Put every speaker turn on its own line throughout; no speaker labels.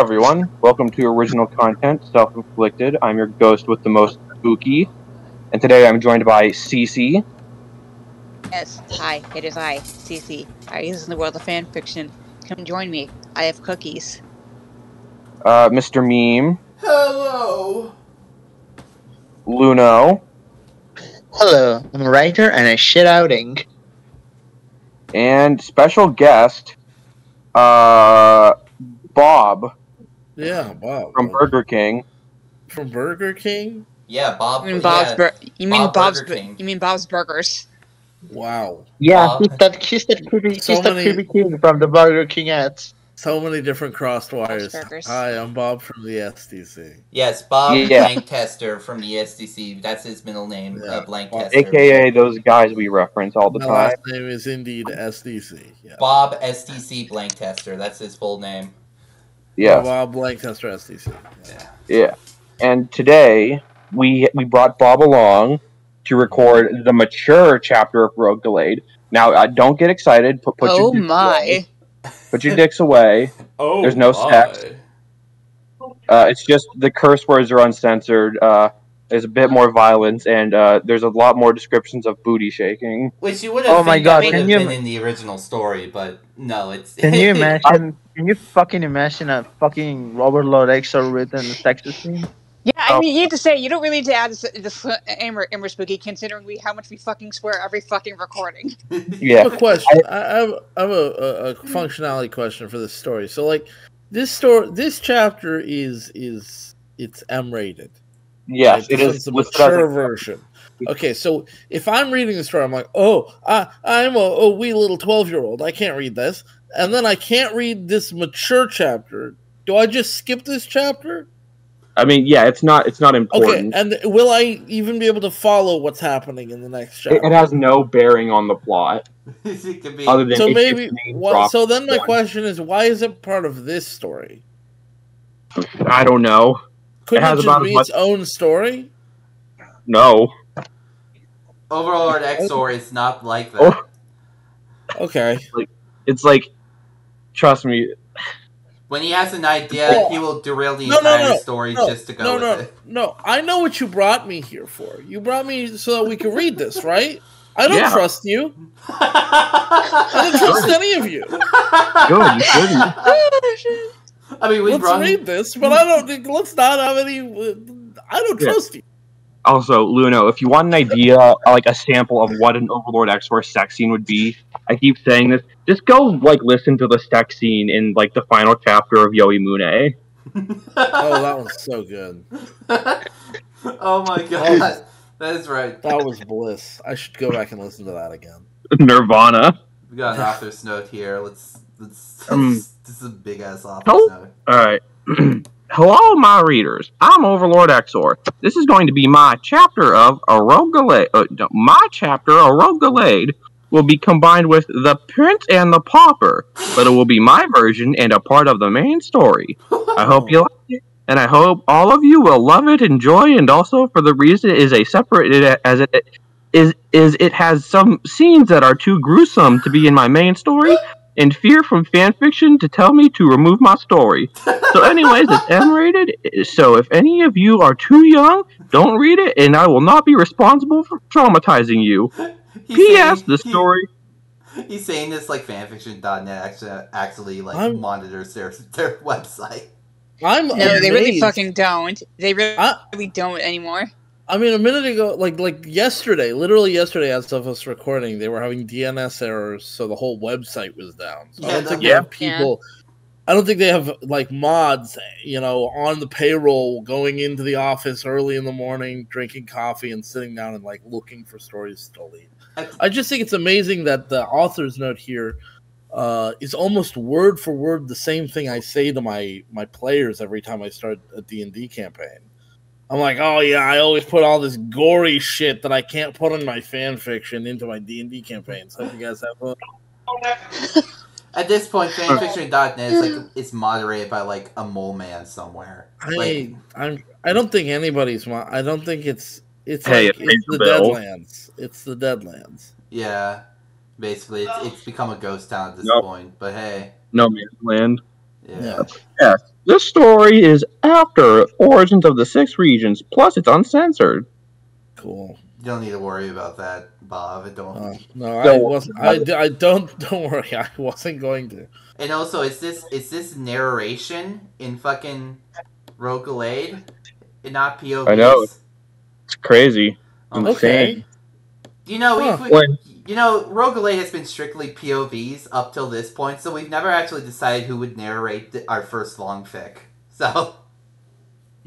everyone. Welcome to Original Content, Self-Inflicted. I'm your ghost with the most spooky. And today I'm joined by Cece.
Yes, hi, it is I, Cece. I use in the world of fanfiction. Come join me. I have cookies.
Mr. Meme.
Hello!
Luno.
Hello, I'm a writer and a shit outing.
And special guest, Bob.
Yeah, Bob.
From Burger King.
From Burger King?
Yeah, Bob.
You mean Bob's
Burger King.
You mean Bob's Burgers?
Wow.
Yeah,
Bob.
he's that creepy king from the Burger King ads.
So many different crossed wires.
Burgers.
Hi, I'm Bob from the SDC.
Yes, Bob
Yeah.
Blank Tester from the SDC. That's his middle name,
Yeah.
Blank
Bob.
Tester.
AKA those guys we reference all the
My
time.
last name is indeed SDC. Yeah.
Bob SDC Blank Tester. That's his full name.
Yeah.
Bob Lancaster SDC.
Yeah.
Yeah. And today, we brought Bob along to record the mature chapter of Rogue Gallade. Now, don't get excited. Put
Oh
your dicks
my.
away. Put your dicks away.
Oh,
There's no sex. It's just the curse words are uncensored. There's a bit more violence, and there's a lot more descriptions of booty shaking.
Which you would have
Oh my God,
would have
can you-
been in the original story, but no, it's...
Can you imagine? Can you fucking imagine a fucking Robert Exor written sexist scene?
Yeah, I mean, you need to say, you don't really need to add this Amber Spooky, considering how much we fucking swear every fucking recording.
I
Yeah.
have a question. I have a functionality question for this story. So, like, this chapter is it's M-rated.
Yes,
Right?
it
This
is.
one's a
listed as
mature version. Okay, so if I'm reading the story, I'm like, oh, I'm a wee little 12-year-old. I can't read this. And then I can't read this mature chapter. Do I just skip this chapter?
I mean, yeah, it's not
Okay,
important.
and will I even be able to follow what's happening in the next chapter?
It has no bearing on the plot,
it could be...
other than
So
it
maybe,
gets name dropped
so then my
once.
question is, why is it part of this story?
I don't know.
Couldn't
has
it
about
just
as
be
much-
its own story?
No.
Overlord Exor is not like that.
Oh.
Okay.
It's like, trust me.
When he has an idea, he will derail the
No,
entire story just to go with it.
No, I know what you brought me here for. You brought me so that we could read this, right? I don't
Yeah.
trust you. I don't trust any of you.
Good, you shouldn't.
I mean, we
Let's
brought...
read this, but I don't think. Let's not have any. I don't
Yeah.
trust you.
Also, Luno, if you want an idea, like a sample of what an Overlord X-Force sex scene would be, I keep saying this, just go, like, listen to the sex scene in, like, the final chapter of Yoimune.
Oh, that was so good.
Oh my god. That is right.
That was bliss. I should go back and listen to that again.
Nirvana.
We got an author's note here. Let's this is a big ass author's
Oh.
note.
Alright. Hello, my readers. I'm Overlord Exor. This is going to be my chapter of a Rogue Gallade. My chapter, a Rogue Gallade, will be combined with The Prince and the Pauper, but it will be my version and a part of the main story. I hope you like it, and I hope all of you will love it, enjoy, and also for the reason it is a separate as it has some scenes that are too gruesome to be in my main story, and fear from fanfiction to tell me to remove my story. So anyways, it's M-rated, so if any of you are too young, don't read it, and I will not be responsible for traumatizing you. P.S. The story...
He's saying this like fanfiction.net actually like
I'm-
monitors their website.
I'm
No, they really
amazed.
fucking don't. They really
I-
don't anymore.
I mean, a minute ago, like yesterday, literally yesterday, as of us recording, they were having DNS errors, so the whole website was down. So I don't think they have people. I don't think they have like mods, on the payroll, going into the office early in the morning, drinking coffee, and sitting down and like looking for stories to delete. I just think it's amazing that the author's note here is almost word for word the same thing I say to my players every time I start a D&D campaign. I'm like, oh yeah, I always put all this gory shit that I can't put in my fan fiction into my D&D campaigns. Hope you guys have fun.
At this point, fanfiction.net is like it's moderated by like a mole man somewhere.
I don't think anybody's. I don't think it's. It's
Hey,
like
it pays
it's the
the bill.
Deadlands. It's the Deadlands.
Yeah, basically, it's become a ghost town at this
Nope.
point. But hey,
No Man's Land.
yeah.
Yes. This story is after Origins of the Six Regions, plus it's uncensored.
Cool.
You don't need to worry about that, Bob.
No, I wasn't. I don't. Don't worry. I wasn't going to.
And also, is this narration in fucking Rogue Gallade, and not POVs?
I know. It's crazy.
Okay.
You know, Rogue Gallade has been strictly POVs up till this point, so we've never actually decided who would narrate our first long fic. So,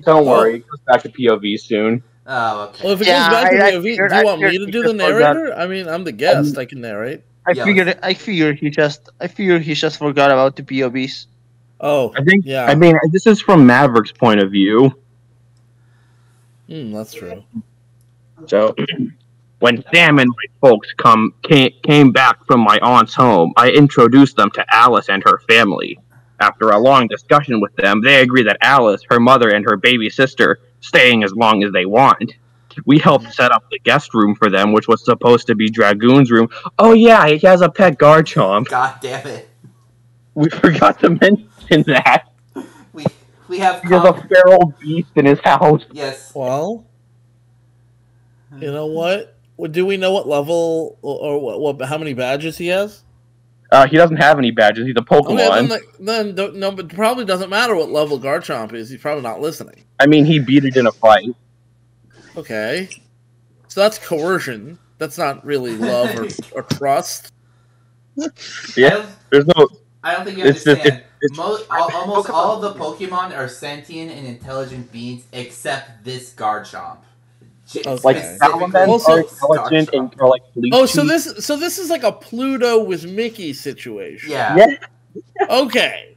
don't worry, it goes back to POV soon.
Oh, okay.
Well, if it goes back to POV, do you want me to do the narrator? I mean, I'm the guest. I can narrate.
I figure he just forgot about the POVs.
Oh,
I think.
Yeah.
I mean, this is from Maverick's point of view.
That's true.
So, when Sam and my folks came back from my aunt's home, I introduced them to Alice and her family. After a long discussion with them, they agree that Alice, her mother, and her baby sister staying as long as they want. We helped set up the guest room for them, which was supposed to be Dragoon's room. Oh yeah, he has a pet Garchomp.
God damn it.
We forgot to mention that.
We have
He has a feral beast in his house.
Yes.
Well, you know what? Do we know what level or what how many badges he has?
He doesn't have any badges. He's a Pokemon.
Okay, then no, but it probably doesn't matter what level Garchomp is. He's probably not listening.
I mean, he beat it in a fight.
Okay. So that's coercion. That's not really love or trust.
Yeah, there's no...
I don't think you understand. Almost all of the Pokemon are sentient and intelligent beings except this Garchomp.
Like Salamence are intelligent and are like leechy.
Oh, so this is like a Pluto with Mickey situation.
Yeah.
Okay.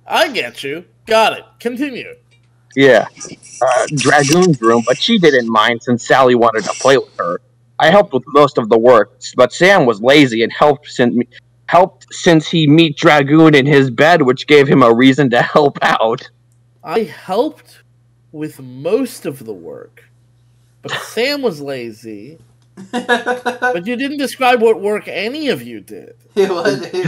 I get you. Got it. Continue.
Yeah. Dragoon's room, but she didn't mind since Sally wanted to play with her. I helped with most of the work, but Sam was lazy and helped since he meet Dragoon in his bed, which gave him a reason to help out.
I helped with most of the work, but Sam was lazy. But you didn't describe what work any of you did.
It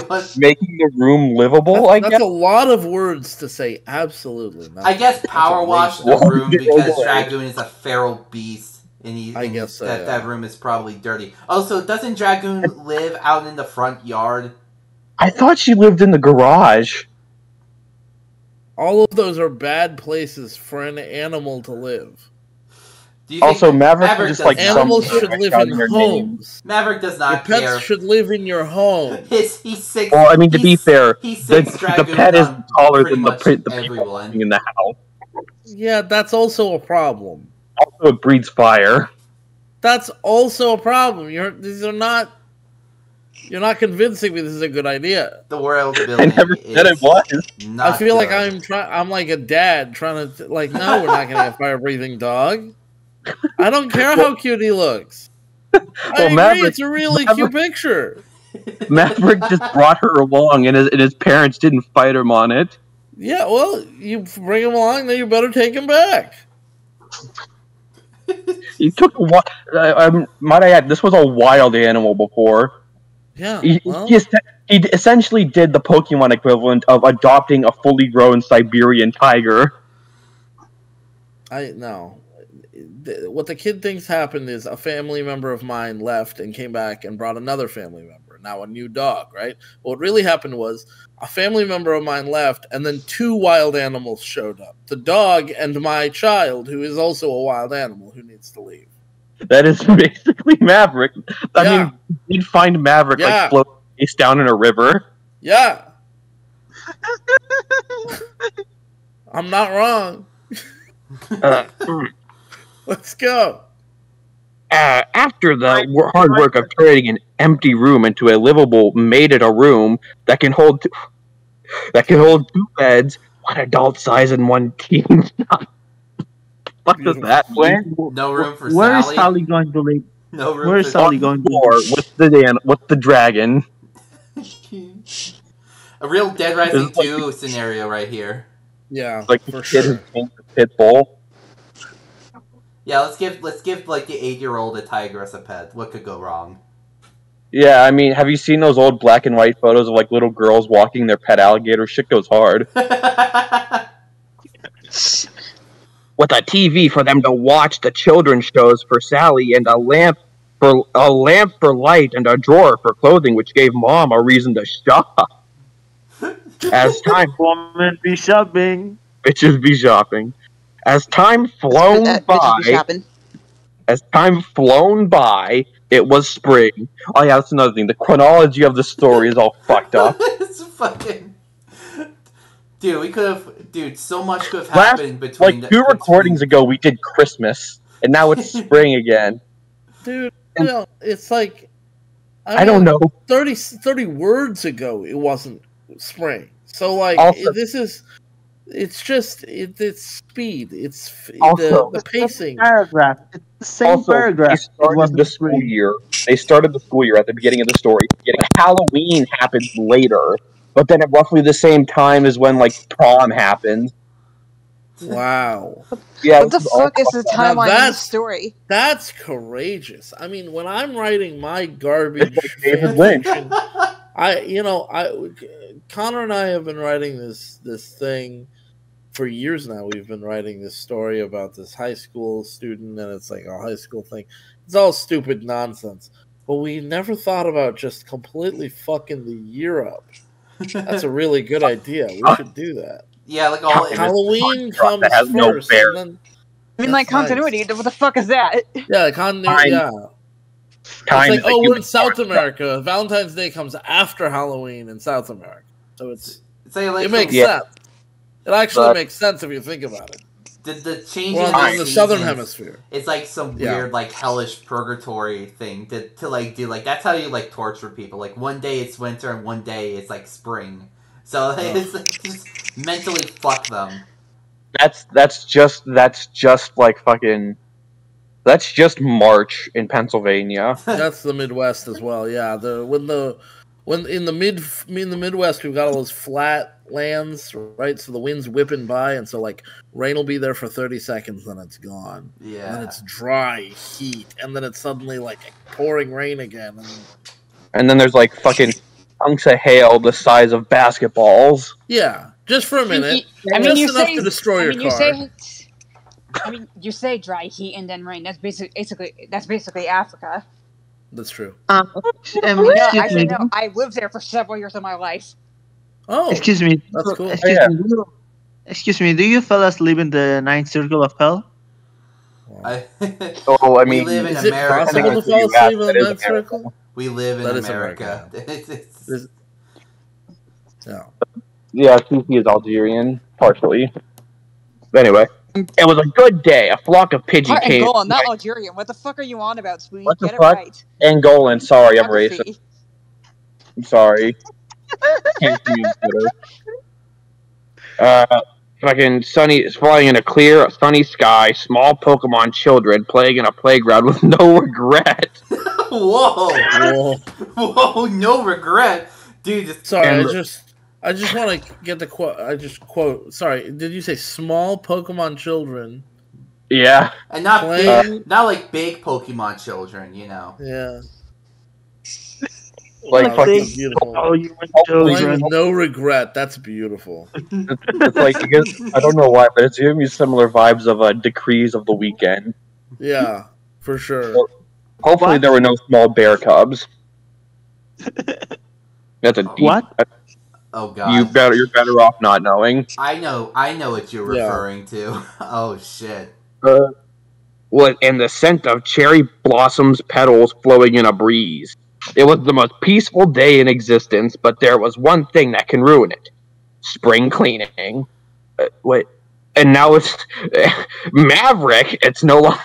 was
making the room livable.
That's a lot of words to say. Absolutely not.
I guess power wash the room because Dragoon is a feral beast, and that room is probably dirty. Also, doesn't Dragoon live out in the front yard?
I thought she lived in the garage.
All of those are bad places for an animal to live.
Also, Maverick just like
animals should live in homes.
Maverick does not
care. Your pets should live in your home.
He's 6.
Well, I mean, to be fair,
the
pet is taller than the people living in the house.
Yeah, that's also a problem.
Also, it breathes fire.
That's also a problem. You're not convincing me this is a good idea.
The world building.
I never said it was.
I feel like I'm like a dad trying to we're not gonna have fire breathing dog. I don't care how cute he looks. I agree,
Maverick,
it's a really cute picture.
Maverick just brought her along, and his parents didn't fight him on it.
Yeah, well, you bring him along, then you better take him back.
He took might I add, this was a wild animal before.
Yeah,
he essentially did the Pokemon equivalent of adopting a fully grown Siberian tiger.
What the kid thinks happened is a family member of mine left and came back and brought another family member, now a new dog, right? What really happened was a family member of mine left and then 2 wild animals showed up. The dog and my child, who is also a wild animal who needs to leave.
That is basically Maverick. I mean, you'd find Maverick floating face down in a river.
Yeah. I'm not wrong. Let's go.
After the hard work of turning an empty room into a livable, room that can hold 2 beds, 1 adult size and 1 teen. What does that mean?
No room for
Where
Sally.
Is Sally going to live?
No room
Where is Sally going to
live? What's the dragon?
A real Dead Rising 2 scenario right here.
Yeah,
like
for
the
sure.
kid who changed the pit bull.
Yeah, let's give like the 8-year-old a tiger as a pet. What could go wrong?
Yeah, I mean, have you seen those old black and white photos of like little girls walking their pet alligator? Shit goes hard. With a TV for them to watch the children's shows for Sally, and a lamp for light, and a drawer for clothing, which gave Mom a reason to shop. As time
women be shopping,
bitches be shopping. As time flown by, it was spring. Oh yeah, that's another thing. The chronology of the story is all fucked up.
It's fucking. Dude, we could have. Dude, so much could have happened between.
Like 2 recordings ago, we did Christmas, and now it's spring again.
Dude, it's like.
I don't know.
30 words ago, it wasn't spring. So, like,
also,
this is. It's just. It's speed. It's
also,
the pacing.
Paragraph. It's the same paragraph.
They started the school year at the beginning of the story. Halloween happened later. But then at roughly the same time is when, like, prom happened.
Wow.
Yeah,
what the fuck is the timeline of the story?
That's courageous. I mean, when I'm writing my garbage
David Lynch,
Connor and I have been writing this thing for years now. We've been writing this story about this high school student, and it's like a high school thing. It's all stupid nonsense. But we never thought about just completely fucking the year up. That's a really good idea. We should do that.
Yeah, like all
Halloween comes first.
No
then,
I mean, like continuity. Nice. What the fuck is that?
Yeah, continuity. Yeah.
Time
it's like, we're in South America. Valentine's Day comes after Halloween in South America, so it makes sense. It actually makes sense if you think about it.
The changes
in the southern hemisphere.
It's like some weird, like, hellish purgatory thing to do. Like, that's how you, like, torture people. Like, one day it's winter and one day it's, like, spring. So it's like, just mentally fuck them.
That's just like fucking. That's just March in Pennsylvania.
That's the Midwest as well. Yeah, when in the Midwest we've got all those flat lands, right? So the wind's whipping by, and so like rain will be there for 30 seconds, then it's gone.
Yeah.
And then it's dry heat, and then it's suddenly like pouring rain again.
And then there's like fucking chunks of hail the size of basketballs.
Yeah, just for a minute.
Just
enough to destroy your car.
You say dry heat and then rain. That's basically Africa.
That's true.
I lived there for several years of my life.
Oh,
excuse me.
That's cool.
Excuse me. Do you fellas live in the ninth circle of hell?
I
mean,
we live in
is
America.
It possible to fall asleep in the ninth circle?
We live in America.
Yeah, Sufi is Algerian, partially. But anyway. It was a good day. A flock of Pidgey came.
Angolan, not Algerian. What the fuck are you on about, sweetie?
What the
fuck?
Right. Angolan. Sorry, I'm racist. I'm sorry. Can't see Twitter. Fucking sunny is flying in a clear, sunny sky. Small Pokemon children playing in a playground with no regret.
Whoa! No regret, dude.
Sorry, I just want to get the quote. Sorry, did you say small Pokemon children?
Yeah,
and not like big Pokemon children, you know.
Yeah.
Like fucking
beautiful. With no regret. That's beautiful.
It's like, I don't know why, but it's giving me similar vibes of Decrees of the Weekend.
Yeah, for sure.
Well, hopefully there were no small bear cubs. That's a deep... What?
Oh god.
You're better off not knowing.
I know what you're referring to. Oh shit.
And the scent of cherry blossoms petals flowing in a breeze. It was the most peaceful day in existence, but there was one thing that can ruin it. Spring cleaning. And now it's Maverick. It's no longer...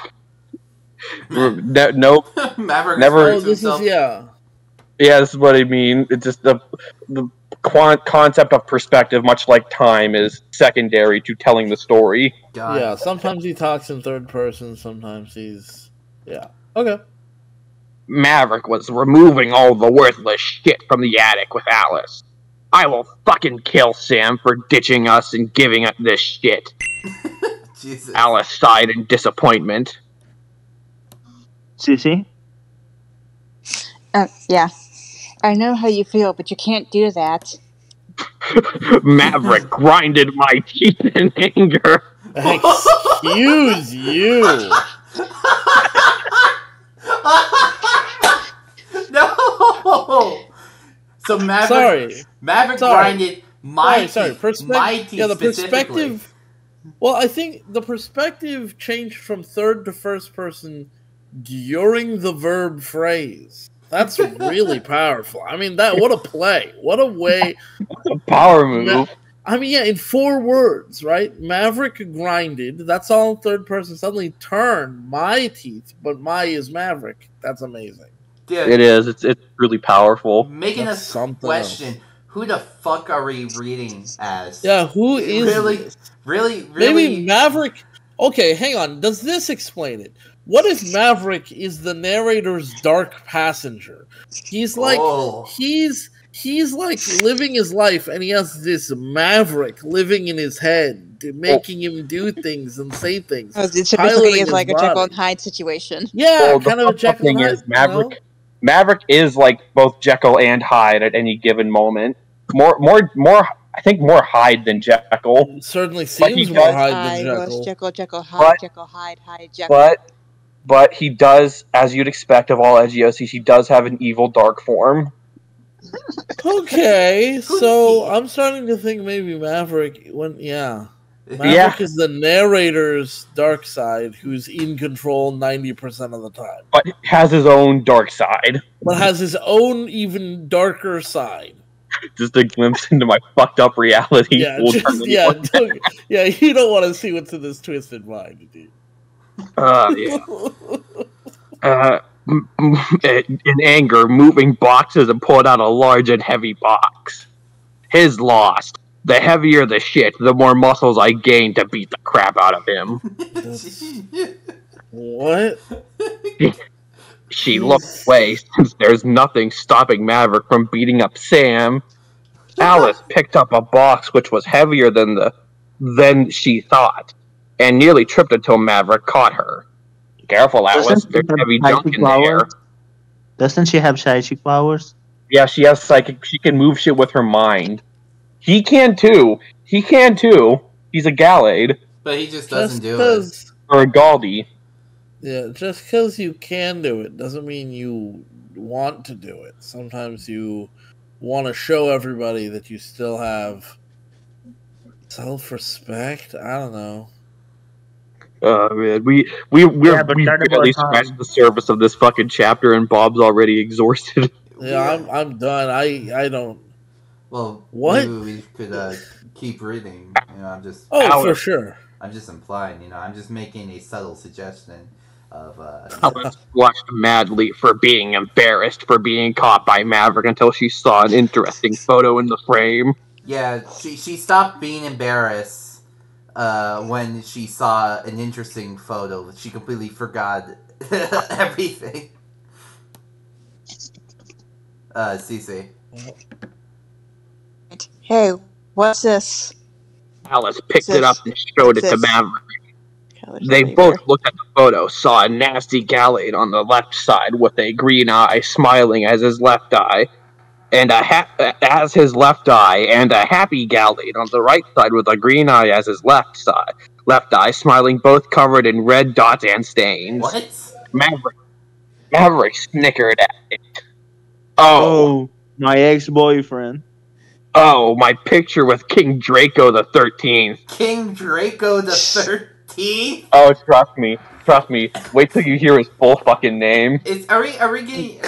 No.
Maverick
never...
this is,
Yeah, this is what I mean. It's just the concept of perspective, much like time, is secondary to telling the story.
God.
Yeah, sometimes he talks in third person, sometimes he's... Yeah. Okay.
Maverick was removing all the worthless shit from the attic with Alice. I will fucking kill Sam for ditching us and giving us this shit.
Jesus.
Alice sighed in disappointment.
Sissy?
Yeah. I know how you feel, but you can't do that.
Maverick grinded my teeth in anger.
Excuse you.
No. So Maverick grinded my teeth. My teeth
yeah, the perspective. Well, I think the perspective changed from third to first person during the verb phrase. That's really powerful. I mean, what a play. What a way.
That's a power move.
I mean, yeah, in 4 words, right? Maverick grinded. That's all in third person. Suddenly turned my teeth, but my is Maverick. That's amazing.
Dude,
it is. It's really powerful.
Making us question, who the fuck are we reading as?
Yeah, who is this?
Really?
Maybe Maverick. Okay, hang on. Does this explain it? What if Maverick is the narrator's dark passenger? He's like he's like living his life, and he has this Maverick living in his head, making him do things and say things.
Oh, so basically, it's like a Jekyll and Hyde situation.
Yeah, kind of a Jekyll and Hyde.
Maverick is like both Jekyll and Hyde at any given moment. More. I think more Hyde than Jekyll.
It certainly seems more Hyde than Jekyll.
Jekyll, Hyde, Jekyll, Hyde,
Jekyll. But he does, as you'd expect of all edgy OCs, he does have an evil dark form.
Okay, so I'm starting to think maybe Maverick Maverick is the narrator's dark side, who's in control 90% of the time.
But has his own dark side.
But has his own even darker side.
Just a glimpse into my fucked up reality.
Yeah, you don't want to see what's in this twisted mind, dude.
In anger, moving boxes and pulled out a large and heavy box. His lost. The heavier the shit, the more muscles I gain to beat the crap out of him.
What?
She looked away since there's nothing stopping Maverick from beating up Sam. Alice picked up a box which was heavier than she thought, and nearly tripped until Maverick caught her. Careful, Alice. There's heavy junk in there.
Doesn't she have psychic powers?
Yeah, she has psychic. She can move shit with her mind. He can too. He's a Gallade.
But he just doesn't do it.
Or a Gallade.
Yeah, just because you can do it doesn't mean you want to do it. Sometimes you want to show everybody that you still have self-respect. I don't know.
Man, we barely scratched the surface of this fucking chapter, and Bob's already exhausted.
Yeah, I'm done. I don't.
Well,
what?
Maybe we could keep reading. I'm just.
Oh, for sure.
I'm just implying. I'm just making a subtle suggestion of.
Alice blushed madly for being embarrassed for being caught by Maverick until she saw an interesting photo in the frame.
Yeah, she stopped being embarrassed. When she saw an interesting photo, she completely forgot everything. Cece.
Hey, what's this?
Alice picked it up and showed it to Maverick. They both looked at the photo, saw a nasty Gallade on the left side with a green eye smiling as his left eye, and as his left eye, and a happy Gallade on the right side with a green eye as his left eye, smiling, both covered in red dots and stains.
What?
Maverick snickered at it.
Oh, my ex-boyfriend.
Oh, my picture with King Draco the 13th.
King Draco the 13th?
Oh, trust me. Wait till you hear his full fucking name.
Are we getting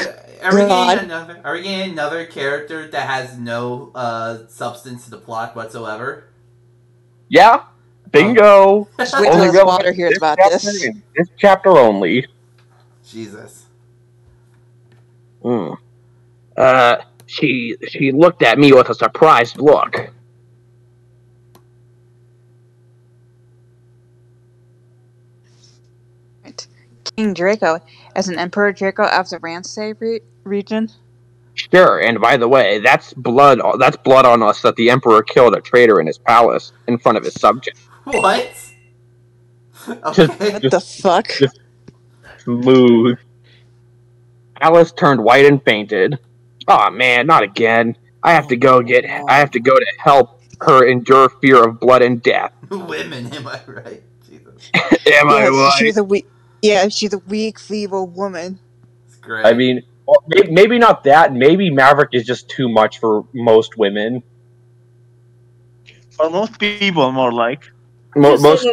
another character that has no substance to the plot whatsoever?
Yeah, bingo.
Just wait till this water hears about this.
This chapter only.
Jesus.
She looked at me with a surprised look.
King Draco, as an Emperor Draco of the Ransei region?
Sure, and by the way, that's blood on us that the Emperor killed a traitor in his palace in front of his subjects.
What? Okay.
What the fuck?
Just smooth. Alice turned white and fainted. Oh man, not again. I have to go to help her endure fear of blood and death.
Women, am I right? Jesus.
Am I right?
She's a weak. Yeah, she's a weak, feeble woman.
It's great.
I mean, well, maybe not that. Maybe Maverick is just too much for most women.
For most people, more like.
Most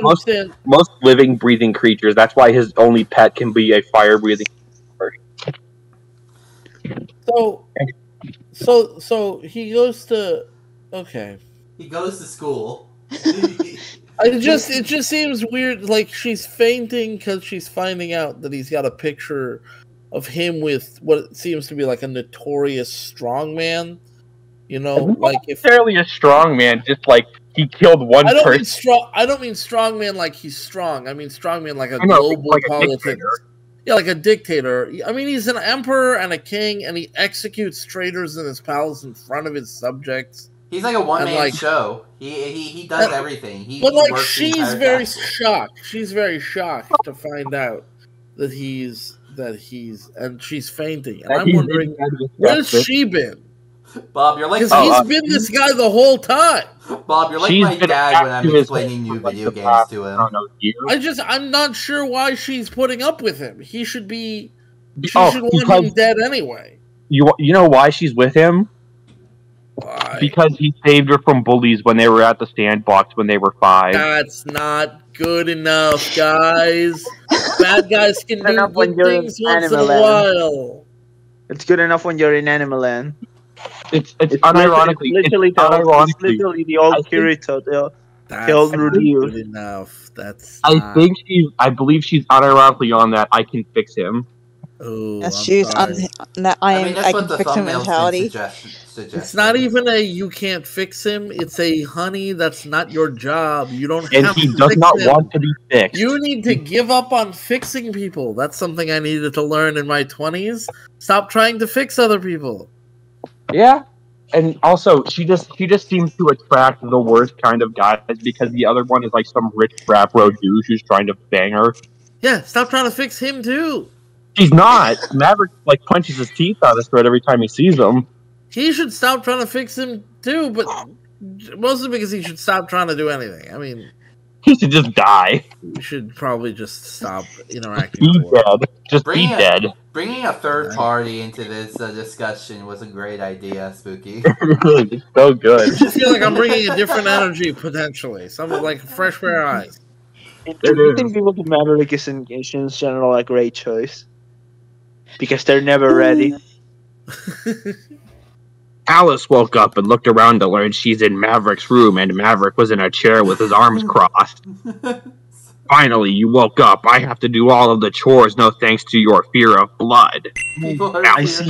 living, breathing creatures. That's why his only pet can be a fire-breathing.
So he goes to. Okay.
He goes to school.
It just seems weird. Like she's fainting because she's finding out that he's got a picture of him with what seems to be like a notorious strongman. You know,
Not
like
necessarily a strongman, just like he killed one person.
I don't mean strongman like he's strong. I mean strongman like a global
like
politics. Yeah, like a dictator. I mean, he's an emperor and a king, and he executes traitors in his palace in front of his subjects.
He's like a one-man show. He does everything.
She's very shocked. She's very shocked to find out that he's and she's fainting. And I'm wondering, where's she been?
Bob, you're like...
Because he's been this guy the whole time.
Bob, you're like my dad when I'm explaining new video games to him.
I'm not sure why she's putting up with him. He should be... She should want him dead anyway.
You know why she's with him?
Why?
Because he saved her from bullies when they were at the sandbox when they were 5.
That's not good enough, guys. Bad guys can do good things once in a while.
It's good enough when you're in Animal Land.
It's unironically.
It's literally the old Kirito.
That's not good enough.
I believe she's unironically on that. I can fix him.
Oh,
yes, she's on that. I can fix him mentality.
It's not even a you can't fix him. It's a honey. That's not your job. You don't.
And he does not want to be fixed.
You need to give up on fixing people. That's something I needed to learn in my 20s. Stop trying to fix other people.
Yeah, and also she just seems to attract the worst kind of guys because the other one is like some rich frat bro douche who's trying to bang her.
Yeah, stop trying to fix him too.
She's not. Maverick like punches his teeth out of his throat every time he sees him.
He should stop trying to fix him too, but mostly because he should stop trying to do anything. I mean,
he should just die.
You should probably just stop interacting.
Be dead. Just be dead.
Bringing a third party into this discussion was a great idea, Spooky.
It's so good.
I just feel like I'm bringing a different energy potentially. Something like a fresh pair of eyes.
Introducing people to Maverick is in general a great choice. Because they're never ready.
Alice woke up and looked around to learn she's in Maverick's room, and Maverick was in a chair with his arms crossed. Finally, you woke up. I have to do all of the chores, no thanks to your fear of blood.
I see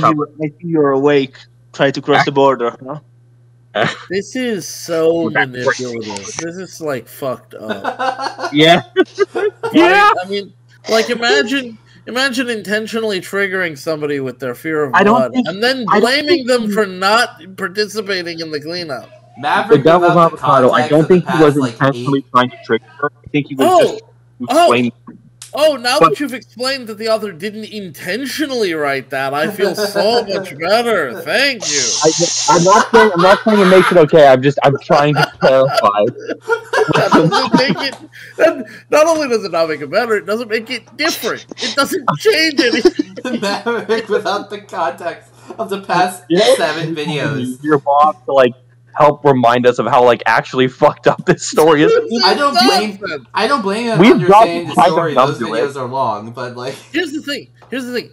you're awake. Try to cross the border, huh?
This is so manipulative. This is like fucked up.
Yeah.
Yeah. I mean, like imagine intentionally triggering somebody with their fear of blood and then blaming them for not participating in the cleanup.
Maverick,
the devil's avocado. I don't think he was intentionally trying to trick her. I think he was just explaining.
Now that you've explained that the author didn't intentionally write that, I feel so much better. Thank you.
I'm not saying it makes it okay. I'm trying to clarify.
That doesn't make it. Not only does it not make it better, it doesn't make it different. It doesn't change anything.
Maverick without the context of the past 7 videos.
Your boss to help remind us of how actually fucked up this story is.
I don't blame him for understanding the story. Those videos are long, but
here's the thing.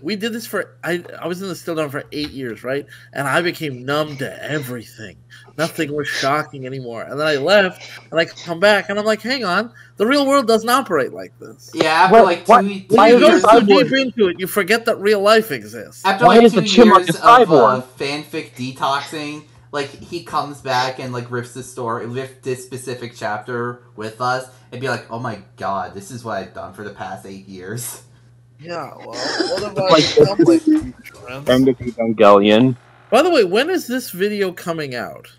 We did this for I was in the Still Down for 8 years, right? And I became numb to everything. Nothing was shocking anymore. And then I left, and I come back, and I'm like, hang on, the real world doesn't operate like this.
Yeah, after 2 years,
when you go so deep into it, you forget that real life exists.
After 2 years of fanfic detoxing. He comes back and rips this specific chapter with us and be like, "Oh my god, this is what I've done for the past 8 years."
Yeah, well, what have I done?
End of Evangelion.
By the way, when is this video coming out?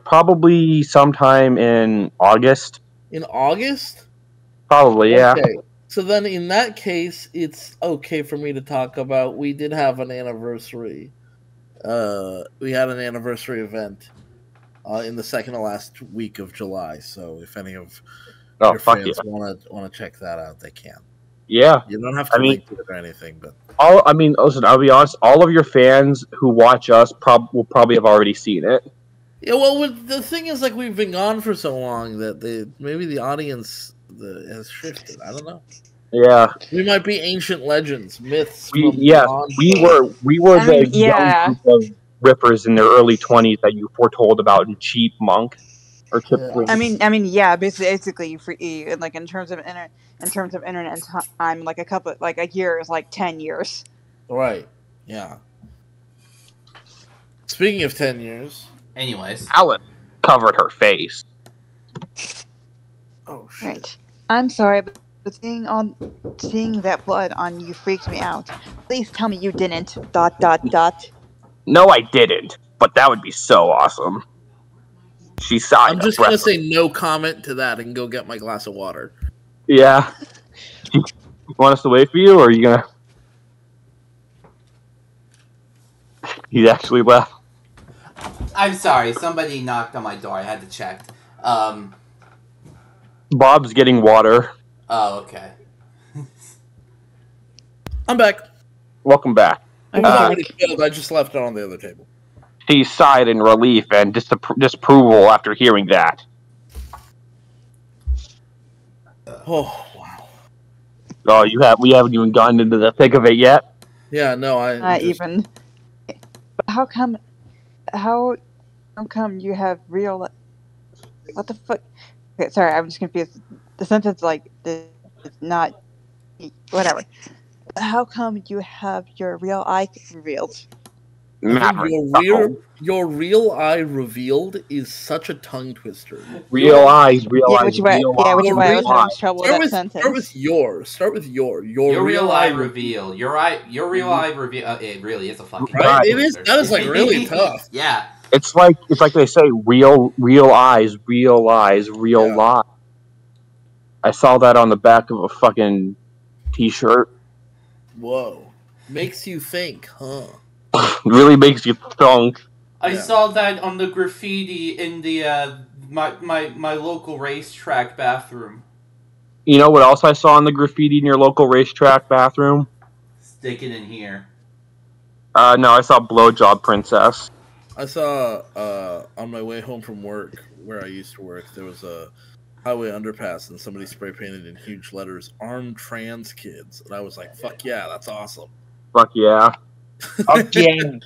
Probably sometime in August.
In August?
Probably, yeah.
Okay. So then, in that case, it's okay for me to talk about. We did have an anniversary. We had an anniversary event in the second to last week of July. So if any of your
fuck
fans
yeah.
want to check that out, they can.
Yeah.
You don't have to link to it or anything, but
listen, I'll be honest, all of your fans who watch us will probably have already seen it.
Yeah, well, the thing is, like, we've been gone for so long that maybe the audience has shifted. I don't know.
Yeah,
we might be ancient legends, myths.
we were the young group of rippers in their early 20s that you foretold about in Cheap Monk or Chip.
I mean, yeah. Basically, like in terms of internet time, like a year is like 10 years.
Right. Yeah. Speaking of 10 years.
Anyways,
Alice covered her face.
Oh shit!
Right. I'm sorry, but seeing that blood on you freaked me out. Please tell me you didn't. ...
No, I didn't. But that would be so awesome. She sighed.
I'm just gonna say no comment to that and go get my glass of water.
Yeah. You want us to wait for you, or are you gonna? He's actually left.
I'm sorry. Somebody knocked on my door. I had to check.
Bob's getting water.
Oh, okay.
I'm back.
Welcome back.
I just left it on the other table.
She sighed in relief and disapproval after hearing that.
Oh wow!
Oh, we haven't even gotten into the thick of it yet.
Yeah, no,
even. But how come you have real? What the fuck? Okay, sorry, I'm just confused. The sentence it's not whatever. How come you have your real eye revealed?
Your real eye revealed is such a tongue twister.
Real eyes, real eyes,
which is why I was having trouble with that sentence.
Start with your
real eye reveal. Your real eye reveal. It really is a fucking.
Right? It is. That is like really tough.
Yeah.
It's like they say, real eyes, real lie. I saw that on the back of a fucking t-shirt.
Whoa, makes you think, huh?
Really makes you think.
I saw that on the graffiti in the my local racetrack bathroom.
You know what else I saw on the graffiti in your local racetrack bathroom?
Stick it in here.
No, I saw Blowjob Princess.
I saw on my way home from work, where I used to work, there was a highway underpass and somebody spray painted in huge letters, "Armed Trans Kids," and I was like, "Fuck yeah, that's awesome."
Fuck yeah.
Again.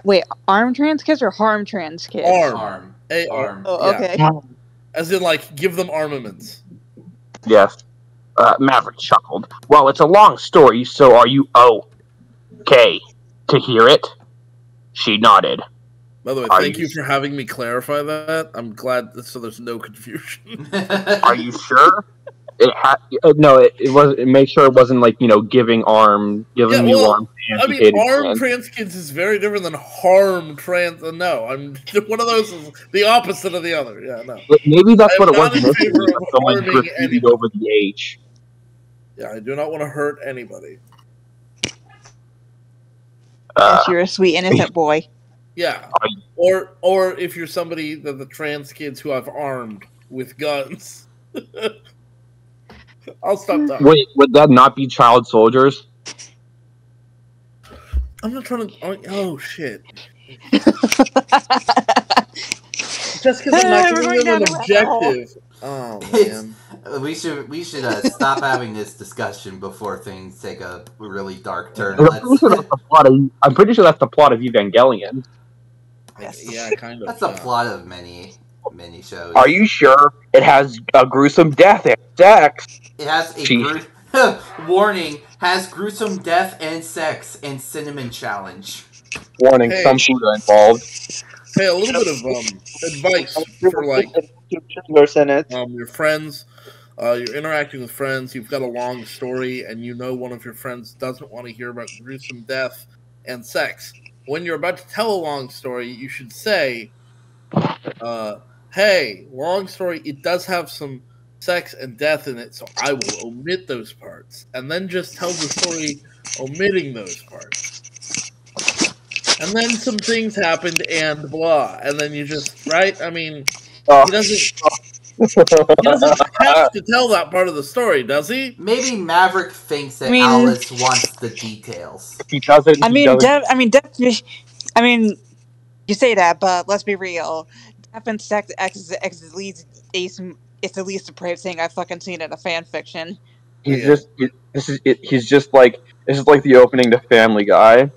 Wait, armed trans kids or harm trans kids?
Arm.
Arm.
Oh, okay.
Yeah. As in, like, give them armaments.
Yes. Maverick chuckled. Well, it's a long story, so are you okay to hear it? She nodded.
By the way, thank you for having me clarify that. I'm glad so there's no confusion.
Are you sure? It was. Make sure it wasn't like giving you arm.
I mean, armed trans kids is very different than harm trans. No, I'm one of those is the opposite of the other. Yeah, no.
Maybe that's what it was. Someone graffitied over the H.
Yeah, I do not want to hurt anybody.
Unless you're a sweet innocent boy.
Yeah, or if you're somebody that the trans kids who I've armed with guns. I'll stop talking.
Wait, would that not be child soldiers?
I'm not trying to. Oh shit! Just because I'm not giving them an objective. Oh man.
We should stop having this discussion before things take a really dark turn.
I'm pretty sure that's the plot of Evangelion.
Yeah, kind of.
That's the plot of many shows.
Are you sure? It has a gruesome death and sex.
It has warning, has gruesome death and sex and cinnamon challenge.
Warning, some food are involved.
Hey, a little bit of advice for your friends. You're interacting with friends. You've got a long story, and one of your friends doesn't want to hear about gruesome death and sex. When you're about to tell a long story, you should say, hey, long story, it does have some sex and death in it, so I will omit those parts. And then just tell the story omitting those parts. and then some things happened, and blah, and then you just right. I mean, he doesn't have to tell that part of the story, does he?
Maybe Maverick thinks that
I mean-
Alice wants the details.
If he doesn't,
I
he
mean,
doesn't.
I mean, you say that, but let's be real. Death and sex is at least it's the least depraved thing I've fucking seen in a fan fiction.
He's just like this is like the opening to Family Guy.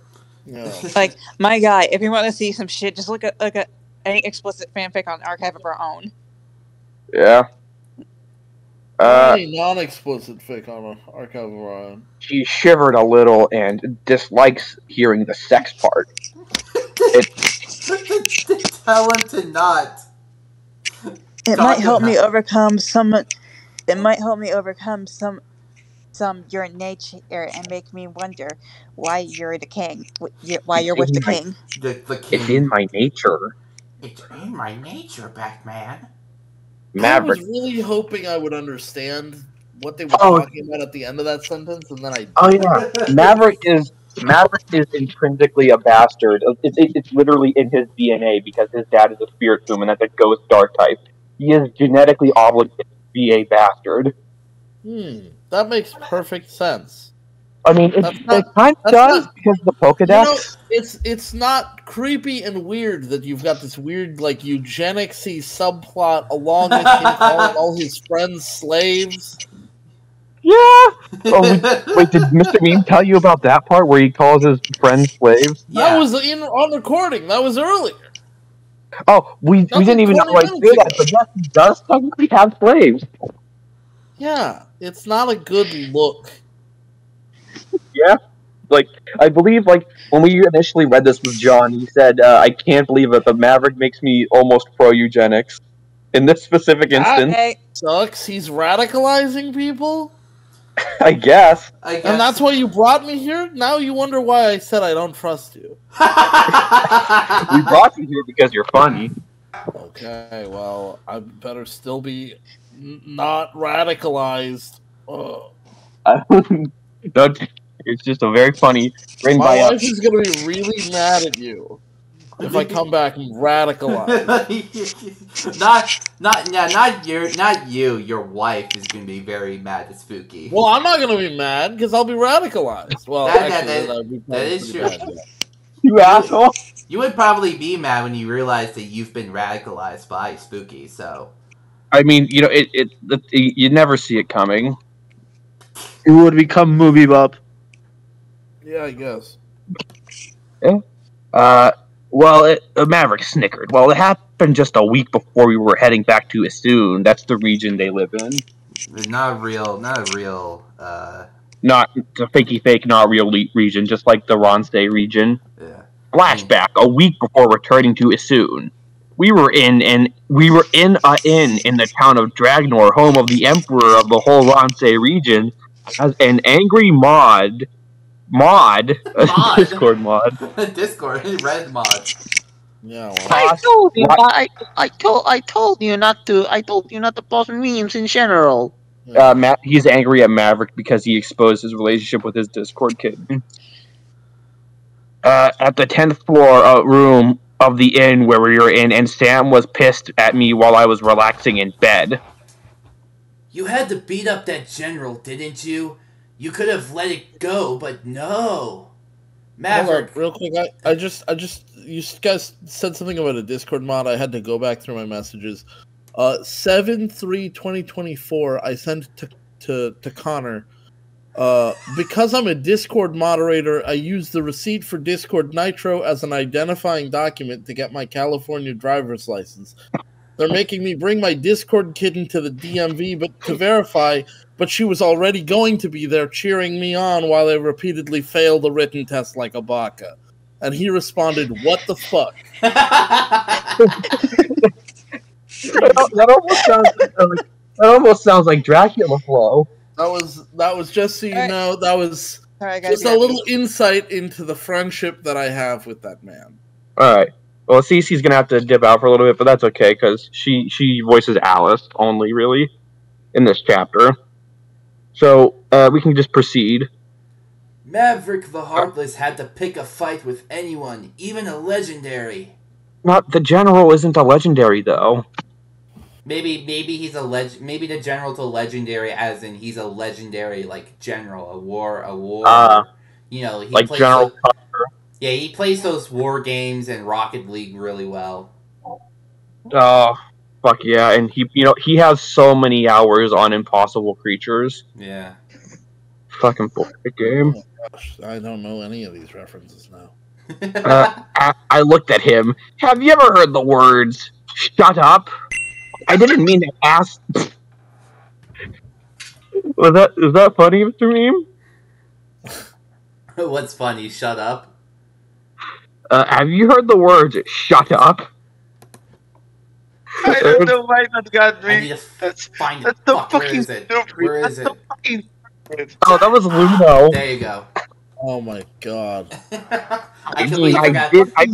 Yeah.
Like, my guy, if you want to see some shit, just look at any explicit fanfic on Archive of Our Own.
Yeah.
Any non-explicit fic on Archive of Our Own.
She shivered a little and dislikes hearing the sex part.
Tell him to not.
It might help me overcome some. It might help me overcome some your nature and make me wonder why you're the king. Why you're with the king.
The king.
It's in my nature.
It's in my nature, Batman.
Maverick.
I was really hoping I would understand what they were talking about at the end of that sentence, and then I.
Oh yeah, Maverick is intrinsically a bastard. It's literally in his DNA because his dad is a spirit tomb, and that's a ghost dark type. He is genetically obligated to be a bastard.
That makes perfect sense.
I mean, it kind of does because of the Pokedex.
You know, it's not creepy and weird that you've got this weird, like, eugenics-y subplot along with him calling all his friends slaves.
Yeah! Wait, did Mr. Meme tell you about that part where he calls his friends slaves?
Yeah.
That was on recording. That was earlier.
Oh, we didn't even know I did that, but yes, he does technically have slaves.
Yeah, it's not a good look.
Yeah, like I believe, like when we initially read this with John, he said, "I can't believe it, but Maverick makes me almost pro eugenics." In this specific instance,
Sucks. He's radicalizing people.
I guess.
And that's why you brought me here. Now you wonder why I said I don't trust you.
We brought you here because you're funny.
Okay, well, I better still be not radicalized.
It's just a very funny.
My wife is gonna be really mad at you if I come back radicalized.
not you. Your wife is gonna be very mad at Spooky.
Well, I'm not gonna be mad because I'll be radicalized. Well,
that is true.
You asshole.
You would probably be mad when you realize that you've been radicalized by Spooky. So,
I mean, you know, you never see it coming.
It would become movie bop.
Yeah, I guess.
Yeah. Well, Maverick snickered. Well, it happened just a week before we were heading back to Isoon. That's the region they live in.
Not a real.
Not a fakey fake, not real region, just like the Ransei region.
Yeah.
Flashback: a week before returning to Isoon, we were in an inn in the town of Dragnor, home of the emperor of the whole Ransei region, as an angry Discord mod.
Discord, red mod.
Yeah. Well.
I told you not to post memes in general.
He's angry at Maverick because he exposed his relationship with his Discord kid. At the 10th floor room of the inn where we were in, and Sam was pissed at me while I was relaxing in bed.
You had to beat up that general, didn't you? You could have let it go, but no. Maverick.
Hold on, real quick, I just, you guys said something about a Discord mod. I had to go back through my messages. 7/3/2024, I sent to Connor. Because I'm a Discord moderator, I use the receipt for Discord Nitro as an identifying document to get my California driver's license. They're making me bring my Discord kitten to the DMV to verify, but she was already going to be there cheering me on while I repeatedly failed the written test like a baka. And he responded, "What the fuck?"
that almost sounds like Dracula flow.
That was just so you know, that was just a little insight into the friendship that I have with that man.
Alright. Well, Cece's gonna have to dip out for a little bit, but that's okay, because she voices Alice only, really, in this chapter. So, we can just proceed.
Maverick the Heartless had to pick a fight with anyone, even a legendary.
Not the general isn't a legendary though.
Maybe he's a maybe the general's a legendary, as in he's a legendary like general, a war. You know, he
like
plays
General.
yeah, he plays those war games and Rocket League really well.
Oh, fuck yeah! And he has so many hours on Impossible Creatures.
Yeah.
Fucking bullshit game.
Oh my gosh, I don't know any of these references now.
I looked at him. Have you ever heard the words "shut up"? I didn't mean to ask. Is that funny, Mr. Meme?
What's funny? Shut up.
Have you heard the words "shut up"?
I don't know why that got me.
I need to find
that's
it.
so
Fuck,
fucking
where is it?
stupid.
Where is
That's
it?
so fucking stupid.
Oh, that was Luno.
There you go.
Oh my god.
I completely forgot.
I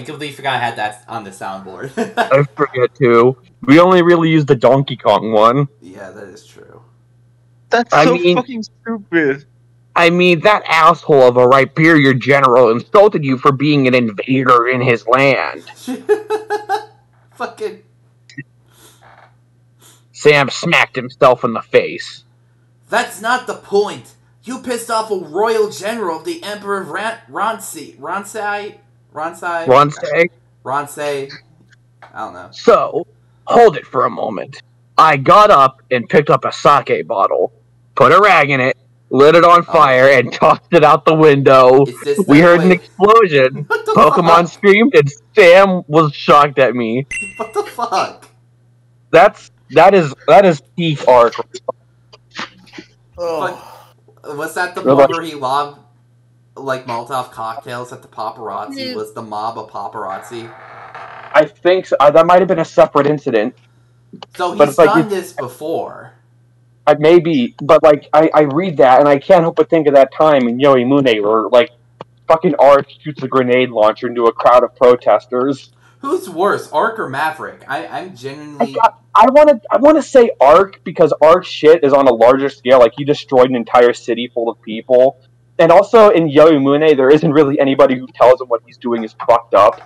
can't
believe I forgot I had that on the soundboard.
I forget too. We only really used the Donkey Kong one.
Yeah, that is true.
That's so fucking stupid.
I mean, that asshole of a Rhyperior general insulted you for being an invader in his land.
Fucking...
Sam smacked himself in the face.
That's not the point. You pissed off a royal general of the Emperor Ransei. I don't know.
So, hold it for a moment. I got up and picked up a sake bottle, put a rag in it, lit it on fire, and tossed it out the window. We heard an explosion. Pokemon screamed, and Sam was shocked at me.
What the fuck?
That is peak arc.
Oh. Was that the one where he lobbed like Molotov cocktails at the paparazzi? Was the mob a paparazzi?
I think so. That might have been a separate incident.
So he's done this before.
Maybe, but like I read that and I can't help but think of that time in Yoimune where like fucking Ark shoots a grenade launcher into a crowd of protesters.
Who's worse, Ark or Maverick? I'm genuinely.
I want to say Ark because Ark shit is on a larger scale. Like he destroyed an entire city full of people, and also in Yoimune there isn't really anybody who tells him what he's doing is fucked up.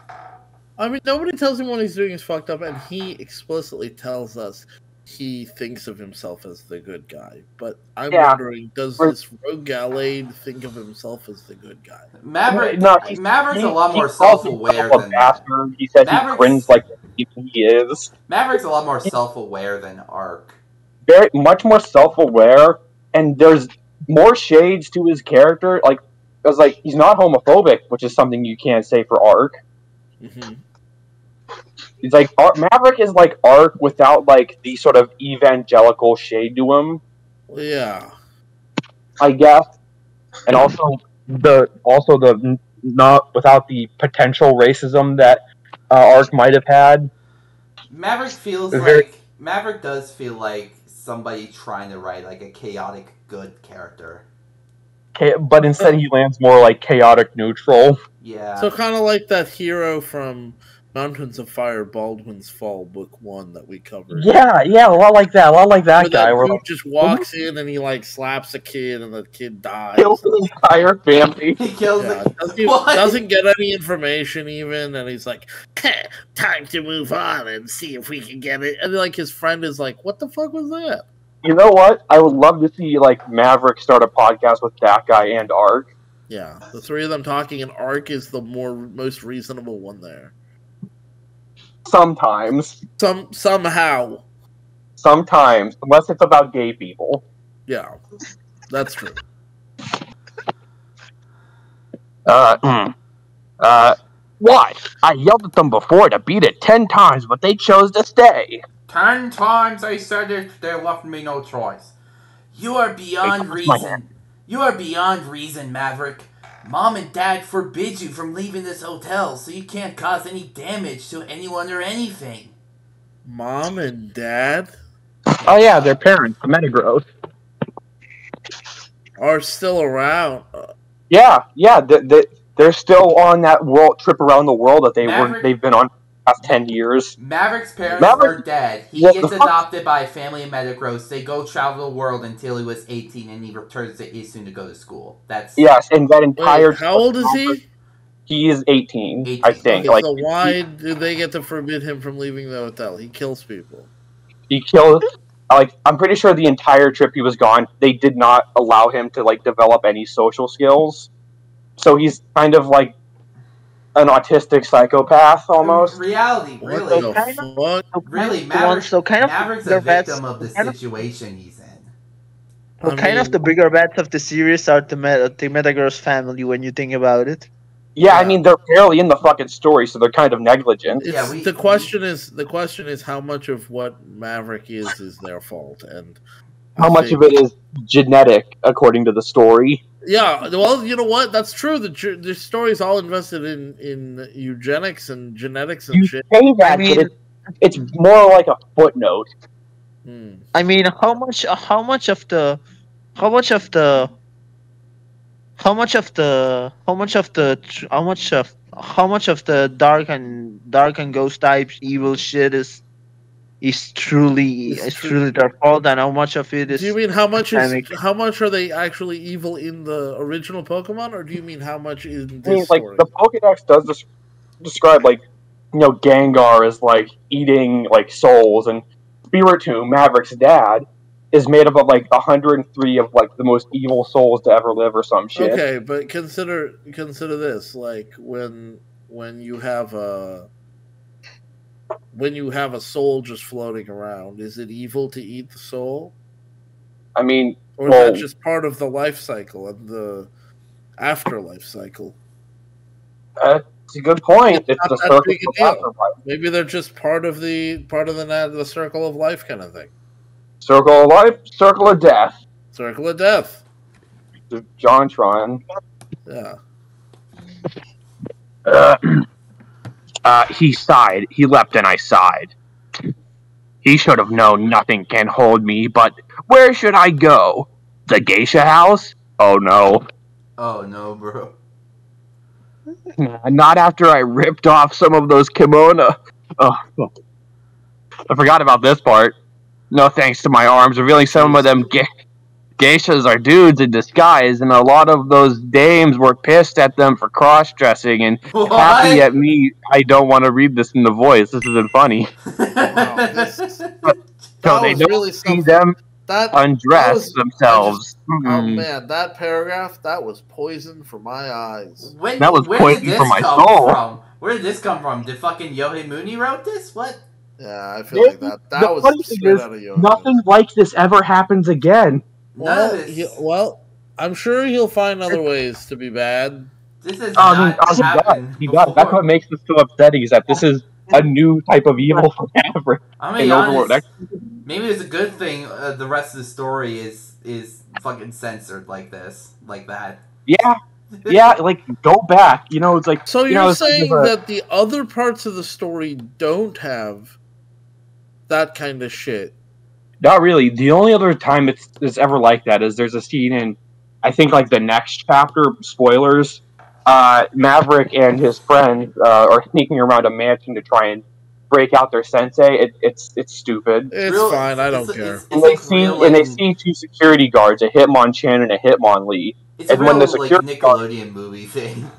I mean, nobody tells him what he's doing is fucked up, and he explicitly tells us he thinks of himself as the good guy. But I'm wondering, does this rogue Gallade think of himself as the good guy?
Maverick's a lot more self-aware than
bastard. He said he grins like he is.
Maverick's a lot more self-aware than Ark.
Very much more self-aware, and there's more shades to his character. Like, because like he's not homophobic, which is something you can't say for Ark.
Mm-hmm.
He's like Maverick is like Ark without like the sort of evangelical shade to him.
Yeah,
I guess, and also the not without the potential racism that Ark might have had.
Maverick does feel like somebody trying to write like a chaotic good character.
But instead he lands more like chaotic neutral.
Yeah.
So kind of like that hero from Mountains of Fire, Baldwin's Fall, Book 1 that we covered.
Yeah, a lot like that guy.
Where dude just walks in and he like slaps a kid and the kid dies.
Kills the entire family.
He kills
doesn't get any information even, and he's like, time to move on and see if we can get it. And like his friend is like, what the fuck was that?
You know what? I would love to see like Maverick start a podcast with that guy and Ark.
Yeah, the three of them talking, and Ark is the most reasonable one there.
Sometimes.
Somehow.
Sometimes, unless it's about gay people.
Yeah, that's true.
What? I yelled at them before to beat it 10 times, but they chose to stay.
10 times I said it, they left me no choice. You are beyond reason. You are beyond reason, Maverick. Mom and Dad forbid you from leaving this hotel, so you can't cause any damage to anyone or anything.
Mom and Dad?
Oh yeah, their parents, the Metagross.
Are still around.
Yeah, they're still on that world trip around the world that they've been on past 10 years.
Maverick's parents
Maverick-
are dead. He
what
gets
the fuck?
adopted by a family in Metagross. They go travel the world until he was 18, and he returns to Isun to go to school. That's
Yes, and that entire...
Wait, how old is he?
He is 18,
18.
I think.
Okay,
Like,
so why do they get to forbid him from leaving the hotel? He kills people.
he killed... Like, I'm pretty sure the entire trip he was gone, they did not allow him to, like, develop any social skills. So he's kind of like an autistic psychopath, almost.
reality, really.
What the fuck?
Really,
Maverick's
Maverick's a victim of the situation he's in.
Well, kind of the bigger bats of the series are the Metagross family when you think about it.
Yeah, I mean, they're barely in the fucking story, so they're kind of negligent.
The question is how much of what Maverick is their fault, and
how much of it is genetic, according to the story.
Yeah, well, you know what? That's true. The story's all invested in eugenics and genetics and shit.
Say that, but it's more like a footnote.
I mean, how much of the dark and ghost type evil shit is truly their fault, and how much of it is...
Do you mean how much are they actually evil in the original Pokemon, or do you mean how much in this story?
The Pokédex does describe, like, you know, Gengar as, like, eating, like, souls, and Spiritomb, Maverick's dad, is made up of, like, 103 of, like, the most evil souls to ever live or some shit.
Okay, but consider this, like, when you have a soul just floating around, is it evil to eat the soul?
I mean,
or is that just part of the life cycle and the afterlife cycle?
It's a good point. It's the circle of afterlife.
Maybe they're just part of the circle of life kind of thing.
Circle of life, circle of death.
Circle of death.
JonTron.
Yeah.
He sighed. He leapt and I sighed. He should have known nothing can hold me, but where should I go? The geisha house? Oh no.
Oh no, bro.
Not after I ripped off some of those kimono. Oh, I forgot about this part. No thanks to my arms, revealing some of them geishas are dudes in disguise, and a lot of those dames were pissed at them for cross-dressing and happy at me. I don't want to read this in the voice. This isn't funny. So they don't really see them undress themselves.
Oh man, that paragraph, that was poison for my eyes.
That was poison for my soul.
Where did this come from? Did fucking Yohei Mooney wrote this? What?
Yeah, I feel like that was straight out of Yohei.
Nothing like this ever happens again.
Well, I'm sure he'll find other ways to be bad.
This is happened.
That's what makes this so upsetting, is that this is a new type of evil for Maverick.
I'm gonna be honest, maybe it's a good thing the rest of the story is fucking censored like this, like that.
Yeah, like, go back. You know, it's like...
So you're saying that the other parts of the story don't have that kind of shit?
Not really. The only other time it's ever like that is there's a scene in, I think, like, the next chapter, spoilers, Maverick and his friends are sneaking around a mansion to try and break out their sensei. It's stupid.
It's fine. I don't care.
They see two security guards, a Hitmonchan and a Hitmonlee.
It's a real, like, Nickelodeon movie thing.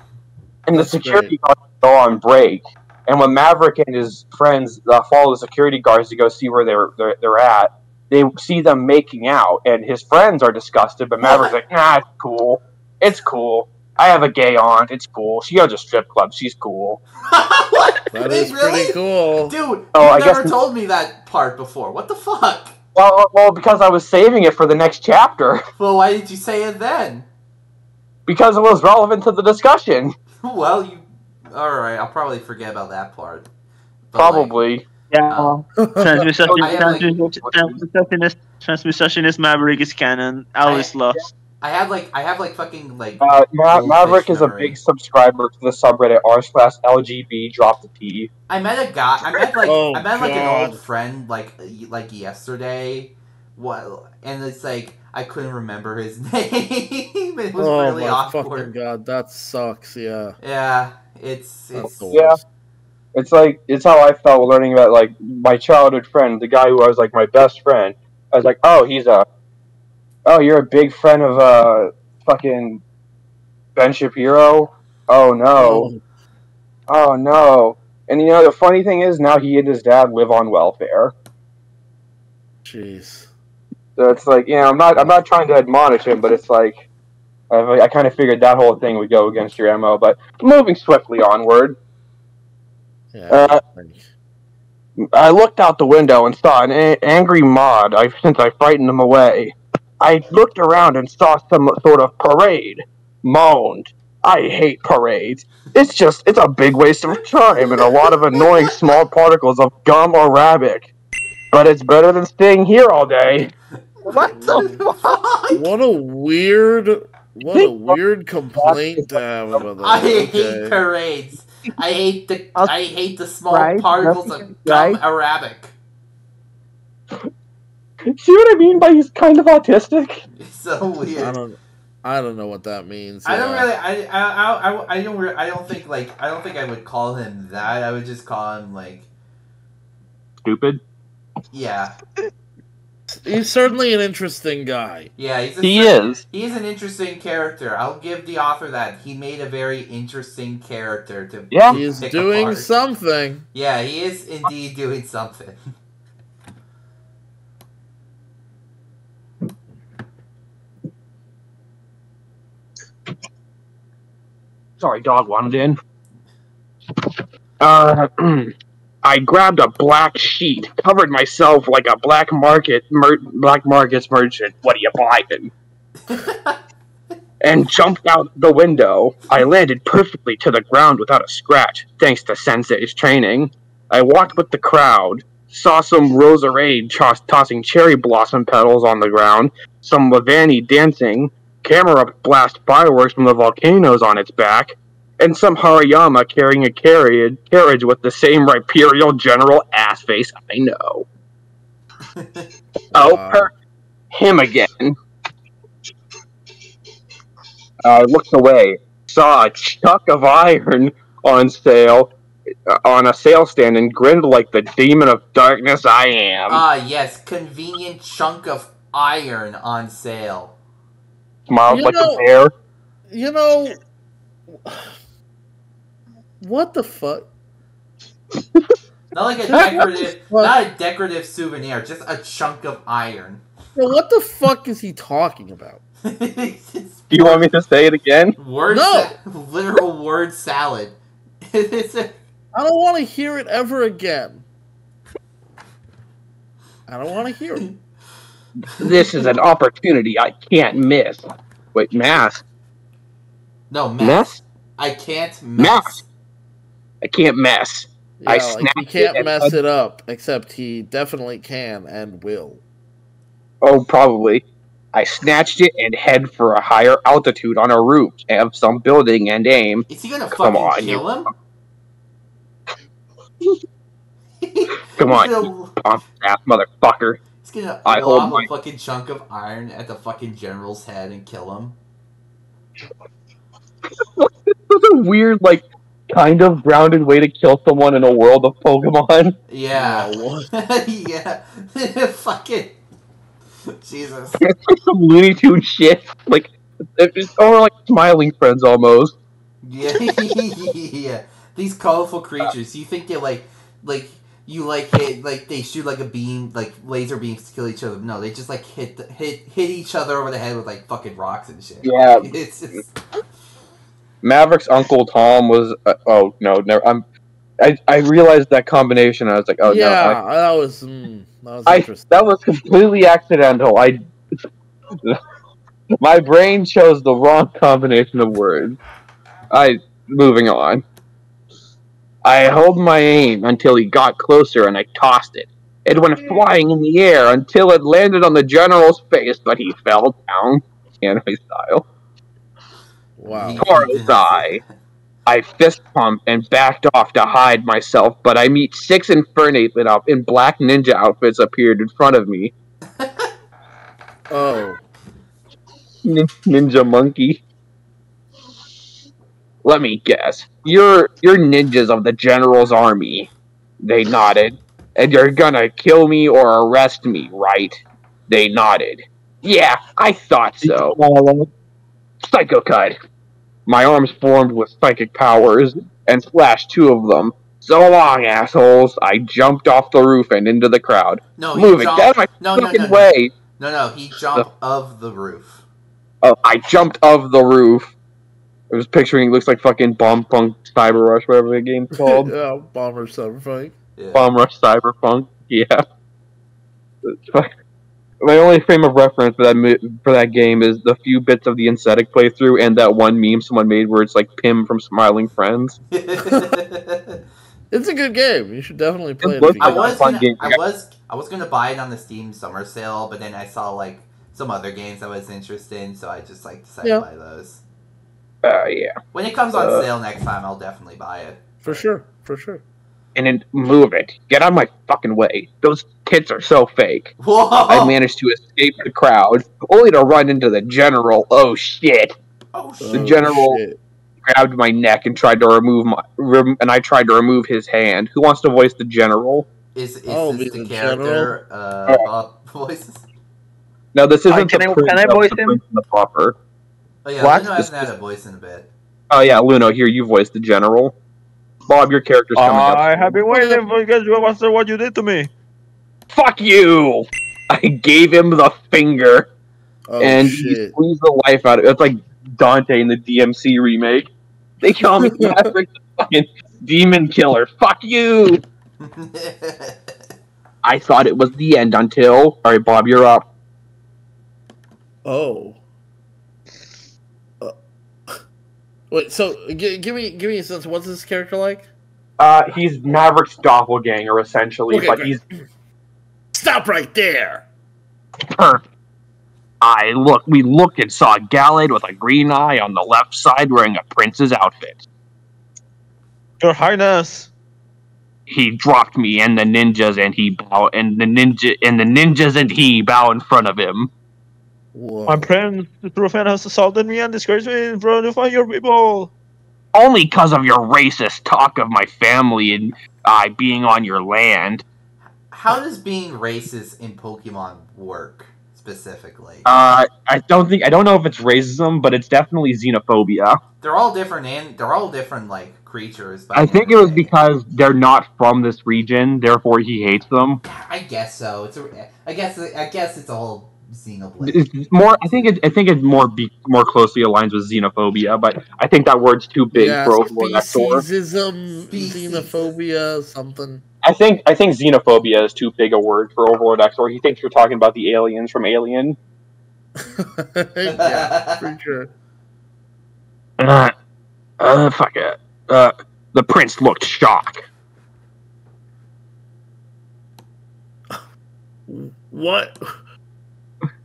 And the security guards go on break. And when Maverick and his friends follow the security guards to go see where they're at, they see them making out, and his friends are disgusted, but Maverick's like, nah, it's cool. It's cool. I have a gay aunt. It's cool. She goes to strip club. She's cool.
What?
That is pretty cool.
Dude, you never told me that part before. What the fuck?
Well, because I was saving it for the next chapter.
Well, why did you say it then?
Because it was relevant to the discussion.
Well, alright, I'll probably forget about that part. But
probably.
Transmissionist Maverick is canon. Alice lost.
I have fucking
Maverick is a big subscriber to the subreddit r/LGB drop the T.
I met a guy. I met an old friend like yesterday. And it's like I couldn't remember his name. It was really awkward.
Fucking god, that sucks. Yeah.
Yeah, it's
the worst.
It's like it's how I felt learning about like my childhood friend, the guy who was like my best friend. I was like, oh, you're a big friend of fucking Ben Shapiro. Oh no, oh no. And you know the funny thing is now he and his dad live on welfare.
Jeez.
So it's like, I'm not trying to admonish him, but it's like I kind of figured that whole thing would go against your MO. But moving swiftly onward.
Yeah.
I looked out the window and saw an angry mod. Since I frightened him away, I looked around and saw some sort of parade. Moaned. I hate parades. It's a big waste of time and a lot of annoying small particles of gum or rabbit. But it's better than staying here all day.
What the fuck?
What a weird complaint to have about that.
I hate parades. I hate the small particles of gum arabic.
See what I mean by he's kind of autistic?
It's so weird.
I don't know what that means.
I don't really. I don't think I would call him that. I would just call him like
stupid.
Yeah.
He's certainly an interesting guy.
Yeah,
he is.
He is an interesting character. I'll give the author that. He made a very interesting character to.
Yeah,
he's doing apart. Something.
Yeah, he is indeed doing something.
Sorry, dog wanted in. I grabbed a black sheet, covered myself like a black market's merchant. What are you buying? And jumped out the window. I landed perfectly to the ground without a scratch, thanks to Sensei's training. I walked with the crowd, saw some Roserade tossing cherry blossom petals on the ground, some Lavani dancing, camera blast fireworks from the volcanoes on its back, and some Hariyama carrying a carriage with the same Imperial General ass face I know. Him again. I looked away, saw a chunk of iron on sale, on a sale stand, and grinned like the demon of darkness I am.
Ah, yes, convenient chunk of iron on sale.
Smiled like a bear.
You know... What the fuck?
Not a decorative souvenir, just a chunk of iron.
Well, what the fuck is he talking about?
Do you want me to say it again?
Literal word salad.
I don't want to hear it ever again. I don't want to hear it.
This is an opportunity I can't miss. Wait, mask?
No, mess. I can't mess.
I can't mess.
Yeah, he can't mess it up, except he definitely can and will.
Oh, probably. I snatched it and head for a higher altitude on a roof of some building and aim.
Is he gonna fucking kill him?
Come on, you punk-ass motherfucker.
He's gonna blow off a fucking chunk of iron at the fucking general's head and kill him.
That's a weird, kind of grounded way to kill someone in a world of Pokemon.
Yeah. Yeah. Fucking Jesus.
It's like some Looney Tunes shit. It's all like Smiling Friends almost.
Yeah. Yeah. These colorful creatures. You think they they shoot a beam, laser beams to kill each other. No, they just hit each other over the head with fucking rocks and shit.
Yeah.
It's just...
Maverick's Uncle Tom was. Oh no, never. I realized that combination. I was like, oh
yeah,
no.
That was interesting.
That was completely accidental. My brain chose the wrong combination of words. Moving on. I held my aim until he got closer, and I tossed it. It went flying in the air until it landed on the general's face, but he fell down, anime style.
Wow.
Toro's eye. I fist pumped and backed off to hide myself, but I meet 6 Infernates in black ninja outfits appeared in front of me.
Oh.
Ninja monkey. Let me guess. You're ninjas of the General's army. They nodded. And you're gonna kill me or arrest me, right? They nodded. Yeah, I thought so. Psycho cut. My arms formed with psychic powers and slashed two of them. So long, assholes. I jumped off the roof and into the crowd.
No,
Move it. Get out of my fucking way.
No, he jumped of the roof.
Oh, I jumped of the roof. I was picturing it looks like fucking Bomb Punk Cyber Rush, whatever the game's called.
Yeah, Bomber Cyberpunk.
Yeah.
Bomb Rush Cyberpunk. Yeah. My only frame of reference for that game is the few bits of the Insectic playthrough and that one meme someone made where it's like Pim from Smiling Friends.
It's a good game. You should definitely play it.
I was gonna buy it on the Steam summer sale, but then I saw like some other games I was interested in, so I just like decided to buy those.
Yeah.
When it comes on sale next time, I'll definitely buy it.
For sure.
And then move it. Get out of my fucking way. Those tits are so fake.
Whoa!
I managed to escape the crowd, only to run into the General. Oh shit!
Oh shit!
The General grabbed my neck and tried to and I tried to remove his hand. Who wants to voice the General?
Is this the character voices?
No, this isn't
can I voice him?
The Pauper.
Oh yeah, Luno hasn't had a voice in a bit.
Oh yeah, Luno, here you voice the General. Bob, your character's coming up.
I have been waiting for you guys to answer what you did to me.
Fuck you! I gave him the finger, and he squeezed the life out of it. It's like Dante in the DMC remake. They call me Maverick, the fucking demon killer. Fuck you! I thought it was the end until... Alright, Bob, you're up.
Oh. Wait, so give me a sense. What's this character like?
He's Maverick's doppelganger, essentially.
Okay,
but
great.
he's...
Stop right there!
Perfect. We looked and saw Gallade with a green eye on the left side wearing a prince's outfit.
Your Highness.
He dropped me and the ninjas and he bow in front of him.
Whoa.
My friend, the Profan has assaulted me and disgraced me in front of your people.
Only because of your racist talk of my family and being on your land.
How does being racist in Pokemon work specifically?
I don't know if it's racism, but it's definitely xenophobia.
They're all different like creatures.
I think it was because they're not from this region, therefore he hates them.
I guess so. I guess it's all Xenoblade.
It's more. I think it more closely aligns with xenophobia, but I think that word's too big for Overlord Exor.
Speciesism, xenophobia, something.
I think xenophobia is too big a word for Overlord Exor. He thinks you're talking about the aliens from Alien.
Yeah, for sure.
Fuck it. The prince looked shocked.
What?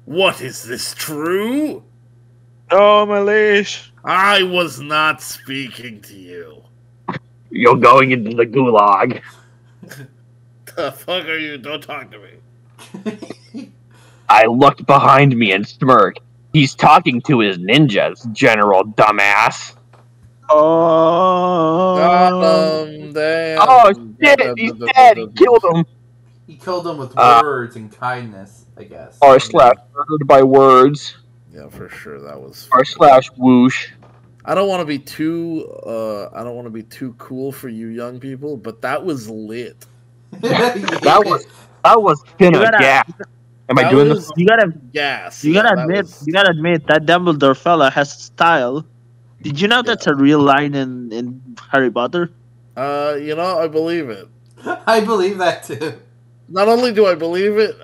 What is this true?
Oh, my leash.
I was not speaking to you.
You're going into the gulag.
The fuck are you? Don't talk to me.
I looked behind me and smirked. He's talking to his ninjas, General Dumbass.
Damn.
Oh shit, he's dead. He killed him.
He killed him with words and kindness, I guess.
R slash murdered by words.
Yeah, for sure. That was
R slash whoosh.
I don't want to be too. I don't want to be too cool for you young people, but that was lit.
That was gas. Am I doing this?
You gotta
gas.
You gotta admit that Dumbledore fella has style. Did you know that's a real line in Harry Potter?
I believe it.
I believe that too.
Not only do I believe it,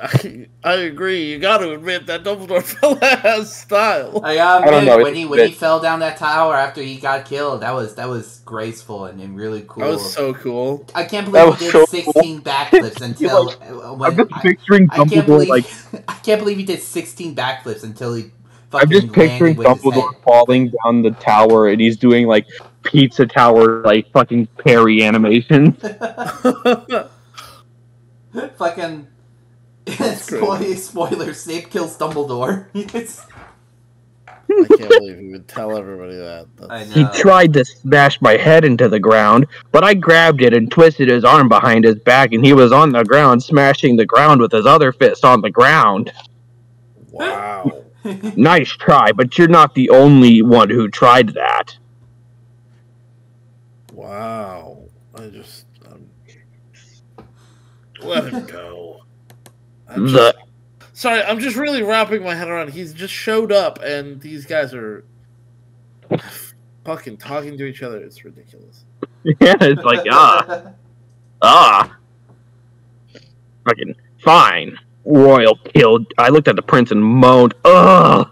I agree. You got to admit that Dumbledore fella has style.
I admit when he fell down that tower after he got killed, that was graceful and really cool.
That was so cool.
I can't believe he did 16 backflips until
I'm just picturing Dumbledore
I can't believe he did 16 backflips until he.
I'm just picturing Dumbledore falling down the tower and he's doing like Pizza Tower like fucking parry animation.
Fucking spoiler, Snape kills Dumbledore.
I can't believe he would tell everybody that.
I know.
He tried to smash my head into the ground, but I grabbed it and twisted his arm behind his back, and he was on the ground, smashing the ground with his other fist on the ground.
Wow.
Nice try, but you're not the only one who tried that.
Wow. I just... let him go. Sorry, I'm just really wrapping my head around. He's just showed up, and these guys are fucking talking to each other. It's ridiculous.
Yeah, it's like, fucking fine. Royal kill. I looked at the prince and moaned, ugh.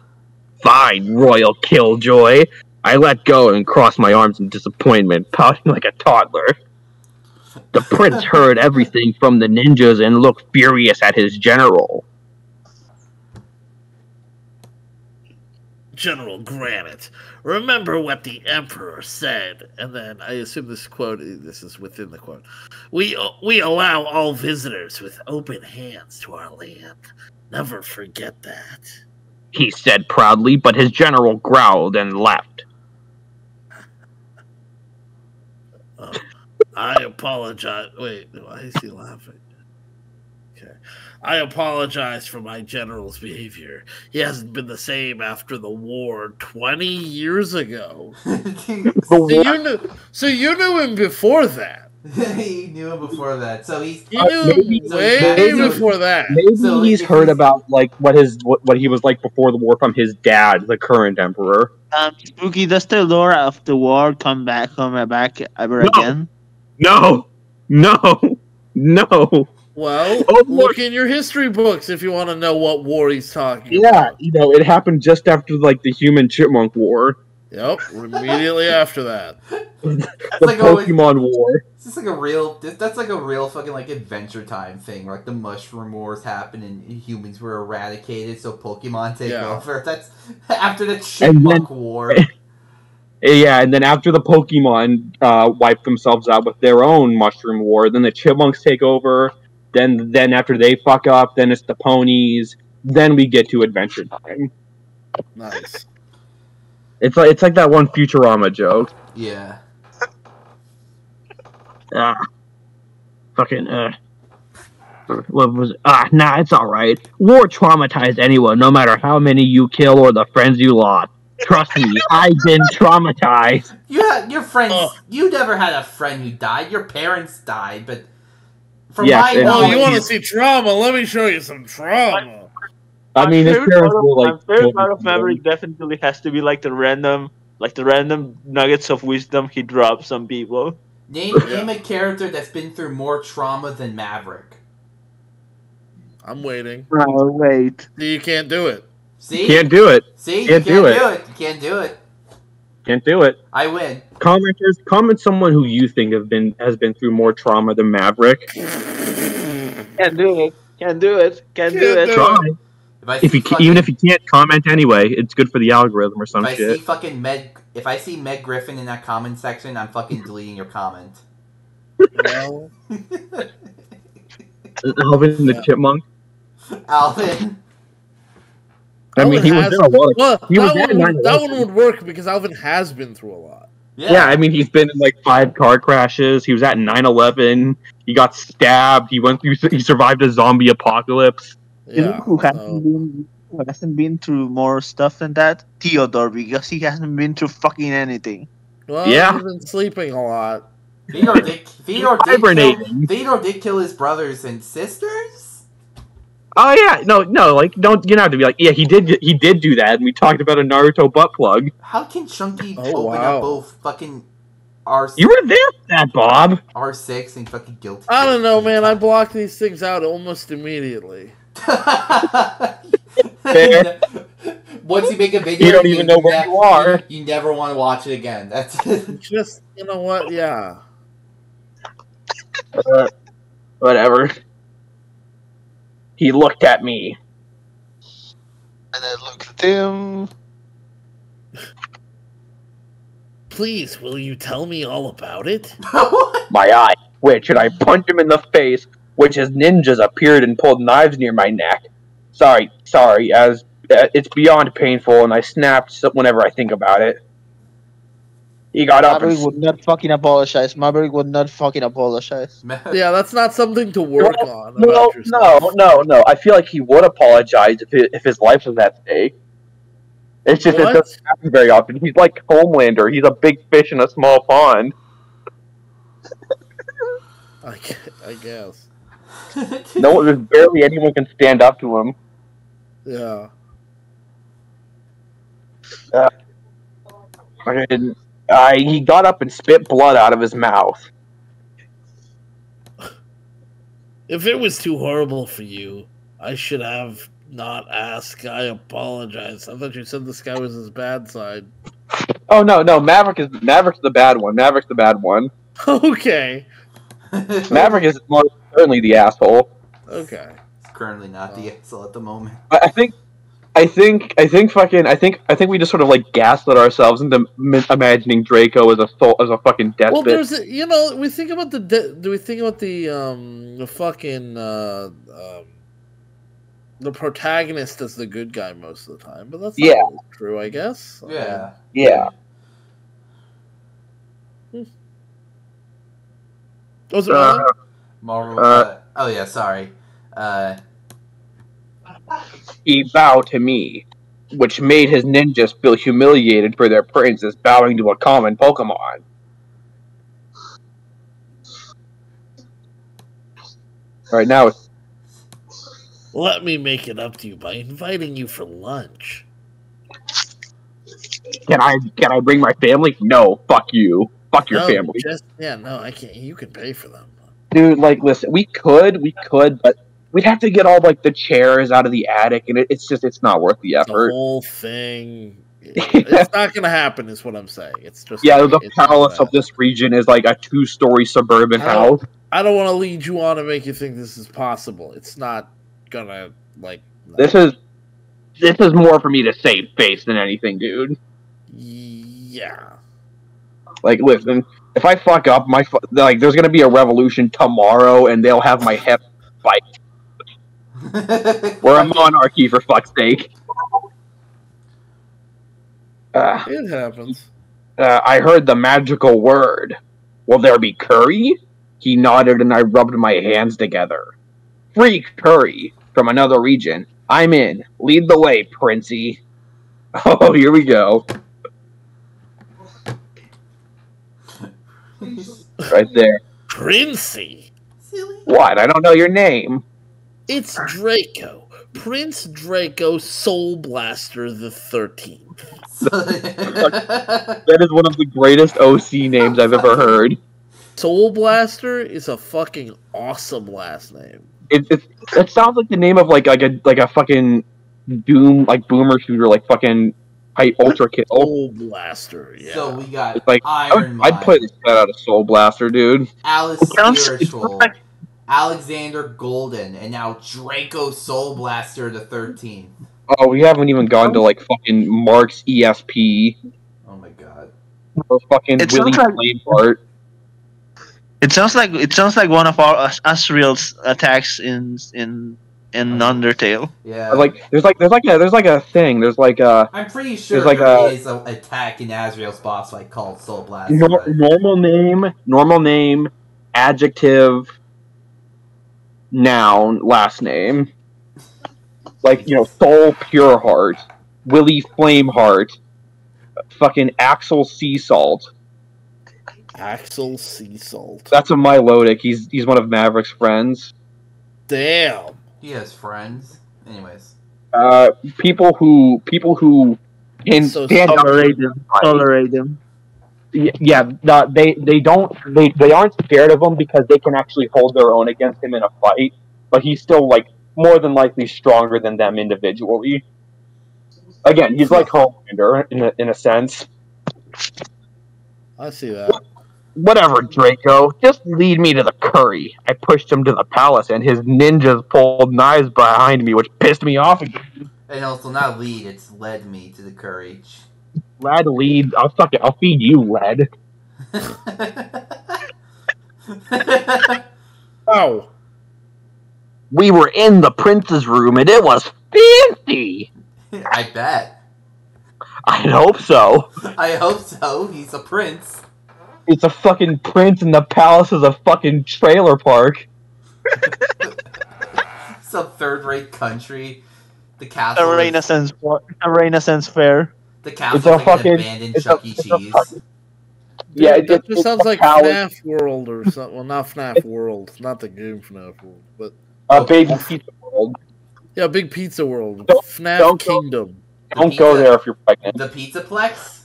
Fine, royal killjoy. I let go and crossed my arms in disappointment, pouting like a toddler. The prince heard everything from the ninjas and looked furious at his general.
General Granite, remember what the Emperor said. And then I assume this is within the quote. We allow all visitors with open hands to our land. Never forget that.
He said proudly, but his general growled and left.
I apologize. Wait, why is he laughing? Okay. I apologize for my general's behavior. He hasn't been the same after the war 20 years ago. So you knew him before that.
He knew him before that. So
you knew him way before that.
Maybe he's heard about like what he was like before the war from his dad, the current emperor.
Spooky, does the lore of the war come back ever again?
No.
Well, look in your history books if you want to know what war he's talking about.
Yeah, it happened just after like the Human Chipmunk War.
Yep, immediately after that.
The like Pokemon War.
That's like a real fucking like Adventure Time thing. Like the Mushroom Wars happened and humans were eradicated, so Pokemon take over. That's after the Chipmunk War.
Yeah, and then after the Pokemon wipe themselves out with their own Mushroom War, then the Chipmunks take over. Then after they fuck up, then it's the ponies. Then we get to Adventure Time.
Nice.
It's like that one Futurama joke.
Yeah.
What was it? Nah, it's alright. War traumatized anyone, no matter how many you kill or the friends you lost. Trust me, I've been traumatized.
You had your friends. You never had a friend who died. Your parents died, but from my knowledge,
you want to see trauma? Let me show you some trauma.
I mean, his parents were like.
My favorite part of Maverick definitely has to be like the random nuggets of wisdom he drops on people.
Name a character that's been through more trauma than Maverick.
I'm waiting.
Oh, wait.
You can't do it.
See?
Can't do it.
See? You can't do it. You can't do it.
Can't do it.
I win.
Commenters, comment someone who you think has been through more trauma than Maverick.
Can't do it. Can't do it.
Try. Even if you can't comment anyway, it's good for the algorithm or some shit.
If I see Meg Griffin in that comment section, I'm fucking deleting your comment.
No.
Alvin the Chipmunk.
Alvin.
I mean, he was in a lot of...
that one would work because Alvin has been through a lot.
Yeah, I mean, he's been in like 5 car crashes. He was at 9/11. He got stabbed. He survived a zombie apocalypse.
You know who hasn't been through more stuff than that? Theodore, because he hasn't been through fucking anything.
Well, he's been sleeping a lot.
Theodore did kill his brothers and sisters?
Oh yeah, no, like you don't have to be like, yeah, he did do that, and we talked about a Naruto butt plug.
How can Chunky open up both fucking R6?
You were there for that, Bob.
R6 and fucking guilty.
I don't know, man. I block these things out almost immediately.
Fair.
Once you make a video,
you don't even know where you are.
You never want to watch it again. That's
just, you know what? Yeah.
Whatever. He looked at me.
And I looked at him.
Please, will you tell me all about it?
My eye twitched, and I punched him in the face, which his ninjas appeared and pulled knives near my neck. Sorry, as it's beyond painful, and I snapped whenever I think about it. He got up
Maverick
and...
would not fucking apologize. Maverick would not fucking apologize.
Yeah, that's not something to work on.
No,
About yourself.
no. I feel like he would apologize if his life was at stake. It's just it doesn't happen very often. He's like Homelander. He's a big fish in a small pond.
I guess.
No, there's barely anyone can stand up to him.
Yeah.
He got up and spit blood out of his mouth.
If it was too horrible for you, I should have not asked. I apologize. I thought you said this guy was his bad side.
Oh no, Maverick's the bad one. Maverick's the bad one.
Okay.
Maverick is most certainly the asshole.
Okay.
It's currently not the asshole at the moment.
I think we just sort of like gaslit ourselves into imagining Draco as a fucking despot.
Well, there's we think about the fucking the protagonist as the good guy most of the time, but that's not always true, I guess.
Yeah.
Was it Marvel?
Marvel? Oh yeah, sorry.
He bowed to me, which made his ninjas feel humiliated for their princess bowing to a common Pokemon. Right now,
let me make it up to you by inviting you for lunch.
Can I bring my family? No, fuck you. Fuck your family.
No, I can't. You can pay for them.
Dude, like, listen, we could, but we'd have to get all, like, the chairs out of the attic, and it's not worth the effort.
The whole thing. It's not going to happen, is what I'm saying. It's just...
Yeah, the palace of this region is, like, a 2-story suburban house.
I don't want to lead you on and make you think this is possible. It's not gonna, like... No.
This is more for me to save face than anything, dude.
Yeah.
Like, listen, if I fuck up, there's gonna be a revolution tomorrow, and they'll have my head fight. We're a monarchy, for fuck's sake.
It happens.
I heard the magical word. Will there be curry? He nodded, and I rubbed my hands together. Free curry from another region. I'm in. Lead the way, Princey. Oh, here we go. Right there.
Princey?
What? I don't know your name.
It's Draco. Prince Draco Soul Blaster the 13th.
That is one of the greatest OC names I've ever heard.
Soul Blaster is a fucking awesome last name.
It sounds like the name of like a fucking Doom, like boomer shooter, like fucking Ultra Kill.
Soul Blaster, yeah.
So we got
it's like I'd play the shit out of Soul Blaster, dude.
Alice Spiritual, Alexander Golden, and now Draco Soul Blaster the 13th.
Oh, we haven't even gone to like fucking Mark's ESP.
Oh my god.
Or fucking Willie Flamehart.
It sounds like one of our Asriel's attacks in Undertale.
Yeah.
Like there's like a thing. There's like a.
I'm pretty sure
like
there is an attack in Asriel's boss fight called Soul Blast.
Normal name, adjective, noun, last name. Like, Soul Pure Heart, Willie Flameheart, fucking Axel Sea Salt.
Axel Sea Salt.
That's a Milotic. He's one of Maverick's friends.
Damn.
He has friends. Anyways.
People who can stand
tolerate them.
Yeah, they aren't scared of him because they can actually hold their own against him in a fight. But he's still like more than likely stronger than them individually. Again, he's like Homelander in a sense.
I see that.
Whatever, Draco. Just lead me to the curry. I pushed him to the palace, and his ninjas pulled knives behind me, which pissed me off again.
And also, not lead, it's led me to the curry.
Lad, lead. I'll feed you, lad.
Oh.
We were in the prince's room, and it was fancy.
I bet.
I hope so.
I hope so. He's a prince.
It's a fucking prince in the palace of a fucking trailer park.
Some third-rate country. The castle.
A Renaissance fair.
The castle
It's a
like
fucking-
an abandoned
it's a-
Chuck E.
it's a
Cheese.
fucking-
Dude,
Yeah,
that just sounds like
palace.
FNAF World or something. Well, not FNAF World, not the game FNAF World, but
Baby Pizza World.
yeah, Big Pizza World,
Don't-
FNAF
don't go-
Kingdom.
Don't go there if you're pregnant.
The Pizzaplex?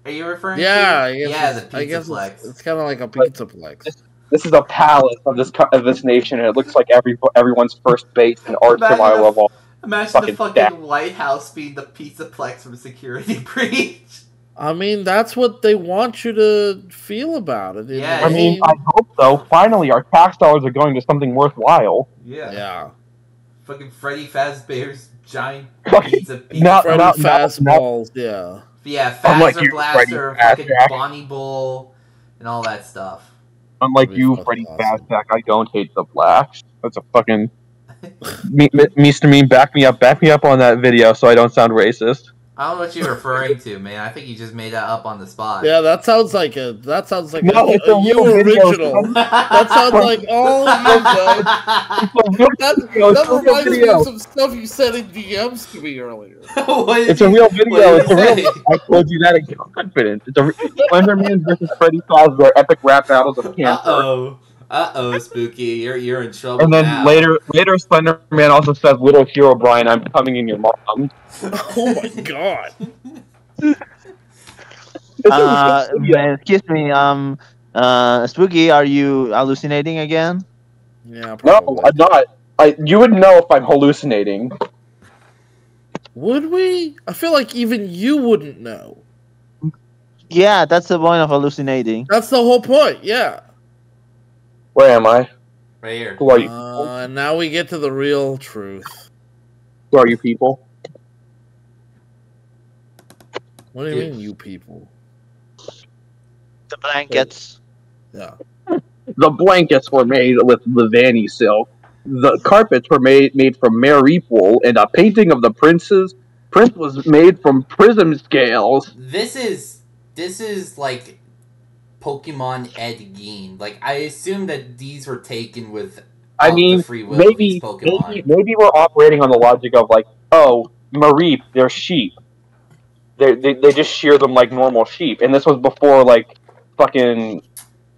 Are you referring
Yeah,
to?
I guess
Yeah, the
it's- I guess
Pizzaplex.
it's kind of like a Pizzaplex.
This is a palace of this nation, and it looks like everyone's first base in art
Imagine
survival of all.
Imagine
fucking
the fucking
stack.
White House being the Pizzaplex from Security Breach.
I mean, that's what they want you to feel about it.
Yeah,
I mean, I hope so. Finally, our tax dollars are going to something worthwhile.
Yeah.
yeah.
Fucking Freddy Fazbear's giant
Fucking-
pizza.
not-
Freddy
not-
Fazballs, yeah.
Yeah,
Unlike
Fazzer
you,
Blaster,
Freddy
fucking
Fazbear.
Bonnie Bull, and all that stuff.
Unlike
That'd be
you,
fucking
Freddy
awesome.
Fazbear, I don't hate the blacks. That's a fucking... Mr. Meme, back me up on that video so I don't sound racist.
I don't know what you're referring to, man. I think you just made that up on the spot.
Yeah, that sounds like a
No, it's
a
a
you
real video.
original. That sounds like all you know. That reminds me of some stuff you said in DMs to me earlier.
It's a real video.
What
It's a
did
real.
you say?
I told you that in confidence. It's a Slenderman versus Freddy Fazbear epic rap battles of cancer.
Uh-oh, Spooky. You're in trouble
And then
now.
later, Slenderman also says, "Little hero Brian, I'm coming in your mom."
Oh my god.
Excuse me, Spooky, are you hallucinating again?
Yeah,
No,
probably.
I'm not. You would know if I'm hallucinating.
Would we? I feel like even you wouldn't know.
Yeah, that's the point of hallucinating.
That's the whole point, yeah.
Where am I?
Right here.
Who are you?
And now we get to the real truth.
Who are you people?
What do you mean, you people?
The blankets.
Yeah.
The blankets were made with Levani silk. The carpets were made from Maverick wool, and a painting of the prince was made from prism scales.
This is like Pokemon Ed Gein. Like, I assume that these were taken with the free will of these Pokemon.
maybe we're operating on the logic of like, oh, Mareep, they're sheep. They just shear them like normal sheep, and this was before like fucking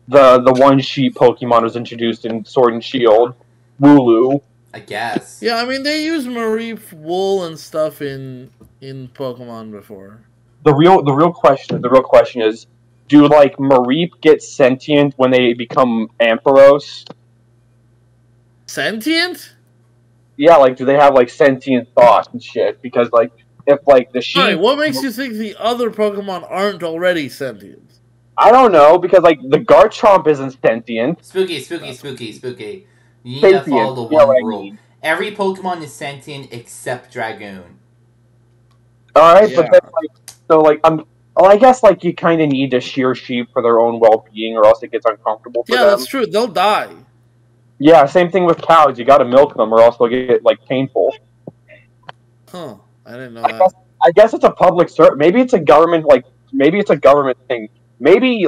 the one sheep Pokemon was introduced in Sword and Shield, Wooloo.
I guess.
Yeah, I mean, they use Mareep wool and stuff in Pokemon before.
The real question is, do like Mareep get sentient when they become Ampharos?
Sentient?
Yeah, like do they have like sentient thoughts and shit? Because like if like the sheep,
Alright, what makes you think the other Pokemon aren't already sentient?
I don't know, because like the Garchomp isn't sentient.
Spooky. You need to follow the
Yeah,
one
right.
rule. Every Pokemon is sentient except Dragoon.
All right,
Yeah.
but then like so like well, I guess like you kind of need to shear sheep for their own well-being, or else it gets uncomfortable for
Yeah,
them.
that's true. They'll die.
Yeah, same thing with cows. You got to milk them, or else they'll get like painful.
Huh. I didn't know
I
that.
guess it's a public service. Maybe it's a government maybe it's a government thing. Maybe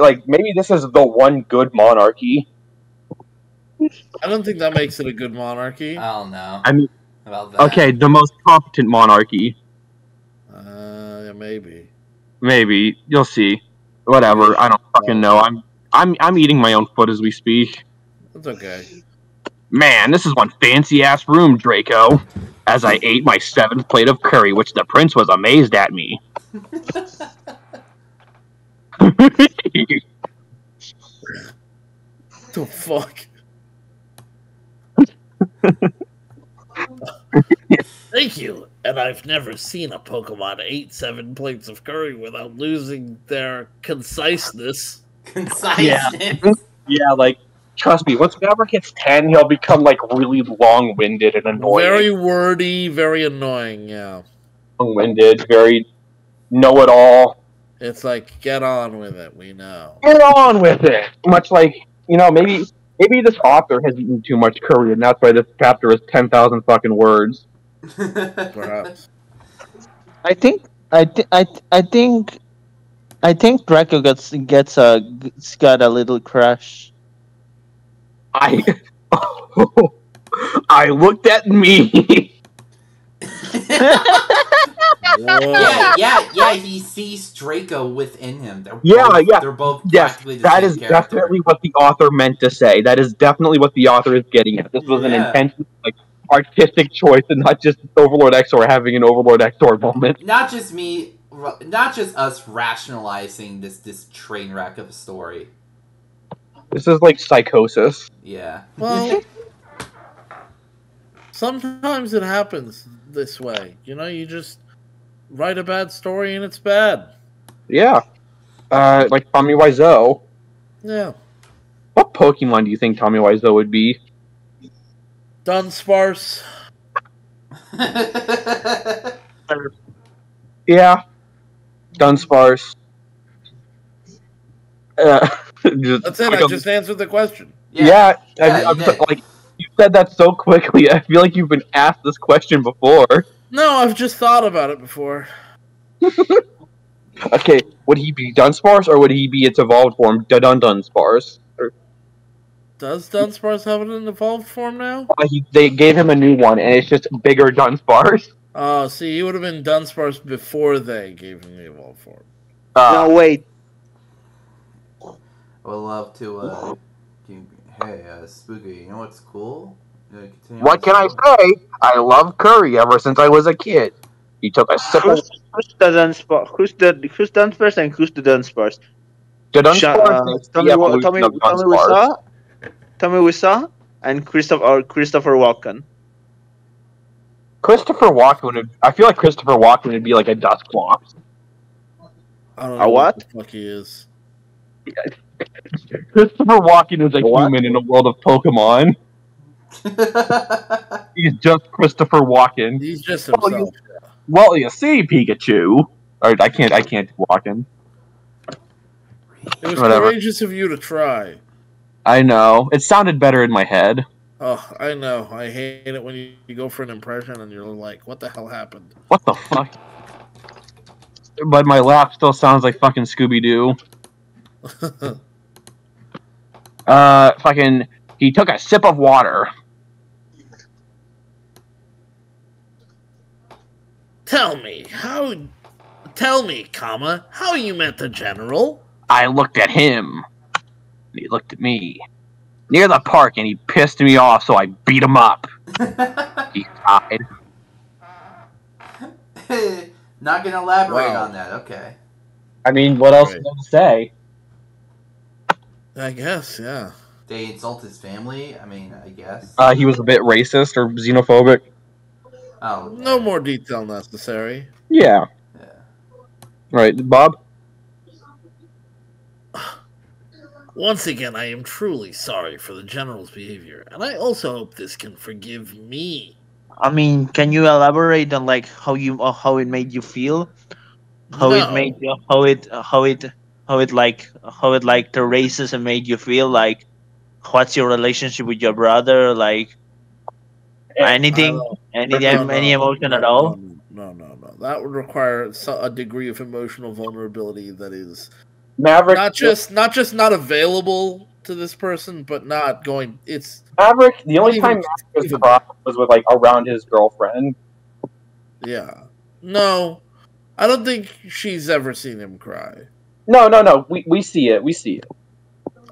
this is the one good monarchy.
I don't think that makes it a good monarchy.
I don't know
I mean,
about that.
okay, the most competent monarchy.
Yeah, maybe.
Maybe you'll see. Whatever. I don't fucking know. I'm eating my own foot as we speak.
That's okay.
Man, this is one fancy ass room, Draco. As I ate my 7th plate of curry, which the prince was amazed at me.
The fuck? Thank you. And I've never seen a Pokemon eat 7 plates of curry without losing their conciseness.
Conciseness.
Yeah, like, trust me, once Maverick hits 10, he'll become, like, really long-winded and annoying.
Very wordy, very annoying, yeah.
Long-winded, very know-it-all.
It's like, get on with it, we know.
Get on with it! Much like, maybe this author has eaten too much curry, and that's why this chapter is 10,000 fucking words.
Perhaps.
I think Draco got a little crush.
I I looked at me.
yeah. He sees Draco within him. They're both practically the same character.
Definitely what the author meant to say. That is definitely what the author is getting at. This was an intentional, artistic choice, and not just Overlord Exor having an Overlord Exor moment.
Not just us rationalizing this train wreck of a story.
This is like Psychosis.
Yeah.
Well, sometimes it happens this way. You just write a bad story and it's bad.
Yeah. Like Tommy Wiseau.
Yeah.
What Pokemon do you think Tommy Wiseau would be?
Dunsparce.
Yeah. Dunsparce.
That's it. I just answered the question.
Yeah. You said that so quickly. I feel like you've been asked this question before.
No, I've just thought about it before.
Okay, would he be Dunsparce or would he be its evolved form, Dunsparce?
Does Dunsparce have an evolved form now?
They gave him a new one, and it's just bigger Dunsparce.
Oh, see, he would have been Dunsparce before they gave him the evolved form.
No, wait.
I would love to, hey, Spooky, you know what's cool?
What can I say? I love curry ever since I was a kid. He took a sip of...
Who's the Dunsparce? Who's Dunsparce and who's the Dunsparce?
The Dunsparce is the evolution of Dunsparce.
Tommy Wiseau and Christopher Walken.
Christopher Walken I feel like Christopher Walken would be like a Dusclops.
I don't know what the fuck he is.
Christopher Walken is a human in a world of Pokemon. He's just Christopher Walken.
He's just himself.
Well, you see, Pikachu. Or I can't Walken.
It was courageous of you to try.
I know. It sounded better in my head.
Oh, I know. I hate it when you go for an impression and you're like, what the hell happened?
What the fuck? But my laugh still sounds like fucking Scooby-Doo. He took a sip of water.
Tell me, how you met the general?
I looked at him. And he looked at me. Near the park, and he pissed me off, so I beat him up. He died.
Not gonna elaborate on that, okay.
I mean, what else is there to say?
I guess, yeah.
They insult his family? I mean, I guess.
He was a bit racist or xenophobic.
Oh.
No more detail necessary.
Yeah. Right, Bob?
Once again, I am truly sorry for the general's behavior, and I also hope this can forgive me.
I mean, can you elaborate on how it made you feel? How the racism made you feel? Like, what's your relationship with your brother? Like, anything, any emotion at all?
No. That would require a degree of emotional vulnerability that is
Maverick,
not just not available to this person, but not going. It's
Maverick. The only time Maverick was crossed was with around his girlfriend.
Yeah. No, I don't think she's ever seen him cry.
No. We see it. We see it.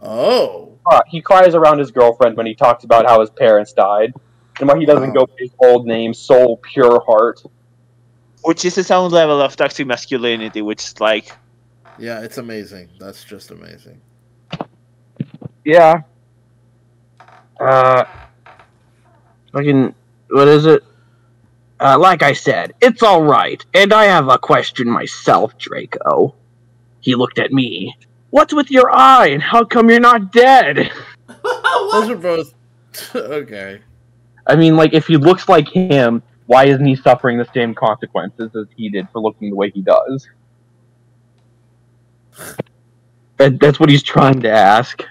Oh.
He cries around his girlfriend when he talks about how his parents died, and why he doesn't go with his old name, Soul Pure Heart.
Which is its own level of toxic masculinity, which is like...
Yeah, it's amazing. That's just amazing.
Yeah. What is it? Like I said, it's alright. And I have a question myself, Draco. He looked at me. What's with your eye, and how come you're not dead?
Those are both... okay.
I mean, if he looks like him, why isn't he suffering the same consequences as he did for looking the way he does? That's what he's trying to ask.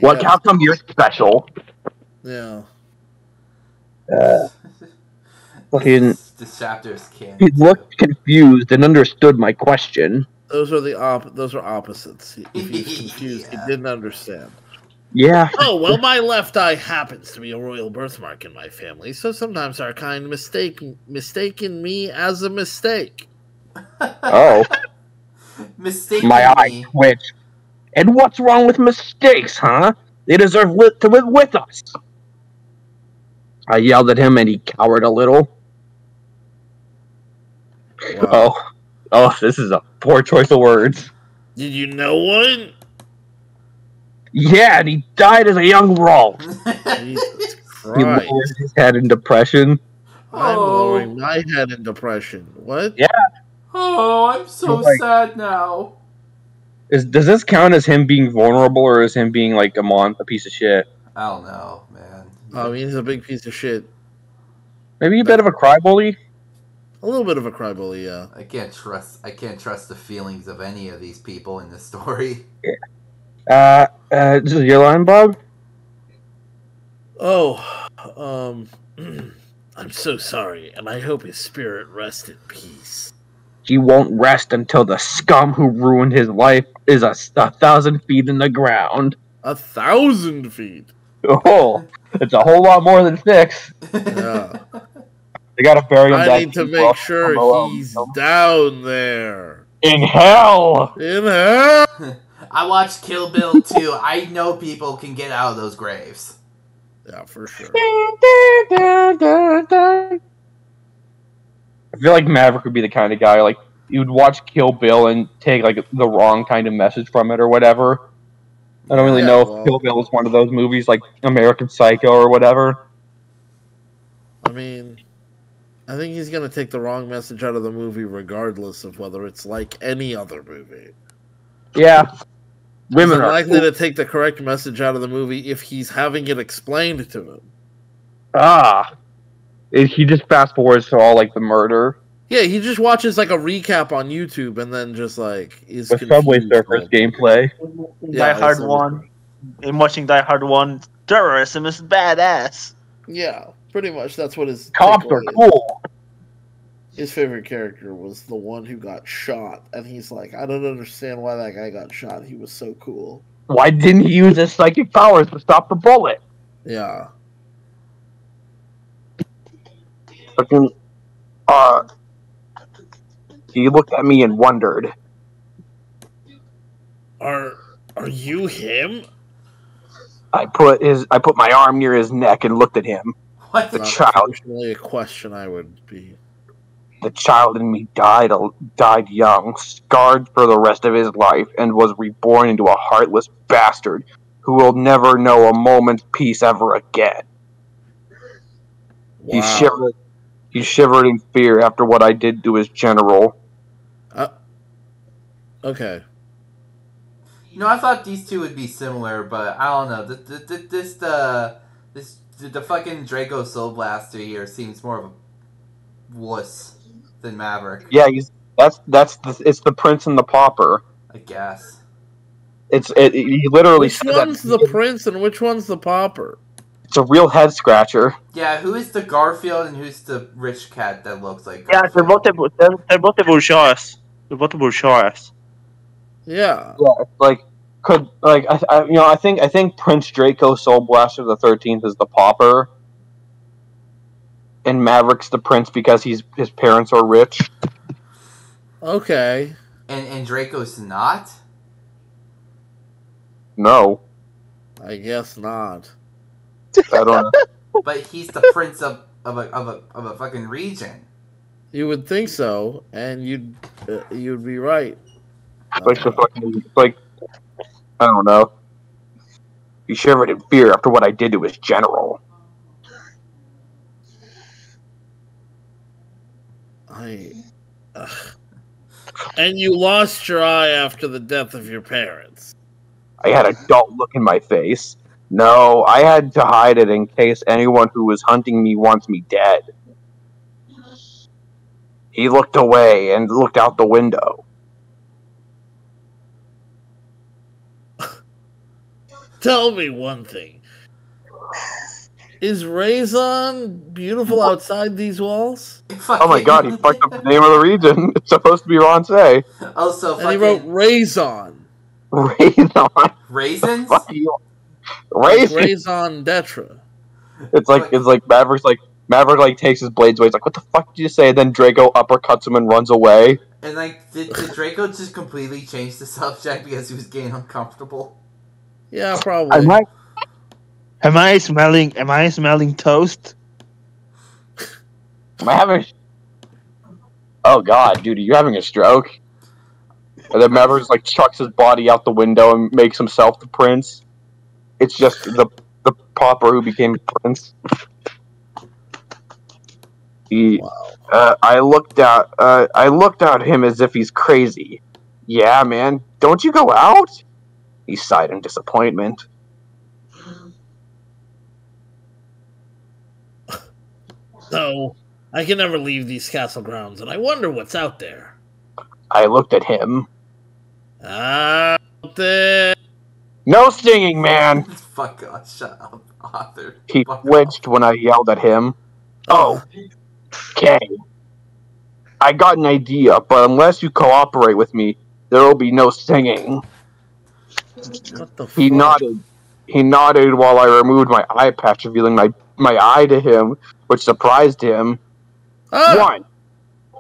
How come you're special?
Yeah.
Fucking...
This chapter is canon.
He looked confused and understood my question.
Those are opposites. If he's confused, he didn't understand.
Yeah.
Oh, well, my left eye happens to be a royal birthmark in my family, so sometimes our kind mistaken me as a mistake.
Oh.
Mistaken
My eye twitched. And what's wrong with mistakes, huh? They deserve to live with us. I yelled at him and he cowered a little.
Wow.
Oh, this is a poor choice of words.
Did you know one?
Yeah, and he died as a young Rawl.
Jesus Christ.
He lowered his head in depression.
I'm lowering my head in depression. What?
Yeah.
Oh, I'm so sad now.
Does this count as him being vulnerable or is him being like a piece of shit?
I don't know, man.
I mean, he's a big piece of shit.
Maybe a bit of a crybaby?
A little bit of a crybaby, yeah.
I can't trust the feelings of any of these people in this story.
Yeah. This is your line, Bob?
Oh, I'm so sorry, and I hope his spirit rests in peace.
He won't rest until the scum who ruined his life is 1,000 feet in the ground.
1,000 feet?
Oh, it's a whole lot more than 6.
Yeah.
They gotta bury him.
I need to make sure he's down there.
In hell!
In hell!
I watched Kill Bill 2. I know people can get out of those graves.
Yeah, for sure.
I feel like Maverick would be the kind of guy, like, you would watch Kill Bill and take, like, the wrong kind of message from it or whatever. I don't really know if Kill Bill is one of those movies, like American Psycho or whatever.
I mean, I think he's going to take the wrong message out of the movie regardless of whether it's like any other movie.
Yeah. Women
are
are
likely to take the correct message out of the movie if he's having it explained to him.
Ah. He just fast forwards to all, like, the murder.
Yeah, he just watches, like, a recap on YouTube and then just, like, is
the Subway Surfers gameplay.
Die Hard 1. In watching Die Hard 1, terrorism is badass.
Yeah, pretty much. That's what his
cops are cool.
His favorite character was the one who got shot, and he's like, I don't understand why that guy got shot. He was so cool.
Why didn't he use his psychic powers to stop the bullet?
Yeah.
Fucking, he looked at me and wondered.
Are you him?
I put my arm near his neck and looked at him.
What?
The child.
Unfortunately, a question I would be.
The child in me died young, scarred for the rest of his life, and was reborn into a heartless bastard who will never know a moment's peace ever again.
Wow.
He shivered in fear after what I did to his general.
Okay.
You know, I thought these two would be similar, but I don't know. The fucking Draco Soul Blaster here seems more of a wuss than Maverick.
Yeah, it's the Prince and the Pauper.
I guess.
He literally.
Which one's the Prince and which one's the Pauper?
It's a real head scratcher.
Yeah, who is the Garfield and who's the rich cat that looks like
Garfield? Yeah, they're both the bourgeois. They're both the bourgeois.
Yeah.
Yeah, I think Prince Draco Soul Blaster the 13th is the Pauper, and Maverick's the Prince because his parents are rich.
Okay.
And Draco's not?
No.
I guess not.
I don't know.
But he's the prince of a fucking region.
You would think so, and you'd be right.
Like I don't know. He shivered in fear after what I did to his general.
And you lost your eye after the death of your parents.
I had a dull look in my face. No, I had to hide it in case anyone who was hunting me wants me dead. He looked away and looked out the window.
Tell me one thing. Is Raison beautiful outside these walls?
Oh my god, he fucked up the name of the region. It's supposed to be Ransei.
Also,
And he wrote Raison.
Raison.
Raisins?
Fuck you.
Like Raison d'etre.
It's like Maverick like takes his blades away. He's like, "What the fuck did you say?" And then Draco uppercuts him and runs away.
And like, did Draco just completely change the subject because he was getting uncomfortable?
Yeah, probably.
Am I smelling toast?
Am I having? Oh god, dude, are you having a stroke? And then Maverick like chucks his body out the window and makes himself the prince. It's just the pauper who became prince. I looked at him as if he's crazy. Yeah, man, don't you go out? He sighed in disappointment.
So, I can never leave these castle grounds, and I wonder what's out there.
I looked at him.
Out there.
No singing, man!
Fuck off, shut up, Arthur.
He flinched when I yelled at him. Oh, okay. I got an idea, but unless you cooperate with me, there will be no singing.
What the fuck?
He nodded while I removed my eye patch, revealing my eye to him, which surprised him. 1,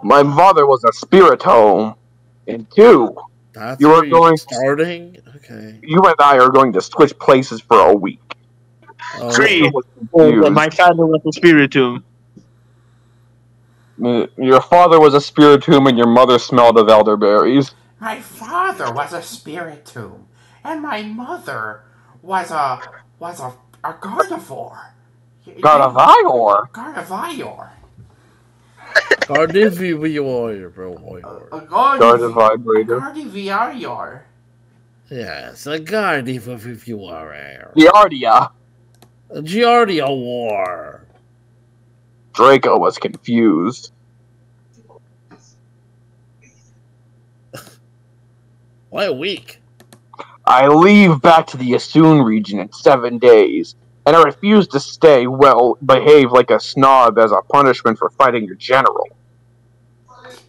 my mother was a spirit home. And 2,
That's
you are going
starting? Okay.
You and I are going to switch places for a week.
3, my father was a spiritum.
Your father was a spiritum and your mother smelled of elderberries.
My father was a spiritum, and my mother was a carnivore.
Carnivore?
Carnivore.
Carnivore, bro.
Carnivore.
Yes, a carnivore.
Giardia
war.
Draco was confused.
Why a week?
I leave back to the Asun region in 7 days, and I refuse to stay, behave like a snob as a punishment for fighting your general.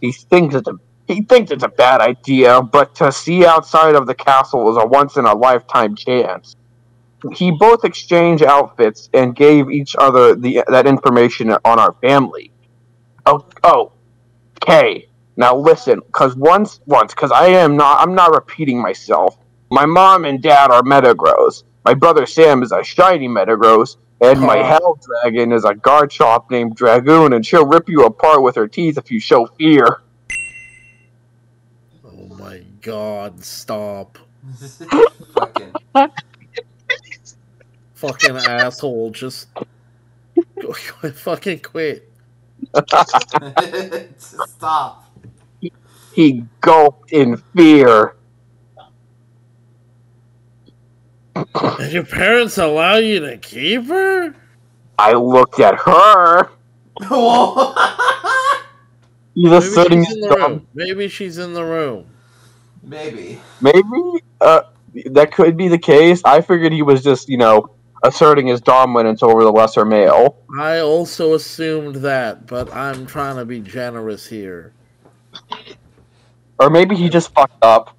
He thinks it's a bad idea, but to see outside of the castle is a once-in-a-lifetime chance. He both exchanged outfits and gave each other that information on our family. Okay. Now listen, because I'm not repeating myself. My mom and dad are Metagross. My brother Sam is a shiny Metagross, and my hell dragon is a Garchomp named Dragoon, and she'll rip you apart with her teeth if you show fear.
Oh my god, stop. Fucking asshole, just fucking quit.
Stop.
He gulped in fear.
Did your parents allow you to keep her?
I looked at her. He's asserting his thumb.
Maybe she's in the room.
Maybe.
That could be the case. I figured he was just, asserting his dominance over the lesser male.
I also assumed that, but I'm trying to be generous here.
Or maybe he just fucked up.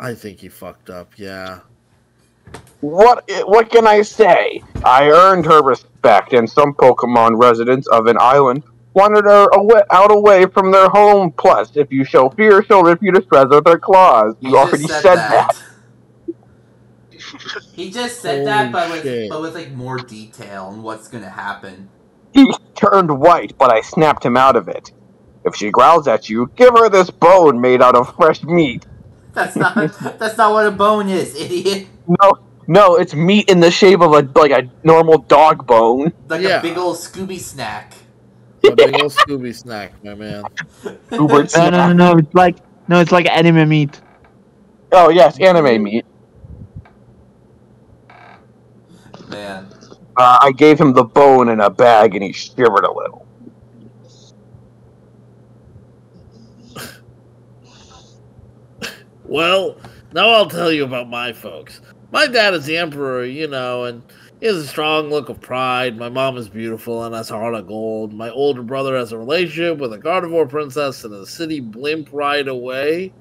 I think he fucked up, yeah.
What can I say? I earned her respect, and some Pokemon residents of an island wanted her away from their home. Plus, if you show fear, she'll rip you to shreds with her claws. You already said that.
He just said that, but with like more detail on what's gonna happen.
He turned white, but I snapped him out of it. If she growls at you, give her this bone made out of fresh meat.
That's not what a bone is, idiot.
No, it's meat in the shape of a normal dog bone.
Like a big old Scooby snack.
A big old Scooby snack, my man.
No, it's like anime meat.
Oh yes, anime meat.
Man.
I gave him the bone in a bag and he shivered a little.
Well, now I'll tell you about my folks. My dad is the emperor, and He has a strong look of pride. My mom is beautiful and has a heart of gold. My older brother has a relationship with a carnivore princess in a city blimp ride away.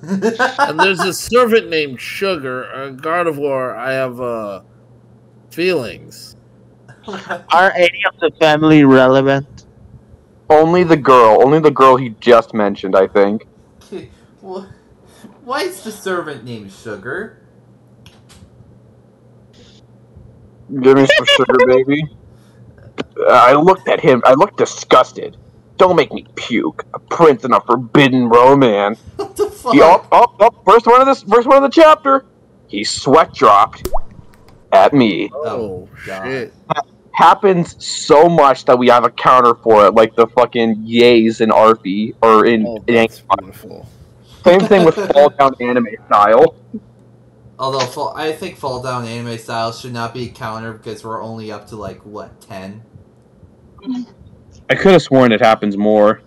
And there's a servant named Sugar, a carnivore. I have feelings.
Are any of the family relevant?
Only the girl he just mentioned, I think.
Well, why is the servant named Sugar?
Give me some sugar, baby. I looked at him. I looked disgusted. Don't make me puke. A prince in a forbidden romance.
What the fuck?
First one of the chapter. He sweat dropped at me.
Oh, shit.
Happens so much that we have a counter for it, like the fucking yays in Arfie or in
that's beautiful.
Same thing with fall down anime style.
Although I think fall down anime style should not be counter because we're only up to like what 10.
I could have sworn it happens more.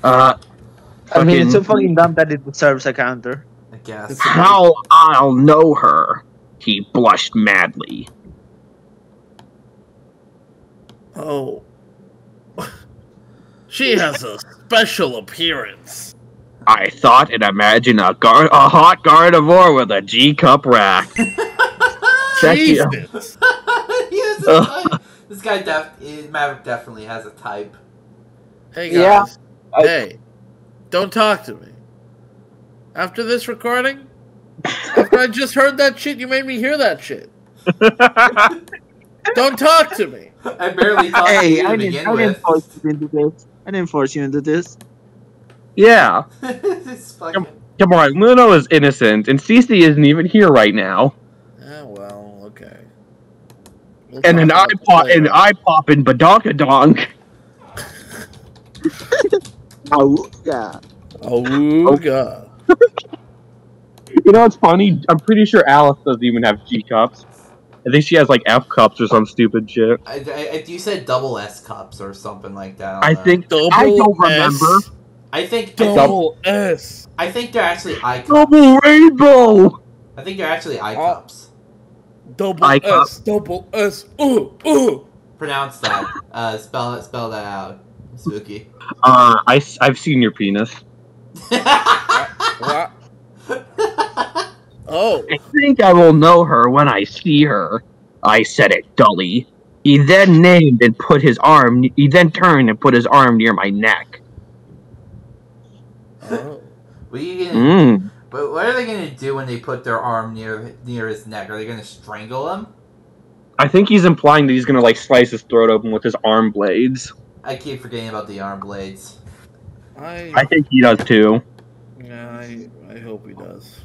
I mean, it's so fucking dumb that it deserves a counter.
I guess.
How I'll know her. He blushed madly.
Oh. She has a special appearance.
I thought and imagined a hot carnivore with a G-cup rack.
Jesus.
He has a type. This guy Maverick definitely has a type.
Hey guys. Hey. Don't talk to me. After this recording, after I just heard that shit, you made me hear that shit. Don't talk to me.
I barely talked to you to begin with.
I didn't force you into this.
Yeah.
Fucking...
Come on, Luno is innocent, and Cece isn't even here right now.
Yeah, well, okay.
And an eye pop in badonkadonk.
Oh god.
Oh god.
You know what's funny? I'm pretty sure Alice doesn't even have G cups. I think she has like F cups or some stupid shit.
You said double S cups or something like that.
I don't remember.
I think
double S.
I think they're actually I cups.
Double rainbow.
I think they're actually I cups.
Double S. Double S.
Pronounce that. Spell that out. Spooky.
I've seen your penis.
What? Oh.
I think I will know her when I see her. I said it dully. He then turned and put his arm near my neck.
Oh.
What are you gonna But what are they gonna do when they put their arm near his neck? Are they gonna strangle him?
I think he's implying that he's gonna like slice his throat open with his arm blades.
I keep forgetting about the arm blades.
I think he does too.
Yeah, I hope he does.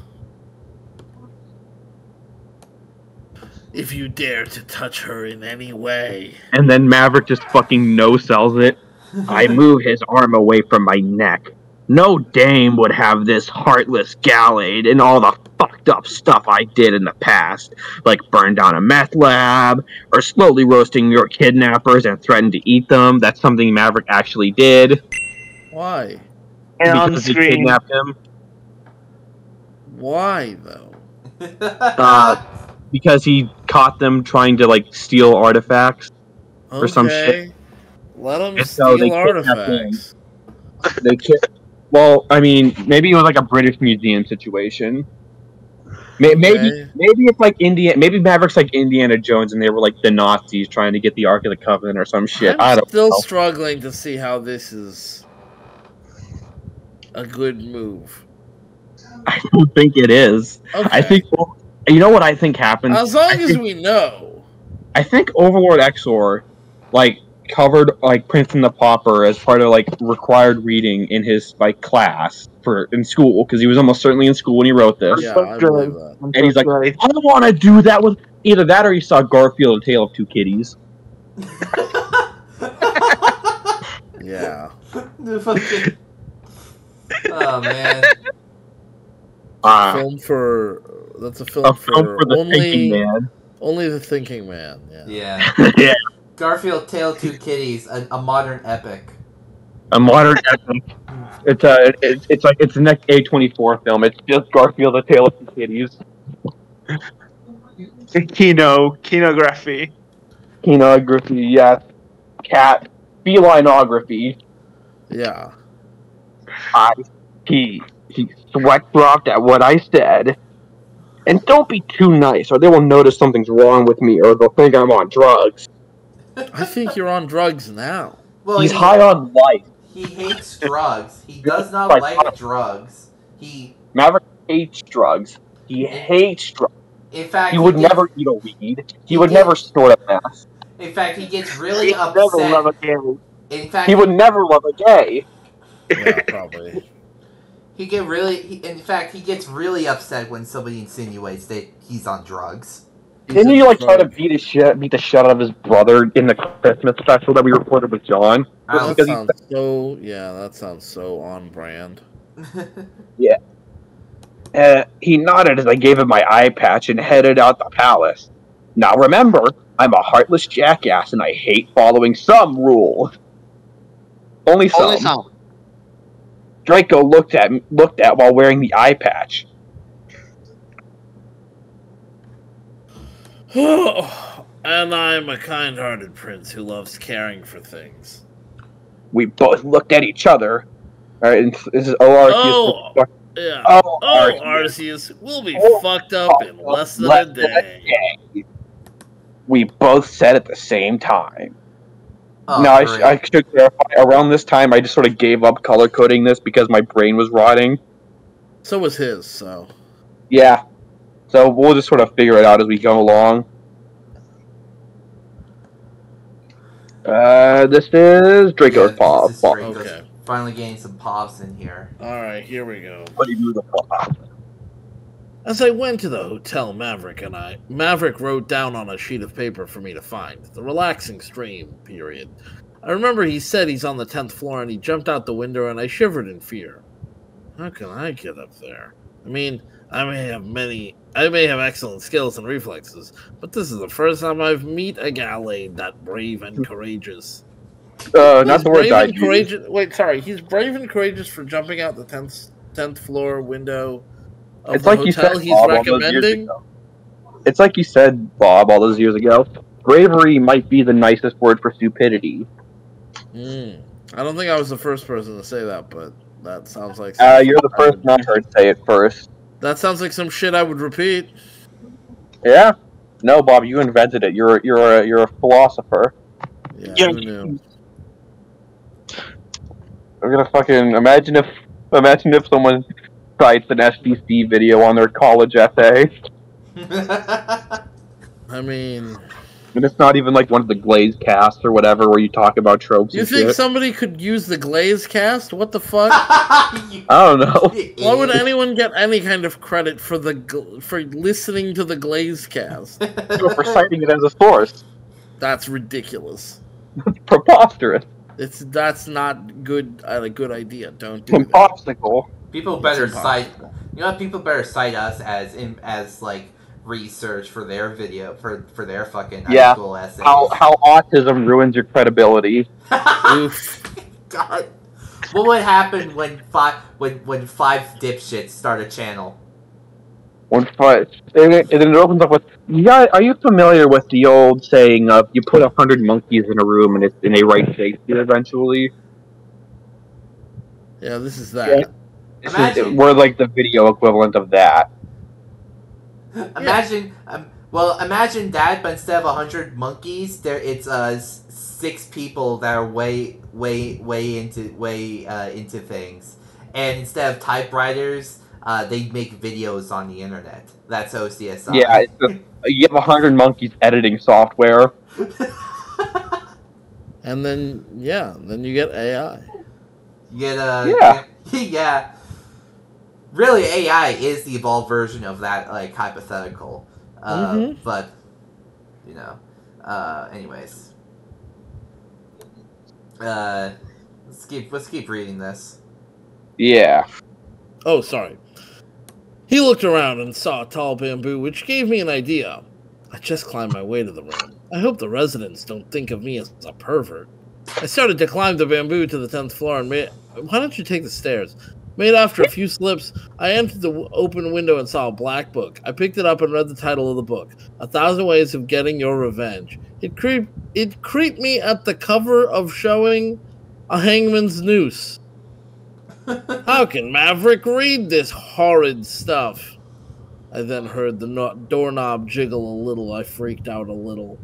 If you dare to touch her in any way.
And then Maverick just fucking no-sells it. I move his arm away from my neck. No dame would have this heartless Gallade and all the fucked up stuff I did in the past, like burn down a meth lab, or slowly roasting your kidnappers and threaten to eat them. That's something Maverick actually did.
Why?
And on
Because
screen.
they kidnapped him.
Why, though?
Because he caught them trying to, like, steal artifacts or some shit.
Let them
And so
steal
they kidnapped
artifacts.
Well, I mean, maybe it was like a British museum situation. Maybe it's like maybe Maverick's like Indiana Jones, and they were like the Nazis trying to get the Ark of the Covenant or some shit.
I'm still
know.
struggling to see how this is a good move.
I don't think it is.
Okay.
I think you know what I think happened.
As long as we know.
I think Overlord Exor like covered like Prince and the Pauper as part of like required reading in his like class in school, because he was almost certainly in school when he wrote this.
Yeah, I believe that.
And he's like, I don't want to do that with either that or he saw Garfield: A Tale of Two Kitties.
Yeah.
The fucking... Oh man.
That's a film for
the thinking man.
Only the thinking man. Yeah.
Yeah.
Yeah.
Garfield: Tale of Two Kitties, a modern epic.
A modern epic. It's the next A24 film. It's just Garfield: A Tale of Two Kitties.
Kinography.
Kenography, yes. Cat. Felinography.
Yeah.
He sweat dropped at what I said. And don't be too nice, or they will notice something's wrong with me, or they'll think I'm on drugs.
I think you're on drugs now.
Well,
He's high on life.
He hates drugs. He does not like drugs.
Maverick hates drugs. He hates drugs.
In fact,
he would never eat a weed. He would never snort a meth.
In fact, he gets really upset.
Never love a gay.
In fact,
he would never love a gay.
Yeah, probably.
In fact, he gets really upset when somebody insinuates that he's on drugs.
Didn't he try to beat the shit out of his brother in the Christmas special that we recorded with John?
That sounds so on brand.
Yeah. He nodded as I gave him my eye patch and headed out the palace. Now remember, I'm a heartless jackass and I hate following some rule. Only some. Draco looked at while wearing the eye patch.
And I'm a kind-hearted prince who loves caring for things.
We both looked at each other. Alright, this is Arceus.
Arceus, we'll be fucked up in less than a day.
We both said at the same time.
Oh,
now, I should clarify, around this time, I just sort of gave up color coding this because my brain was rotting.
So was his, so.
Yeah. So we'll just sort of figure it out as we go along. This is Draco's paw.
Okay. Finally getting some pops in here.
Alright, here we go.
What do you do with the paw?
As I went to the hotel, Maverick wrote down on a sheet of paper for me to find the relaxing stream period. I remember he said he's on the 10th floor and he jumped out the window and I shivered in fear. How can I get up there? I mean, I may have excellent skills and reflexes, but this is the first time I've met a Gallade that brave and courageous.
Not the word I
courageous. Wait, sorry. He's brave and courageous for jumping out the 10th floor window.
It's like you said,
he's
Bob,
recommending.
It's like you said, Bob, all those years ago. Bravery might be the nicest word for stupidity.
I don't think I was the first person to say that, but that sounds like.
You're the person I heard say it first.
That sounds like some shit I would repeat.
Yeah. No, Bob, you invented it. You're a philosopher.
Yeah, who knew?
I'm gonna fucking imagine if someone cites an SDC video on their college essay.
I mean,
and it's not even like one of the Glaze casts or whatever where you talk about tropes.
You think somebody could use the Glaze cast? What the fuck?
I don't know.
Why would anyone get any kind of credit for listening to the Glaze cast?
For citing it as a source.
That's ridiculous.
It's preposterous.
That's not good. A good idea. Don't do
that. Impossible.
People better cite. You know what? People better cite us as like research for their video for their fucking high school essays.
How autism ruins your credibility.
Oof.
God. What would happen when five dipshits start a channel?
And then it opens up with, are you familiar with the old saying of you put 100 monkeys in a room and they write Shakespeare eventually?
Yeah, this is that.
Yeah. We're like the video equivalent of that.
Imagine, imagine that, but instead of 100 monkeys, it's 6 people that are way into things, and instead of typewriters, they make videos on the internet. That's OCSI.
Yeah, you have 100 monkeys editing software.
And then you get AI.
You get yeah. Really, AI is the evolved version of that, like, hypothetical. But, you know, anyways. Let's keep reading this.
Yeah.
Oh, sorry. He looked around and saw a tall bamboo, which gave me an idea. I just climbed my way to the room. I hope the residents don't think of me as a pervert. I started to climb the bamboo to the 10th floor and why don't you take the stairs? Made after a few slips, I entered the open window and saw a black book. I picked it up and read the title of the book, 1,000 Ways of Getting Your Revenge. It creeped me at the cover of showing a hangman's noose. How can Maverick read this horrid stuff? I then heard the doorknob jiggle a little. I freaked out a little.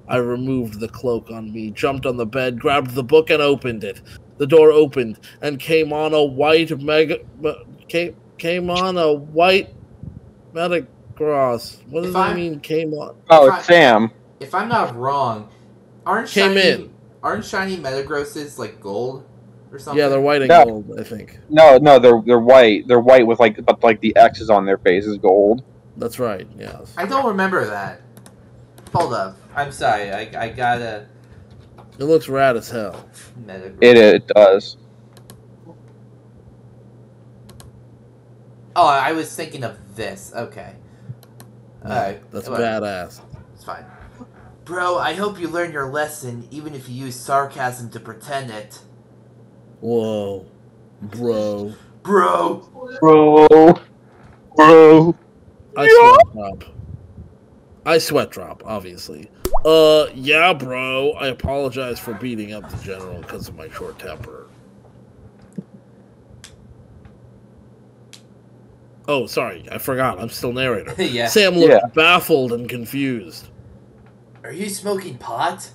I removed the cloak on me, jumped on the bed, grabbed the book, and opened it. The door opened, and came on a white Metagross. What does that mean? Came on.
Oh, it's Sam.
If I'm not wrong, aren't shiny Metagrosses like gold or something?
Yeah, they're white and gold, I think.
No, they're white. They're white with but the X's on their face is gold.
That's right. Yes.
I don't remember that. Hold up. I'm sorry. I gotta.
It looks rad as hell.
It does.
Oh, I was thinking of this. Okay. Alright.
That's badass.
It's fine. Bro, I hope you learn your lesson, even if you use sarcasm to pretend it.
Whoa. Bro. I sweat drop, obviously. Yeah, bro. I apologize for beating up the general because of my short temper. Oh, sorry. I forgot. I'm still narrator.
Yeah.
Sam looked baffled and confused.
Are you smoking pot?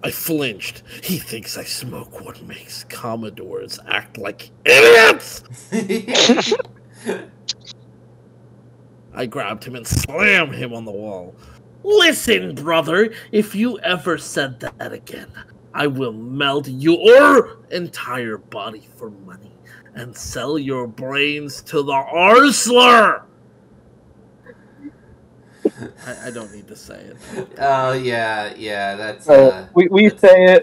I flinched. He thinks I smoke what makes Commodores act like idiots! I grabbed him and slammed him on the wall. Listen, brother, if you ever said that again, I will melt your entire body for money and sell your brains to the Arsler! I don't need to say it.
Oh, yeah, that's...
we say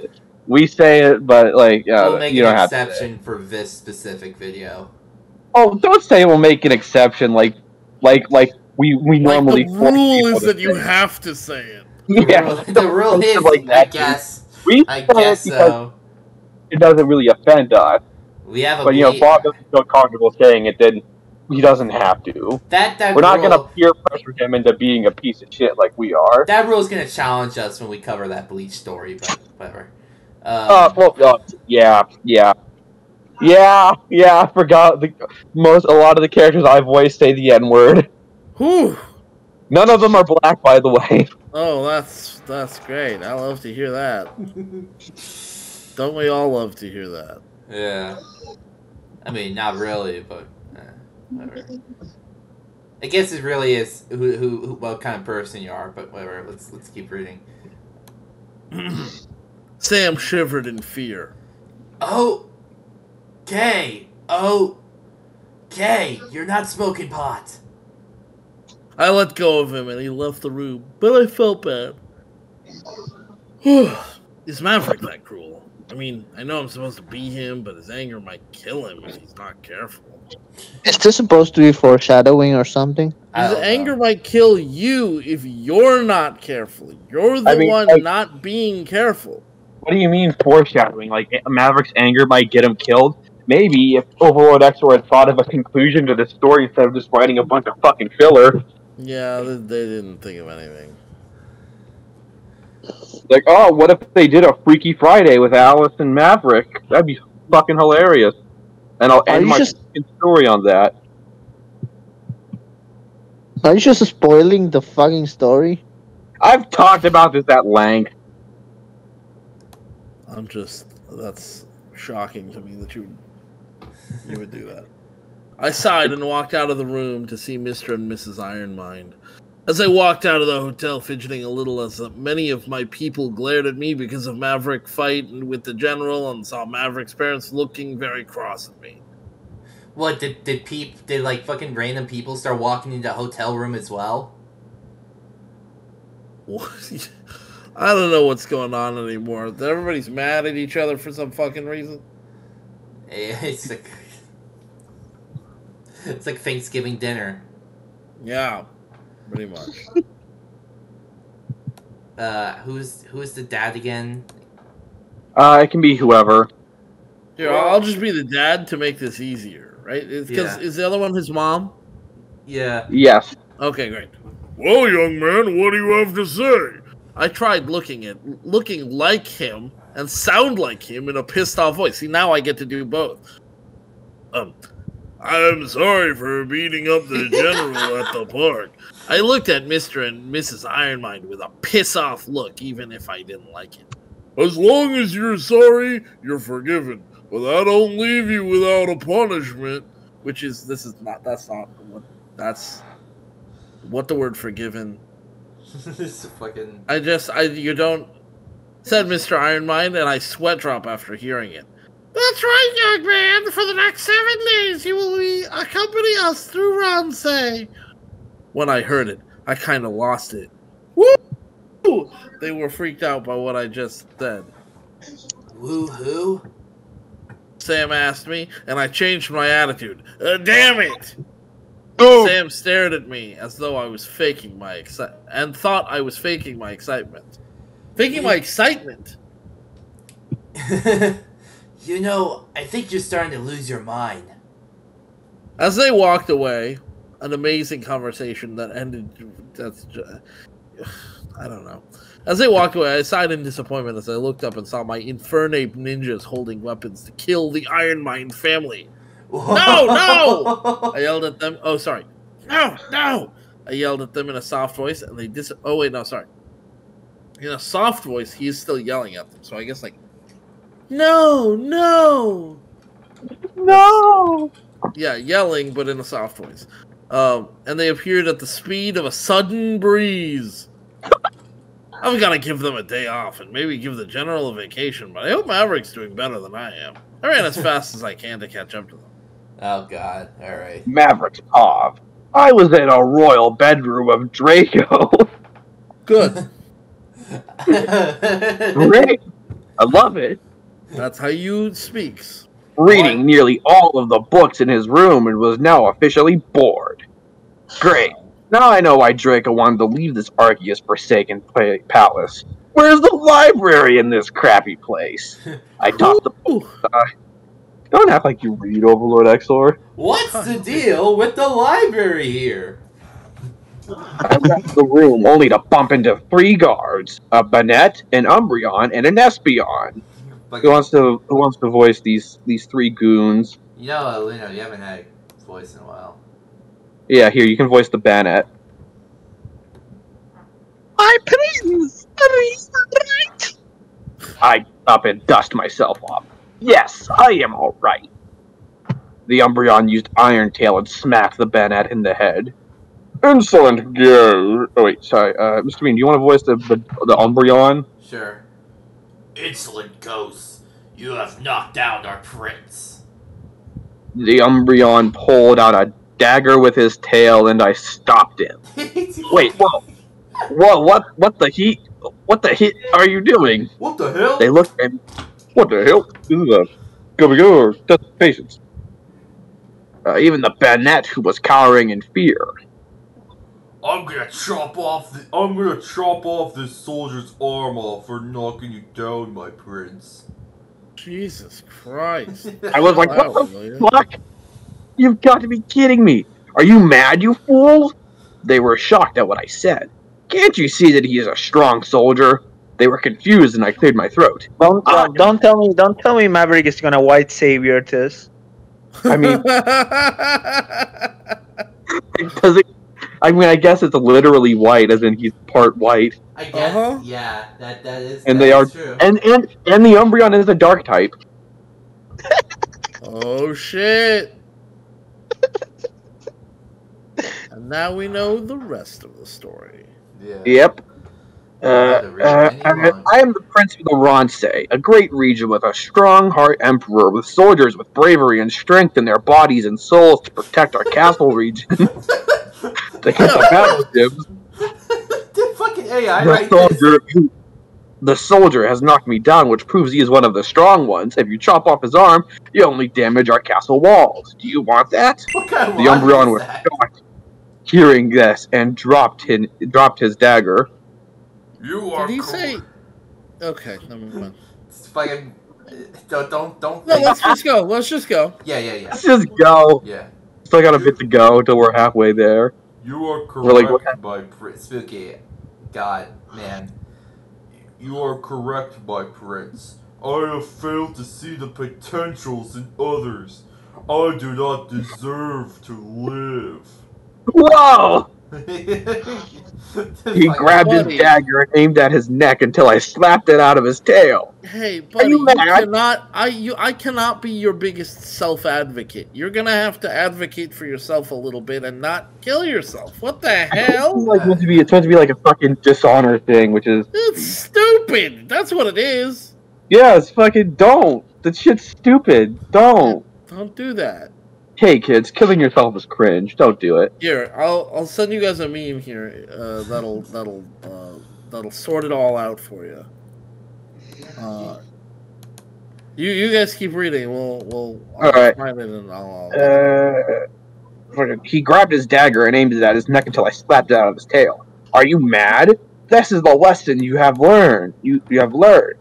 it, but, like,
we'll make
you don't
an
have to say
exception for this specific video.
Oh, don't say we'll make an exception, like we normally...
The rule is that you have to say it.
Yeah.
The rule is,
like
I guess so.
It doesn't really offend us.
We have a
But, Bob doesn't feel comfortable saying it, then he doesn't have to.
We're
not going to peer pressure him into being a piece of shit like we are.
That rule's going to challenge us when we cover that Bleach story, but whatever.
Yeah, I forgot. A lot of the characters I voiced say the N-word.
Whew.
None of them are black, by the way.
Oh, that's great. I love to hear that. Don't we all love to hear that?
Yeah. I mean, not really, but whatever. I guess it really is who what kind of person you are, but whatever. Let's keep reading.
Sam shivered in fear.
Okay, you're not smoking pot.
I let go of him and he left the room, but I felt bad. Is Maverick that cruel? I mean, I know I'm supposed to be him, but his anger might kill him if he's not careful.
Is this supposed to be foreshadowing or something?
His anger might kill you if you're not careful. You're the one not being careful.
What do you mean foreshadowing? Like, Maverick's anger might get him killed? Maybe if Overlord Exor had thought of a conclusion to this story instead of just writing a bunch of fucking filler.
Yeah, they didn't think of anything.
Like, oh, what if they did a Freaky Friday with Alice and Maverick? That'd be fucking hilarious. And I'll end my story on that.
Are you just spoiling the fucking story?
I've talked about this at length.
That's shocking to me that you would do that. I sighed and walked out of the room to see Mr. and Mrs. Ironmind. As I walked out of the hotel, fidgeting a little as many of my people glared at me because of Maverick fight with the general and saw Maverick's parents looking very cross at me.
What, did like fucking random people start walking into the hotel room as well?
What? I don't know what's going on anymore. Everybody's mad at each other for some fucking reason.
It's like Thanksgiving dinner.
Yeah, pretty much.
Who's the dad again?
It can be whoever.
Here, I'll just be the dad to make this easier, right? Because is the other one his mom?
Yeah.
Yes.
Okay, great. Well, young man, what do you have to say? I tried looking like him and sound like him in a pissed off voice. See, now I get to do both. I'm sorry for beating up the general at the park. I looked at Mr. and Mrs. Ironmind with a piss-off look, even if I didn't like it. As long as you're sorry, you're forgiven. But that don't leave you without a punishment. That's what the word forgiven.
This fucking...
you don't... Said Mr. Ironmind, and I sweat drop after hearing it. That's right, young man. For the next 7 days, you will accompany us through Ransei. When I heard it, I kind of lost it. Woo! They were freaked out by what I just said.
Woo-hoo?
Sam asked me, and I changed my attitude. Damn it!
Oh.
Sam stared at me as though I was faking my excitement, and thought I was faking my excitement. Faking my excitement?
You know, I think you're starting to lose your mind.
As they walked away, an amazing conversation that ended... I don't know. As they walked away, I sighed in disappointment as I looked up and saw my Infernape ninjas holding weapons to kill the Ironmind family. No! I yelled at them. Oh, sorry. No! I yelled at them in a soft voice, and they Oh, wait, no, sorry. In a soft voice, he is still yelling at them. So I guess, like, No! Yeah, yelling, but in a soft voice. And they appeared at the speed of a sudden breeze. I've got to give them a day off and maybe give the general a vacation, but I hope Maverick's doing better than I am. I ran as fast as I can to catch up to them.
Oh, God. All right.
Maverick's off. I was in a royal bedroom of Draco.
Good.
Great. I love it.
That's how you speaks.
Reading nearly all of the books in his room and was now officially bored. Great. Now I know why Draco wanted to leave this Arceus forsaken palace. Where's the library in this crappy place? I tossed the book. Don't act like you read, Overlord Exor.
What's the deal with the library here?
I left the room only to bump into 3 guards, a Banette, an Umbreon, and an Espeon. Who wants to voice these 3 goons?
You know, Lino, you haven't had a voice in a while.
Yeah, here, you can voice the Banette. Please, right? I up and dust myself off. Yes, I am alright. The Umbreon used Iron Tail and smacked the Banette in the head. Insolent go. Oh wait, sorry. Mr. Bean, do you want to voice the Umbreon?
Sure. Insolent ghosts, you have knocked down our prince.
The Umbreon pulled out a dagger with his tail, and I stopped him. Wait, whoa, what the heat? What the heat are you doing?
What the hell?
They looked at me. What the hell? This is a go test of patience. Even the Banette, who was cowering in fear.
I'm gonna chop off this soldier's arm off for knocking you down, my prince.
Jesus Christ.
I was like, what the fuck? You've got to be kidding me. Are you mad, you fools? They were shocked at what I said. Can't you see that he is a strong soldier? They were confused and I cleared my throat.
Don't tell me Maverick is gonna white savior this.
I mean, I guess it's literally white, as in he's part white.
I guess, yeah, that is.
And
true.
And the Umbreon is a dark type.
Oh shit! And now we know the rest of the story.
Yeah.
Yep. I am the Prince of the Ransei, a great region with a strong heart emperor, with soldiers with bravery and strength in their bodies and souls to protect our castle region. To get the battle dibs.
The fucking AI,
the soldier has knocked me down, which proves he is one of the strong ones. If you chop off his arm, you only damage our castle walls. Do you want that?
What kind of
the Umbreon was shocked, hearing this, and dropped his dagger.
You are.
Did he say? Okay, never mind.
Fucking Don't.
No, let's just go. Let's just go.
Yeah.
Let's just go.
Yeah.
Still got a bit to go until we're halfway there.
You are
We're
correct, by Spooky. God, man. You are correct, my prince. I have failed to see the potentials in others. I do not deserve to live.
Whoa! He
Like,
grabbed his
buddy.
dagger and aimed at his neck until I slapped it out of his tail.
Hey, buddy,
you mad?
I cannot be your biggest self-advocate. You're gonna have to advocate for yourself a little bit and not kill yourself. What the hell?
It's meant to be like a fucking dishonor thing, which is...
It's stupid. That's what it is.
Yeah, it's fucking don't. That shit's stupid. Don't.
Don't do that.
Hey kids, killing yourself is cringe. Don't do it.
Here, I'll send you guys a meme here. That'll sort it all out for you. You guys keep reading. I'll
Alright.
find it and I'll
He grabbed his dagger and aimed it at his neck until I slapped it out of his tail. Are you mad? This is the lesson you have learned. You have learned.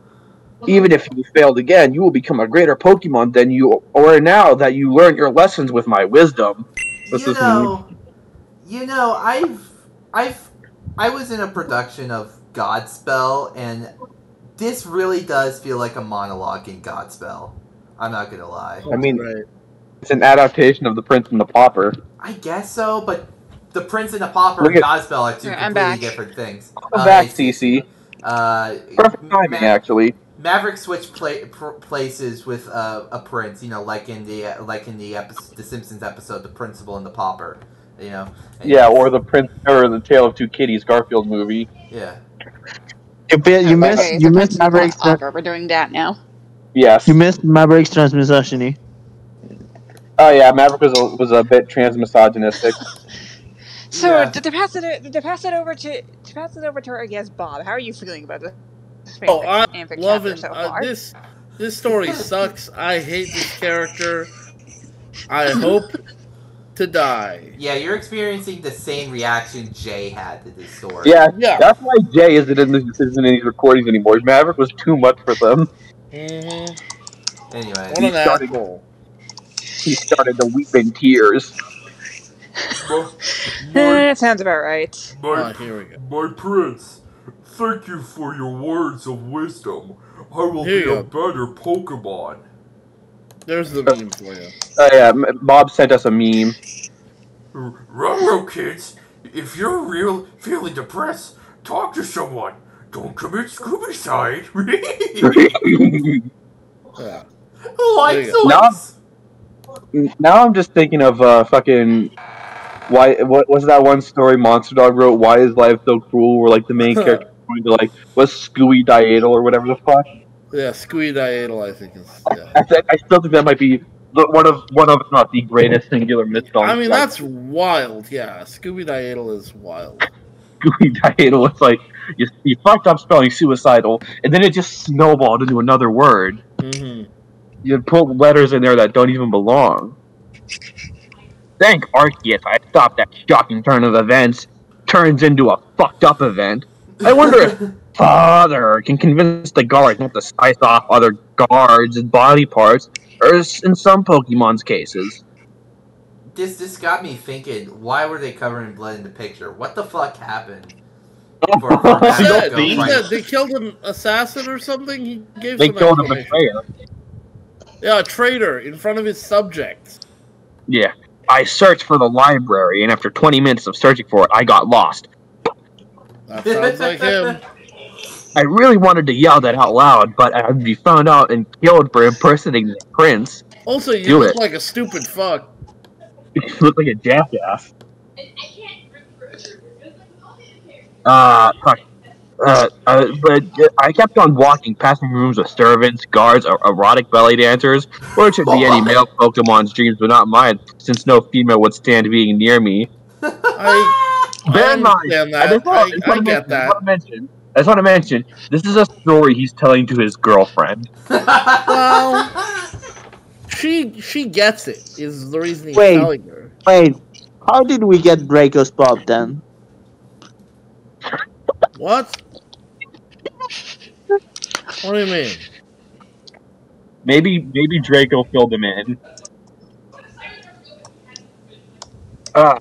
Even if you failed again, you will become a greater Pokemon than you are now that you learned your lessons with my wisdom.
I was in a production of Godspell, and this really does feel like a monologue in Godspell. I'm not gonna lie.
I mean, it's an adaptation of The Prince and the Pauper.
I guess so, but The Prince and the Pauper and Godspell are two completely different things.
I'm back, CC. Perfect timing, actually.
Maverick switched places with a prince, like in the Simpsons episode, The Principal and the Pauper,
Yeah, or the Prince or the Tale of Two Kitties Garfield movie.
Yeah.
You missed Maverick's.
We're doing that now.
Yes.
You missed Maverick's transmisogyny.
Oh yeah, Maverick was a bit transmisogynistic.
So to pass it over to our guest Bob. How are you feeling about this?
Oh, I love it.
So far?
This story sucks. I hate this character. I hope to die.
Yeah, you're experiencing the same reaction Jay had to this story.
Yeah. That's why Jay isn't in these recordings anymore. Maverick was too much for them.
Mm-hmm.
Anyway,
what an asshole.
He started to weep in tears.
That sounds about right.
Here we go.
My prince, thank you for your words of wisdom. I will be a better Pokemon.
There's the meme for you.
Oh yeah, Bob sent us a meme.
Ruh-roh, kids. If you're feeling depressed, talk to someone. Don't commit Scooby-side.
Yeah.
Now I'm just thinking of fucking... What was that one story Monster Dog wrote? Why is life so cruel? Where like the main character going to like what's Scooby Diatal or whatever the fuck?
Yeah, Scooby Diatal, I think is. Yeah.
I still think that might be one of if not the greatest singular misspelling.
I mean that's wild. Yeah, Scooby Diatal is wild.
Scooby Diatal is like you fucked up spelling suicidal, and then it just snowballed into another word.
Mm-hmm.
You put letters in there that don't even belong. Thank Arceus, I stopped that shocking turn of events. Turns into a fucked up event. I wonder if Father can convince the guards not to slice off other guards' and body parts, or in some Pokemon's cases.
This got me thinking, why were they covering blood in the picture? What the fuck happened?
They killed an assassin or something?
They killed a betrayer.
Yeah, a traitor in front of his subjects.
Yeah. I searched for the library, and after 20 minutes of searching for it, I got lost.
That sounds like him.
I really wanted to yell that out loud, but I'd be found out and killed for impersonating the prince.
Also, you look like a stupid fuck.
You look like a jackass. Fuck. But I kept on walking, passing rooms with servants, guards, or erotic belly dancers, or it should be any male Pokemon's dreams, but not mine, since no female would stand being near me. Bear in mind, I just want to mention, this is a story he's telling to his girlfriend.
Well, she gets it, is the reason he's telling her.
Wait, how did we get Draco's Pop then?
What? What do you mean?
Maybe Draco filled him in. I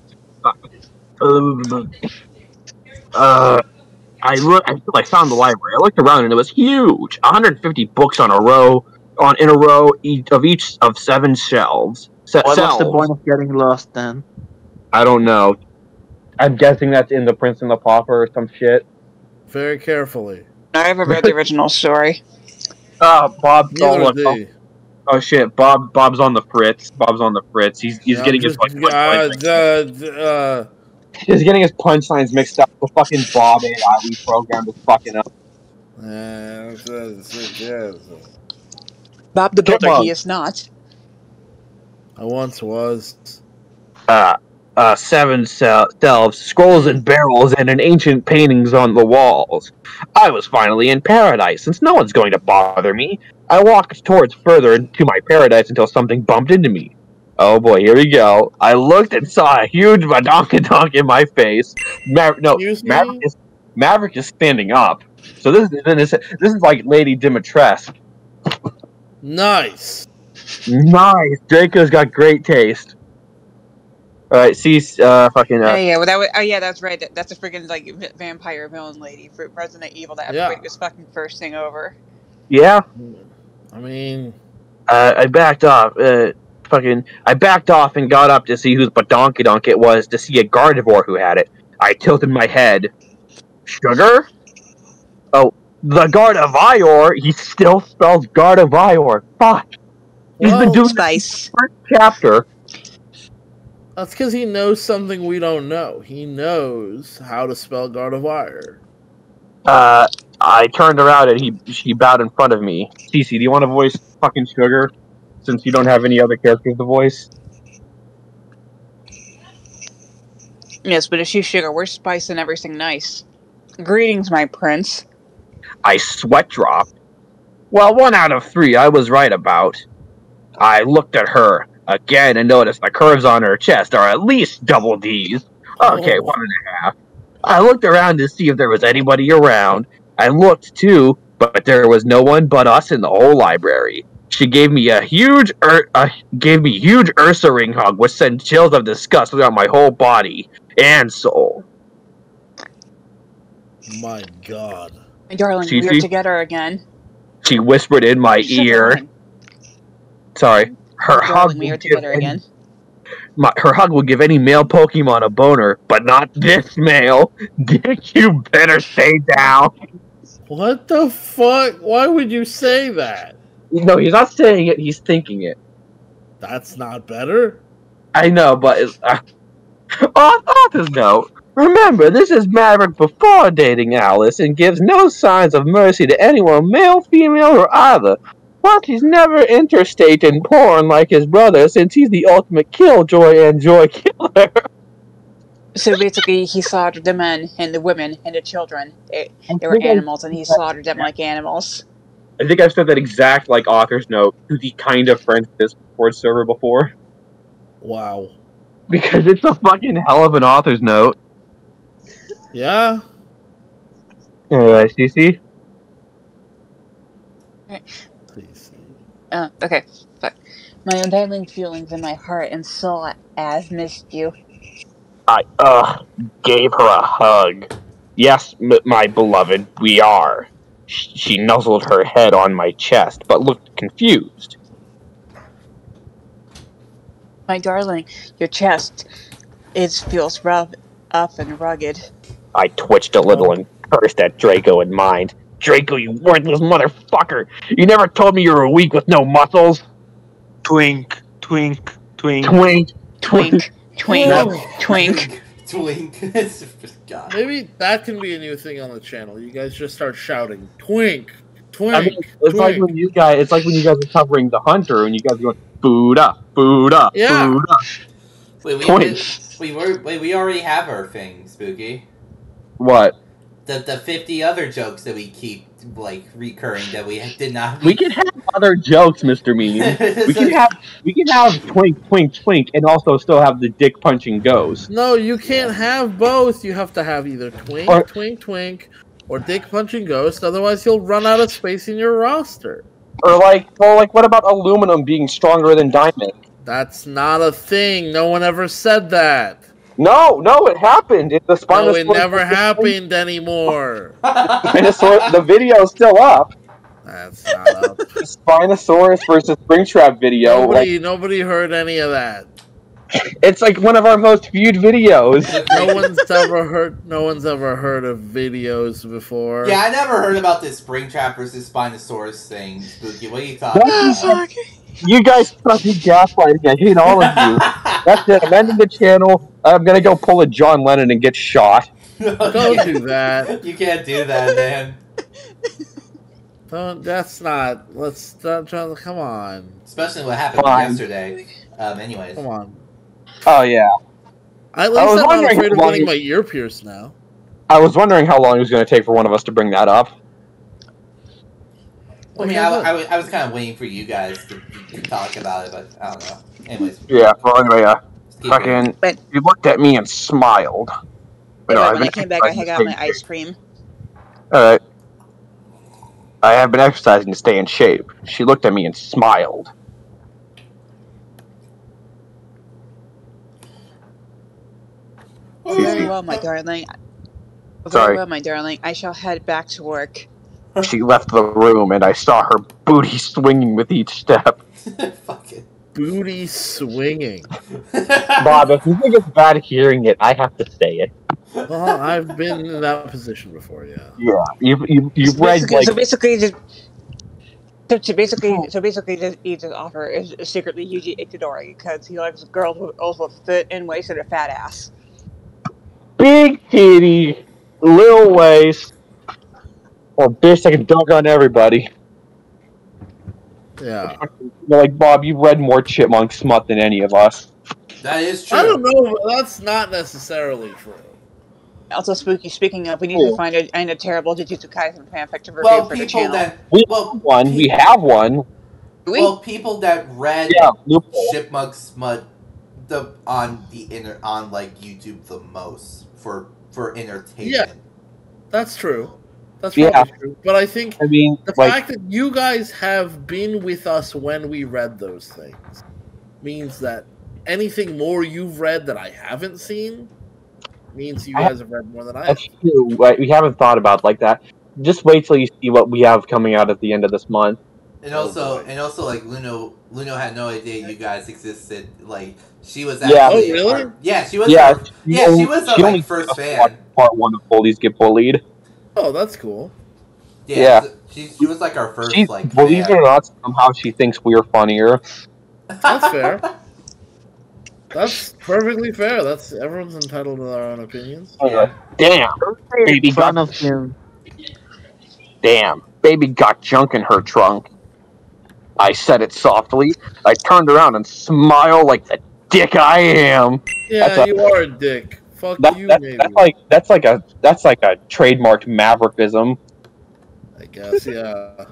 found the library. I looked around and it was huge. 150 books on a row, in a row each of 7 shelves.
What's the point of getting lost then?
I don't know. I'm guessing that's in The Prince and the Pauper or some shit.
Very carefully.
I haven't read the original story.
Bob. Oh shit, Bob's on the fritz. He's getting his he's getting his punchlines mixed up. The fucking Bob AI we programmed is fucking up.
Bob the Builder, he is not.
I once was.
7 shelves, scrolls and barrels, and an ancient paintings on the walls. I was finally in paradise, since no one's going to bother me. I walked towards further into my paradise until something bumped into me. Oh boy, here we go. I looked and saw a huge badonkadonk in my face. Maverick is standing up. So this is like Lady Dimitrescu.
Nice.
Draco's got great taste. Alright, fucking...
that's right. That's a freaking, like, vampire villain lady for Resident Evil. That was fucking first thing over.
Yeah?
I mean...
I backed off. I backed off and got up to see whose badonkadonk it was, to see a Gardevoir who had it. I tilted my head. Sugar? Oh, the Gardevoir? He still spells Gardevoir. Fuck. He's been doing
Spice.
The first chapter.
That's because he knows something we don't know. He knows how to spell Gardevoir.
I turned around and she bowed in front of me. Cece, do you want to voice fucking Sugar? Since you don't have any other characters to voice?
Yes, but if she's Sugar, we're Spice and everything nice. Greetings, my prince.
I sweat dropped. Well, 1 out of 3 I was right about. I looked at her again and noticed the curves on her chest are at least double D's. Okay, 1.5. I looked around to see if there was anybody around. I looked too, but there was no one but us in the whole library. She gave me a huge Ursa ring hug, which sent chills of disgust throughout my whole body and soul.
My God.
My darling, we're together again.
She whispered in my ear. Sorry. Her hug would give any male Pokemon a boner, but not this male. Dick, you better stay down.
What the fuck? Why would you say that?
No, he's not saying it, he's thinking it.
That's not better?
I know, but it's... author's note. Remember, this is Maverick before dating Alice and gives no signs of mercy to anyone, male, female, or either. Plus, he's never interstate in porn like his brother, since he's the ultimate killjoy and joy killer.
So basically, he slaughtered the men and the women and the children. They were animals, and he slaughtered them like animals.
I think I've said that exact, like, author's note to the kind of friends Discord server before.
Wow.
Because it's a fucking hell of an author's note.
Yeah.
Alright, CC?
Please.
Okay. Fuck. My undying feelings in my heart and soul as missed you.
I, gave her a hug. Yes, my beloved, we are. She nuzzled her head on my chest, but looked confused.
My darling, your chest feels rough, up and rugged.
I twitched a little and cursed at Draco in mind. Draco, you worthless motherfucker! You never told me you were weak with no muscles!
Twink, twink, twink.
Twink,
twink, twink, twink.
Twink. God.
Maybe that can be a new thing on the channel. You guys just start shouting, twink, twink,
I mean, it's
twink.
like when you guys are covering the hunter and you guys are going, food up, food up,
yeah.
food up.
Wait, we already have our thing, Spooky.
What?
The 50 other jokes that we keep, like, recurring that we did not...
We can have other jokes, Mr. Mean. we can have twink, twink, twink, and also still have the dick punching ghost.
No, you can't have both. You have to have either twink, twink, twink, or dick punching ghost. Otherwise, you'll run out of space in your roster.
Or what about aluminum being stronger than diamond?
That's not a thing. No one ever said that.
No, it happened. The Spinosaurus.
No, it never happened anymore.
The video's still up.
That's not up.
The Spinosaurus versus Springtrap video.
Nobody heard any of that.
It's like one of our most viewed videos.
No one's ever heard of videos before.
Yeah, I never heard about this Springtrap versus Spinosaurus thing, Spooky. What are you talking about?
You guys fucking gaslighting. I hate all of you. That's it. I'm ending the channel. I'm gonna go pull a John Lennon and get shot.
Don't do that.
You can't do that, man.
Come on.
Especially what happened yesterday. Anyways.
Come on.
Oh, yeah.
At least I'm not afraid of getting my ear pierced now.
I was wondering how long it was going to take for one of us to bring that up.
I mean, I was kind of waiting for you guys to talk about it, but I don't know. Anyways.
Yeah, well, anyway, you looked at me and smiled.
When I came back, I got my ice cream.
Alright. I have been exercising to stay in shape. She looked at me and smiled.
Very well, my darling. Very well, my darling. I shall head back to work.
She left the room, and I saw her booty swinging with each step.
Fuck it.
Booty swinging.
Bob, if you think it's bad hearing it, I have to say it.
Well, I've been in that position before, yeah.
Yeah, you've read like.
So basically, he just offer is secretly Yuji Itadori because he likes girls with also fit and waist and a fat ass.
Big titty, little waist, or bitch that can dunk on everybody.
Yeah.
Like, Bob, you've read more chipmunk smut than any of us.
That is true.
I don't know, but that's not necessarily true.
Also, Spooky, speaking of, we need to find a terrible Jujutsu Kaisen fanfic to review for the channel.
We have one.
Well, people that read chipmunk smut on YouTube the most for entertainment.
Yeah, that's true. That's probably true. But I think the fact that you guys have been with us when we read those things means that anything more you've read that I haven't seen means you guys have read more than I have.
That's true. We haven't thought about it like that. Just wait till you see what we have coming out at the end of this month.
And also, like Luno had no idea you guys existed. Like she was actually
oh really?
She was she was our first fan.
Part 1 of Bullies Get Bullied.
Oh, that's cool.
Yeah. She was like our first
believe it or not, somehow she thinks we're funnier.
That's fair. That's perfectly fair. Everyone's entitled to their own opinions.
Damn, baby got
him.
Damn, baby got junk in her trunk. I said it softly. I turned around and smiled like the dick I am.
Yeah, you are a dick. Fuck you, maybe.
That's like a trademarked Maverickism.
I guess, yeah.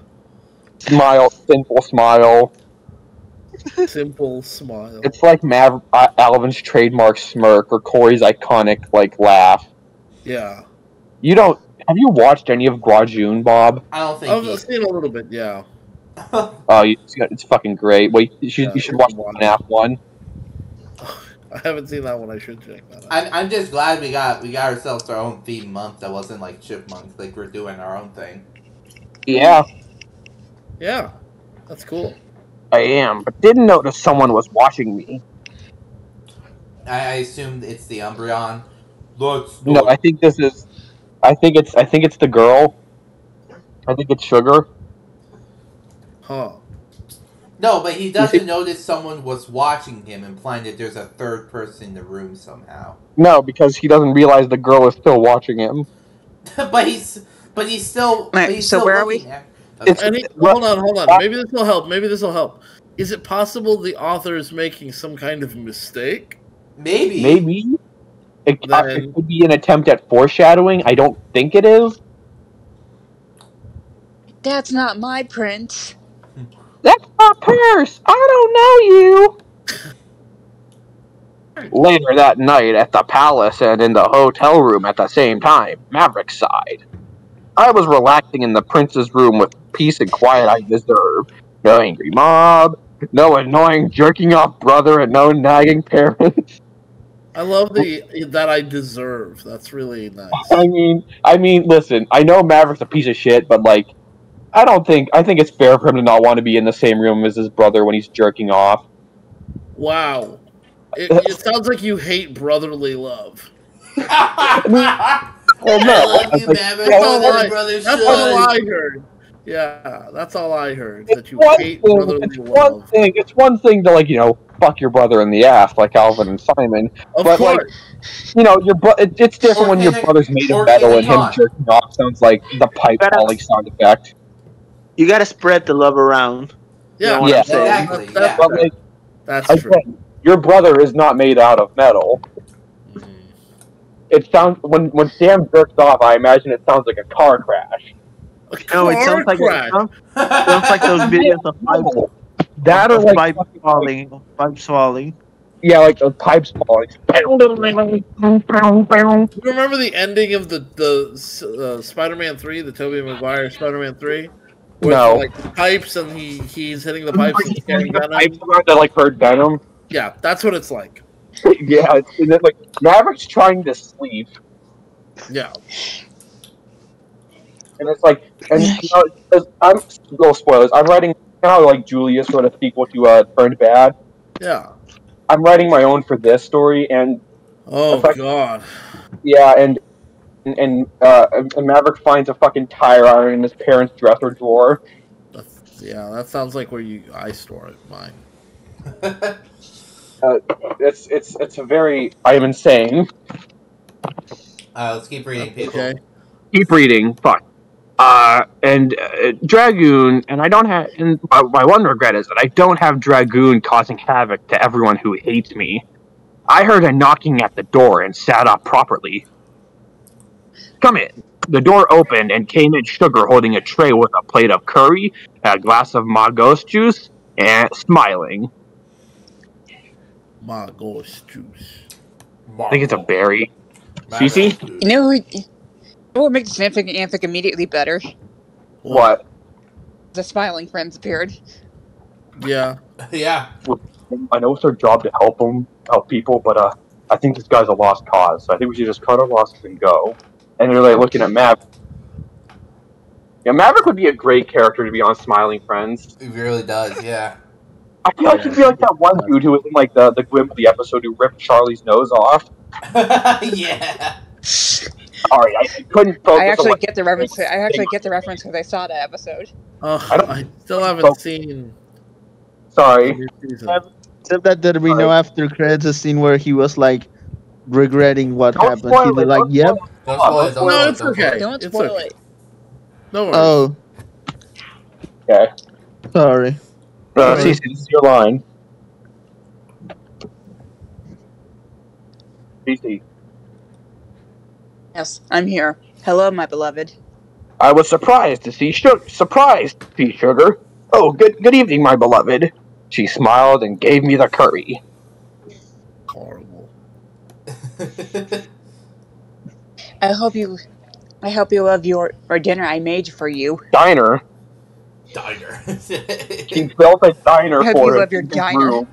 Smile, simple smile.
Simple smile.
It's like Alvin's trademark smirk or Corey's iconic laugh.
Yeah.
Have you watched any of Guajun, Bob?
I don't think
I've seen a little bit, yeah.
Oh, it's fucking great. Wait, you should watch the FNAF one.
I haven't seen that one. I should check that out.
I'm just glad we got ourselves our own theme month that wasn't like chipmunks. Like we're doing our own thing.
Yeah.
Yeah, that's cool.
I am, but didn't notice someone was watching me.
I assumed it's the Umbreon.
No, I think it's the girl. I think it's Sugar.
Huh.
No, but he doesn't notice someone was watching him, implying that there's a third person in the room somehow.
No, because he doesn't realize the girl is still watching him.
but he's still.
So where are we?
Hold on. Maybe this will help. Is it possible the author is making some kind of mistake?
Maybe.
It could be an attempt at foreshadowing. I don't think it is.
That's not my prince.
That's my purse. I don't know you. Later that night at the palace and in the hotel room at the same time, Maverick sighed. I was relaxing in the prince's room with peace and quiet I deserve. No angry mob, no annoying jerking off brother, and no nagging parents.
I love that I deserve. That's really nice.
I mean, listen, I know Maverick's a piece of shit, but like, I think it's fair for him to not want to be in the same room as his brother when he's jerking off.
Wow. It sounds like you hate brotherly love.
Well, no,
I love you, Maverick.
That's all I heard. Yeah, that's all I heard. That you hate brotherly love.
It's one thing to, like, you know, fuck your brother in the ass like Alvin and Simon. But like, you know, it's different when your brother's made of metal and him jerking off sounds like the pipe falling sound effect.
You gotta spread the love around.
Yeah,
yeah,
exactly.
But, like,
that's
again,
true.
Your brother is not made out of metal. It sounds when Sam jerks off, I imagine it sounds like a car crash.
No, it sounds like those videos of pipes.
That or like
pipes falling.
Yeah, like those pipes falling.
You remember the ending of the Spider-Man 3, the Tobey Maguire Spider-Man 3? With,
no.
Like pipes, and he's hitting the pipes and carrying venom.
Pipes that like hurt Venom.
Yeah, that's what it's like.
Yeah, it's like Maverick's trying to sleep.
Yeah.
And it's like, and you know, I'm little spoilers. I'm writing, you know how like Julius wrote a sequel to Turned Bad.
Yeah.
I'm writing my own for this story, and
God.
Yeah, and Maverick finds a fucking tire iron in his parents' dresser drawer.
Yeah, that sounds like where I store it. Mine.
It's a very. I am insane.
Let's keep reading, people.
Okay.
Keep reading. Fuck. And Dragoon, and I don't have. And my one regret is that I don't have Dragoon causing havoc to everyone who hates me. I heard a knocking at the door and sat up properly. Come in. The door opened and came in Sugar holding a tray with a plate of curry, a glass of my ghost juice, and smiling.
My ghost juice.
I think it's a berry. Cece?
You know what would make this fanfic immediately better?
What?
The Smiling Friends appeared.
Yeah.
Yeah.
I know it's our job to help people, but I think this guy's a lost cause, so I think we should just cut our losses and go. And they're like looking at Maverick. Yeah, Maverick would be a great character to be on Smiling Friends.
It really does, yeah.
I feel like he'd be like that one dude who was in like the Grim of the episode who ripped Charlie's nose off.
Yeah.
Sorry, I couldn't focus.
I actually get the reference. I actually get the reference because I saw that episode.
I still haven't seen.
Sorry.
Except that we know after credits a scene where he was like regretting what happened. He was like, "Yep."
Don't spoil it.
No, it's okay.
Don't spoil it.
No worries.
Oh.
Okay.
Sorry.
Cece, this is your line. Cece.
Yes, I'm here. Hello, my beloved.
I was surprised to see Sugar. Oh, good evening, my beloved. She smiled and gave me the curry.
Horrible.
I hope you love your dinner I made for you.
Diner. She built a diner
I hope
for
you
him.
love your diner.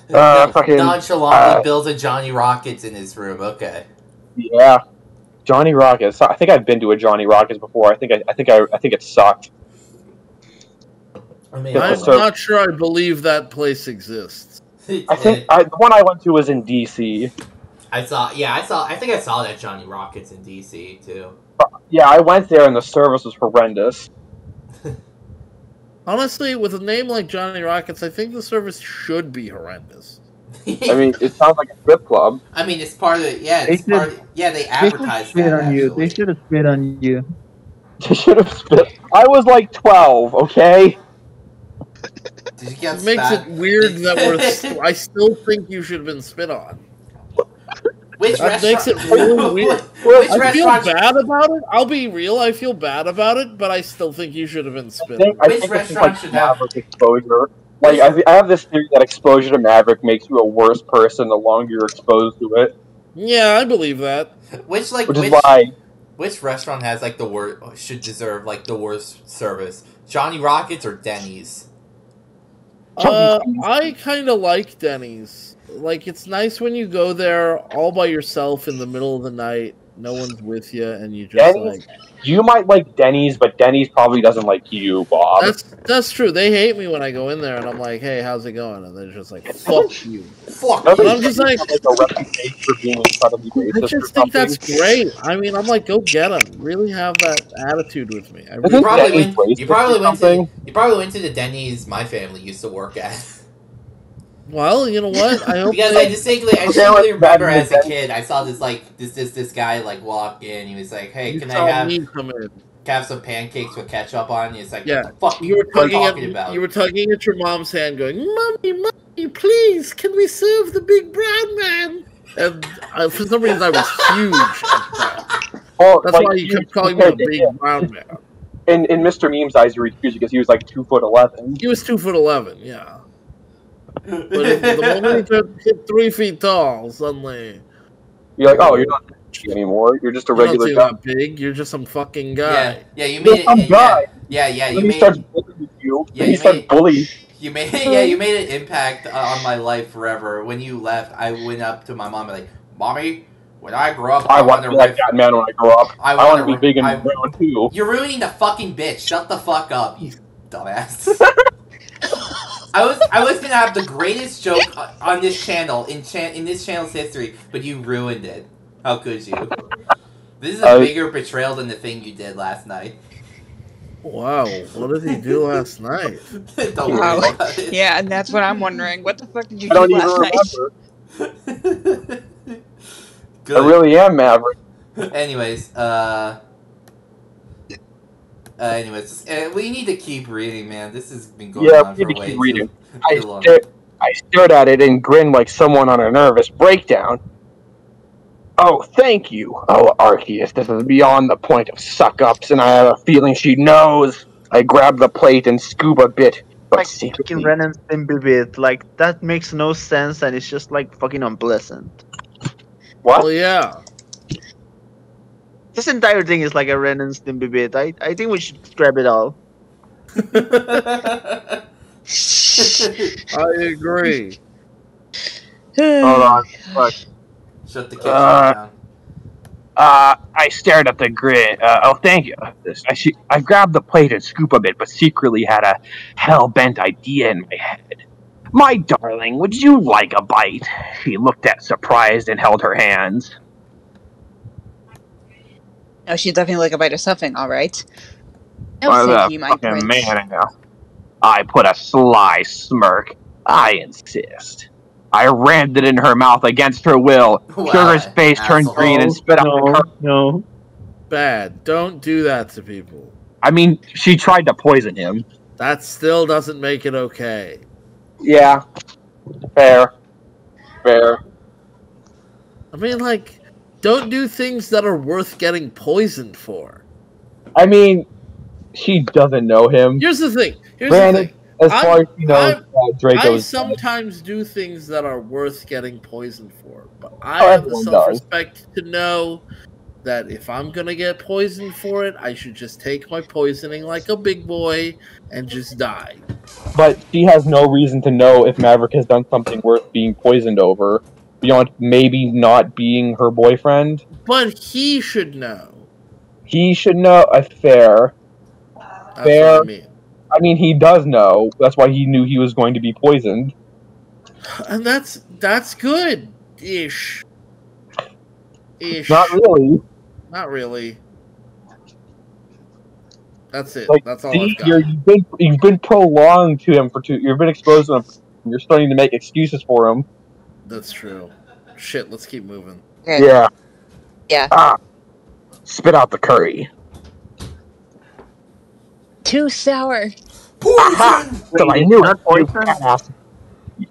Fucking
nonchalantly built a Johnny Rockets in his room. Okay.
Yeah, Johnny Rockets. I think I've been to a Johnny Rockets before. I think it sucked.
I mean,
I'm not sure I believe that place exists.
I think the one I went to was in DC.
I think I saw that Johnny Rockets in DC too.
Yeah, I went there and the service was horrendous.
Honestly, with a name like Johnny Rockets, I think the service should be horrendous.
I mean, it sounds like a strip club.
I mean, it's part of it. Yeah, they advertise that.
On you. They should have spit on you.
They should have spit. I was like 12, okay?
Did you get
it makes it weird that I still think you should have been spit on.
Which
that makes it really weird. I feel bad about it. I'll be real. I feel bad about it, but I still think you should have been spit on.
Which restaurant should have
exposure? Like, I have this theory that exposure to Maverick makes you a worse person the longer you're exposed to it.
Yeah, I believe that.
Which restaurant has like the worst, should deserve like the worst service? Johnny Rockets or Denny's?
I kind of like Denny's. Like, it's nice when you go there all by yourself in the middle of the night. No one's with you, and you just
Denny's, you might like Denny's, but Denny's probably doesn't like you, Bob.
That's true. They hate me when I go in there, and I'm like, "Hey, how's it going?" And they're just like, "Fuck you."
Fuck.
And I'm just like,
a reputation for being incredibly racist.
I just think that's great. I mean, I'm like, go get them. Really have that attitude with me.
You probably went to the Denny's my family used to work at.
Well, you know what? I hope
because I distinctly remember as a kid, I saw this guy like walk in. He was like, "Hey, can I have some pancakes with ketchup on?" And it's like,
yeah,
"Fuck
you were tugging at your mom's hand, going, "Mommy, please, can we serve the big brown man?" And for some reason, I was huge. That's why you kept calling me a big brown man.
In Mr. Meme's eyes, you refused because he was like 2'11".
He was 2'11", yeah. But the moment he hit 3 feet tall, suddenly
you're like, "Oh, you're not anymore. You're just a regular guy.
You're not big. You're just some fucking guy."
Yeah, you made it. You made an impact on my life forever. When you left, I went up to my mom and like, "Mommy, when I grow up,
I want to be like that man when I grow up. I want to be big and brown too."
You're ruining the fucking bitch. Shut the fuck up, you dumbass. I was gonna have the greatest joke on this channel in this channel's history, but you ruined it. How could you? This is a bigger betrayal than the thing you did last night.
Wow, what did he do last night?
Don't worry about it.
Yeah, and that's what I'm wondering. What the fuck did you do last night?
Good. I really am Maverick.
Anyways, we need to keep reading, man. This has been going on for way too long.
I stared at it and grinned like someone on a nervous breakdown. "Oh, thank you. Oh, Arceus, this is beyond the point of suck-ups, and I have a feeling she knows." I grabbed the plate and scoop a bit, but
like fucking Ren and Stimpy bit. Like, that makes no sense, and it's just like fucking unpleasant.
What?
Well, yeah.
This entire thing is like a Ren and Stimpy bit. I think we should scrap it all.
I agree.
Hold on. Look.
Shut the kitchen down.
I stared at the grid. Oh, thank you. I grabbed the plate and scoop a bit, but secretly had a hell-bent idea in my head. "My darling, would you like a bite?" She looked at surprised and held her hands.
Oh, she'd definitely like a bite of stuffing, alright. Oh, thank you, my prince.
I put a sly smirk. "I insist." I rammed it in her mouth against her will.
Wow,
Sugar's face turned green and spit out the curd.
No.
Bad. Don't do that to people.
I mean, she tried to poison him.
That still doesn't make it okay.
Yeah. Fair.
I mean, like, don't do things that are worth getting poisoned for.
I mean, she doesn't know him.
Here's the thing.
As far as you know, Draco's.
I sometimes do things that are worth getting poisoned for, but I have the self-respect to know that if I'm gonna get poisoned for it, I should just take my poisoning like a big boy and just die.
But she has no reason to know if Maverick has done something worth being poisoned over, beyond maybe not being her boyfriend.
But he should know.
He should know. Fair.
That's what I mean.
I mean, he does know. That's why he knew he was going to be poisoned.
And that's good. Ish.
Not really.
Not really. That's it.
Like,
that's all I've got.
You've been prolonged to him you've been exposed to him. You're starting to make excuses for him.
That's true. Shit, let's keep moving.
Yeah.
Yeah.
Spit out the curry.
Too sour.
Poison!
So I knew it, you fat ass.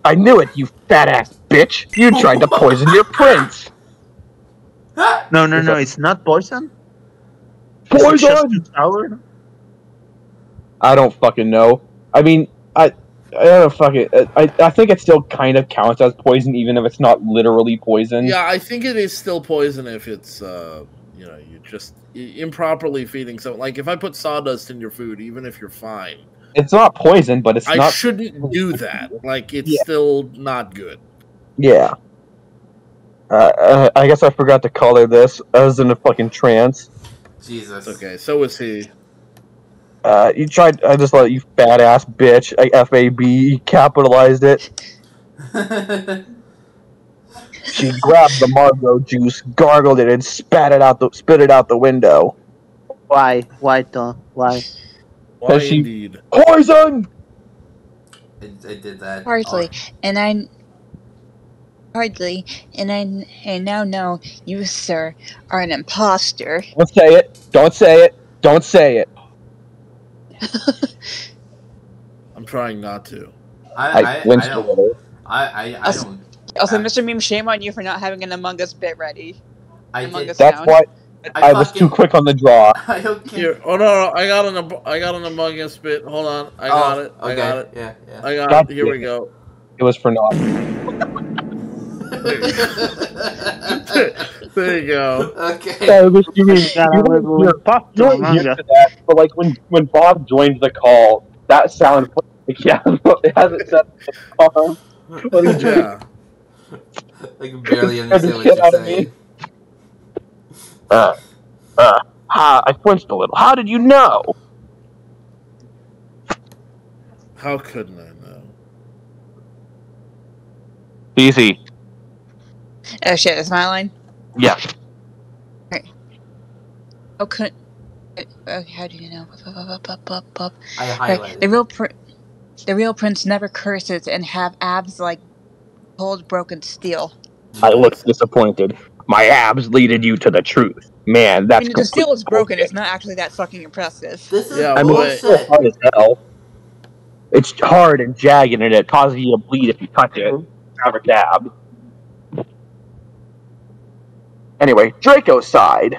I knew it, you fat ass bitch. You tried to poison your prince.
No, it's not poison.
Poison!
Sour?
I don't fucking know. I mean, fuck it. I think it still kind of counts as poison, even if it's not literally poison.
Yeah, I think it is still poison if it's, you know, you just improperly feeding something. Like, if I put sawdust in your food, even if you're fine.
It's not poison, but it's not...
I shouldn't do that. Like, it's still not good.
Yeah. I guess I forgot to color this. I was in a fucking trance.
Jesus.
Okay, so was he.
You tried... I just let you fat-ass bitch. F-A-B, capitalized it. She grabbed the Margot juice, gargled it, and spit it out the window.
Why? Why, though? Why?
Why indeed?
Poison!
It did that.
Hardly, and I now know you, sir, are an imposter.
Don't say it. Don't say it. Don't say it.
I'm trying not to.
I don't.
Also, Mr. Meme, shame on you for not having an Among Us bit ready.
That's why I was too quick on the draw.
I don't care.
Here, oh no, I got an Among Us bit. Hold on, I got it.
Okay.
I got it.
Yeah.
I got it. Here we go.
It was for naught.
There you go.
Okay.
Yeah, you don't hear that, but like when Bob joined the call, that sound like it hasn't said the what he
Yeah.
I can barely understand what you're saying.
I flinched a little. How did you know?
How couldn't I know?
Easy.
Oh shit, is my line?
Yeah.
Oh, couldn't. Okay, how do you know?
I highlighted.
The real prince never curses and have abs like cold broken steel.
I looked disappointed. My abs leaded you to the truth. Man, that's
the steel is broken. It's not actually that fucking impressive.
This is
it's so hard as hell. It's hard and jagged, and it causes you to bleed if you touch it. Have a dab. Anyway, Draco's side.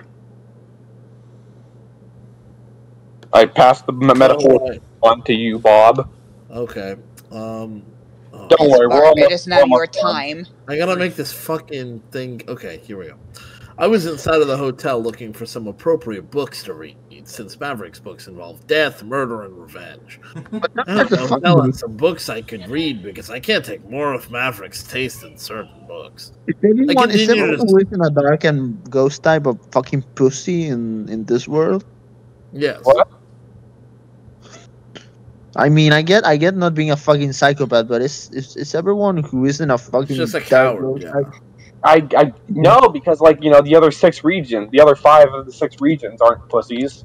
I passed the metaphor on to you, Bob.
Okay.
Don't worry, we're almost.
It is now your time.
I gotta make this fucking thing. Okay, here we go. I was inside of the hotel looking for some appropriate books to read, since Maverick's books involve death, murder, and revenge. I was telling some books I could read because I can't take more of Maverick's taste in certain books.
Is everyone who is in a dark and ghost type of fucking pussy in this world?
Yes.
What?
I mean, I get not being a fucking psychopath, but it's everyone who isn't a fucking
just a coward. Yeah.
I no, because the other 6 regions, the other 5 of the 6 regions aren't pussies.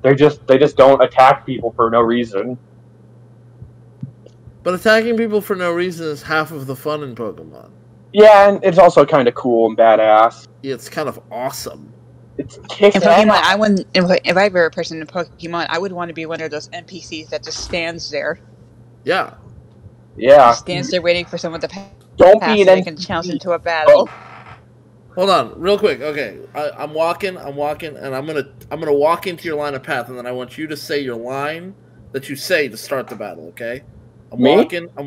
They just don't attack people for no reason.
But attacking people for no reason is half of the fun in Pokemon.
Yeah, and it's also kind of cool and badass.
Yeah, it's kind of awesome.
It's
in Pokemon, if I were a person in Pokemon, I would want to be one of those NPCs that just stands there.
Yeah.
Yeah.
Just stands there waiting for someone to pass.
Don't be an NPC.
Can challenge into a battle.
Hold on, real quick. Okay, I'm walking, and I'm gonna walk into your line of path, and then I want you to say your line that you say to start the battle. Okay? I'm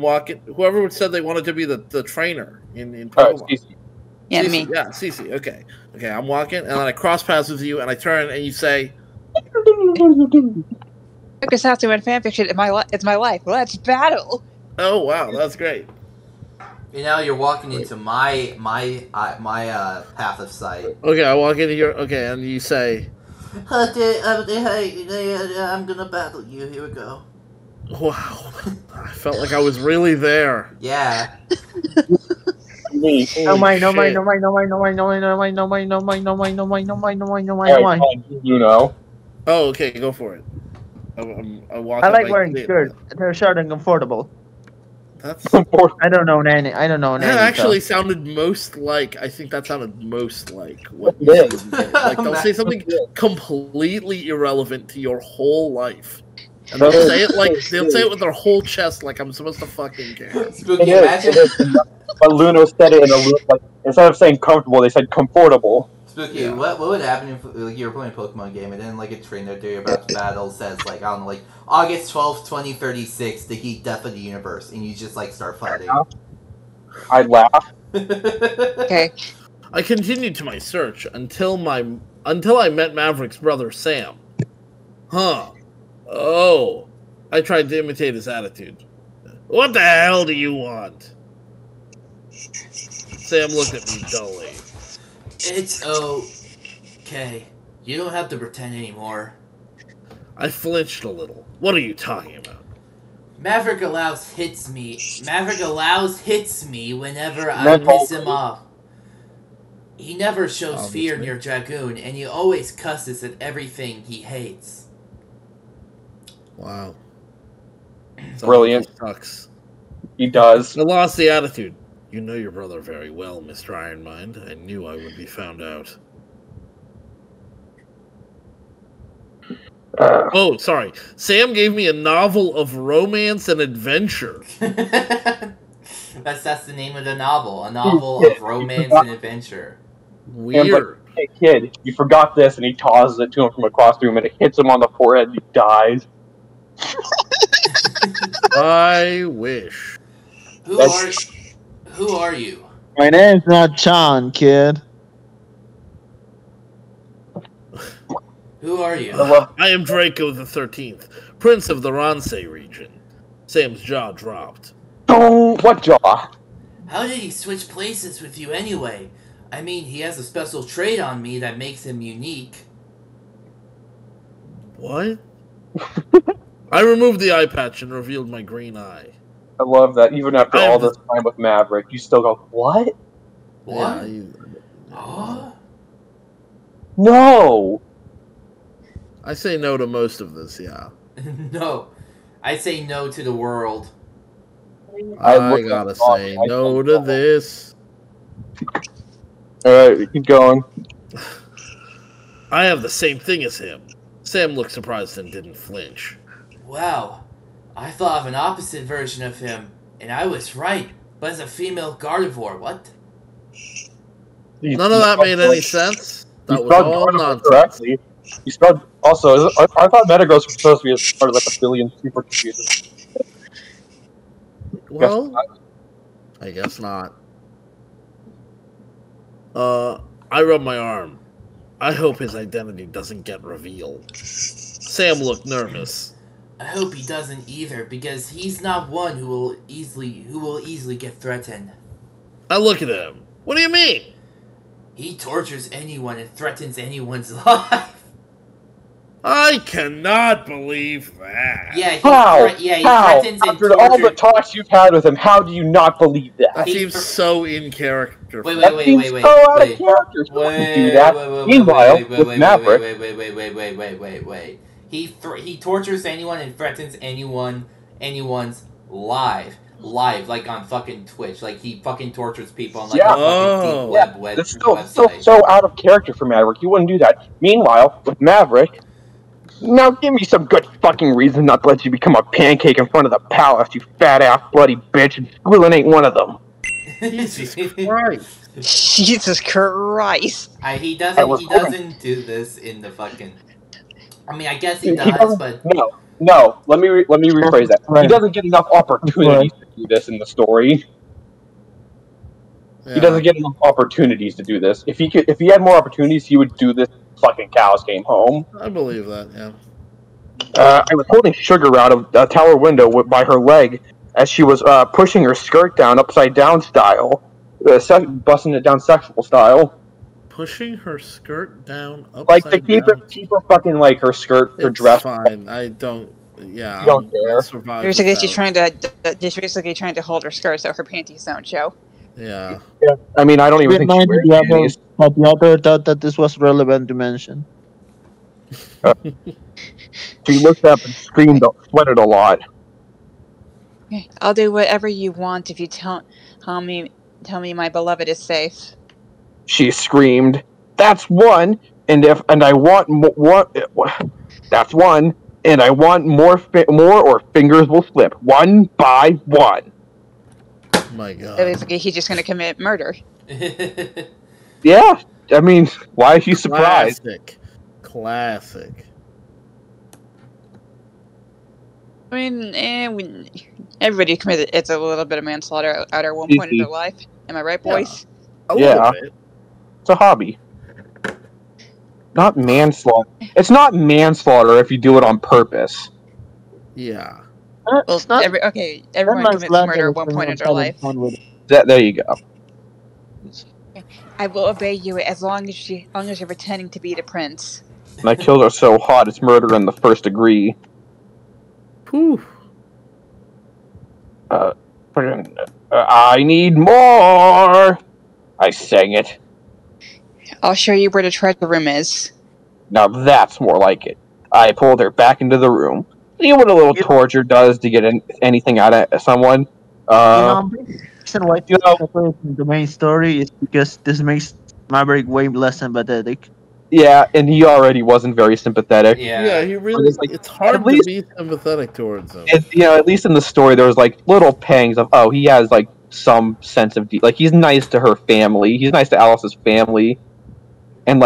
walking. Whoever said they wanted to be the trainer in Pokemon.
Yeah,
Cece,
me.
Yeah, Cece. Okay. I'm walking, and then I cross paths with you, and I turn, and you say,
Focus has to win fanfiction. It's my life. Let's battle.
"Oh wow, that's great."
You're walking into my path of sight.
Okay, I walk into your. Okay, and you say,
"Hey, I'm gonna battle you. Here we go."
Wow, I felt like I was really there.
Yeah.
No mind.
Oh, okay, go for it.
I like wearing skirts. They're short and comfortable.
That's.
I don't know any.
That actually sounded most like. I think that sounded most like what you said. Like they'll say something completely irrelevant to your whole life, and they'll say it with their whole chest, like I'm supposed to fucking care.
Spooky, imagine.
But Luno said it in a instead of saying comfortable, they said comfortable.
Spooky,
Yeah.
what would happen if like, you were playing a Pokemon game and then like a trainer during about battle says like I don't know like August 12th, 2036, the heat death of the universe, and you just like start fighting.
I'd laugh.
Okay.
I continued to my search until I met Maverick's brother Sam. Huh. Oh. I tried to imitate his attitude. What the hell do you want? Sam looked at me dully.
It's okay. You don't have to pretend anymore.
I flinched a little. What are you talking about?
Maverick allows hits me whenever I piss him off. He never shows fear near Dragoon, and he always cusses at everything he hates.
Wow.
Brilliant.
Sucks.
He does.
I lost the attitude. You know your brother very well, Mr. Ironmind. I knew I would be found out. Oh, sorry. Sam gave me a novel of romance and adventure.
That's the name of the novel. A novel of romance and adventure.
Weird.
Hey kid, you forgot this, and he tosses it to him from across the room, and it hits him on the forehead, and he dies.
I wish.
Who are you?
My name's not Chan, kid.
Who are you?
I am Draco the 13th, Prince of the Ransei region. Sam's jaw dropped.
Oh, what jaw?
How did he switch places with you anyway? I mean, he has a special trait on me that makes him unique.
What? I removed the eye patch and revealed my green eye.
I love that. Even after all this time with Maverick, you still go, what?
What?
Yeah,
No!
I say no to most of this, yeah.
No. I say no to the world.
I gotta say no to this.
Alright, keep going.
I have the same thing as him. Sam looked surprised and didn't flinch.
Wow. I thought of an opposite version of him, and I was right. But as a female Gardevoir, what?
None of that made any sense. That was all nonsense.
Correctly. You spelled also. I thought Metagross was supposed to be a part of like a billion supercomputers.
Well, I guess not. I rub my arm. I hope his identity doesn't get revealed. Sam looked nervous.
I hope he doesn't either, because he's not one who will easily get threatened.
I look at him. What do you mean?
He tortures anyone and threatens anyone's life.
I cannot believe that.
Yeah, he
How?
threatens and
After
tortures.
all the talks you've had with him, how do you not believe that?
That seems so in character.
Wait,
That seems so out of character. So wouldn't do that. Meanwhile, with Maverick,
wait. He tortures anyone and threatens anyone's life, like on fucking Twitch. Like he fucking tortures people on like a fucking deep web
that's
website.
so out of character for Maverick. You wouldn't do that. Meanwhile, with Maverick, now give me some good fucking reason not to let you become a pancake in front of the palace, you fat ass bloody bitch, and Squillin ain't one of them.
Jesus Christ.
Jesus Christ.
He doesn't do this in the fucking. I mean, I guess he does, but
no. Let me rephrase that. He doesn't get enough opportunities to do this in the story.
Yeah.
He doesn't get enough opportunities to do this. If he had more opportunities, he would do this. Fucking cows came home.
I believe that, yeah.
I was holding Sugar out of a tower window by her leg as she was pushing her skirt down upside down style, busting it down sexual style.
Pushing her skirt down upside
like to keep her fucking like her skirt, her dress.
Fine. I don't. Yeah.
You don't care.
Basically, she's trying to hold her skirt so her panties don't show.
Yeah.
I mean, I don't even think
the other thought that this was relevant to mention.
She looked up and screamed, sweated a lot.
Okay, I'll do whatever you want if you tell me my beloved is safe.
She screamed, "That's one, and I want more. That's one, and I want more, or fingers will slip one by one."
My God.
So basically, he's just going to commit murder.
Yeah, I mean, why are you surprised?
Classic.
I mean, everybody committed it's a little bit of manslaughter at one point in their life. Am I right, boys?
Yeah. It's a hobby. Not manslaughter. It's not manslaughter if you do it on purpose.
Yeah.
Well, everyone commits murder at one point in their life.
There you go.
I will obey you as long as you're pretending to be the prince.
My kills are so hot, it's murder in the first degree.
Whew.
I need more! I sang it.
I'll show you where the treasure room is.
Now that's more like it. I pulled her back into the room. You know what a little torture does to get anything out of someone?
The reason why the main story is because this makes Maverick way less sympathetic.
Yeah, and he already wasn't very sympathetic.
Yeah, he really. It's hard to be sympathetic towards him.
At least in the story, there was like little pangs of, oh, he has like some sense of like he's nice to her family. He's nice to Alice's family, and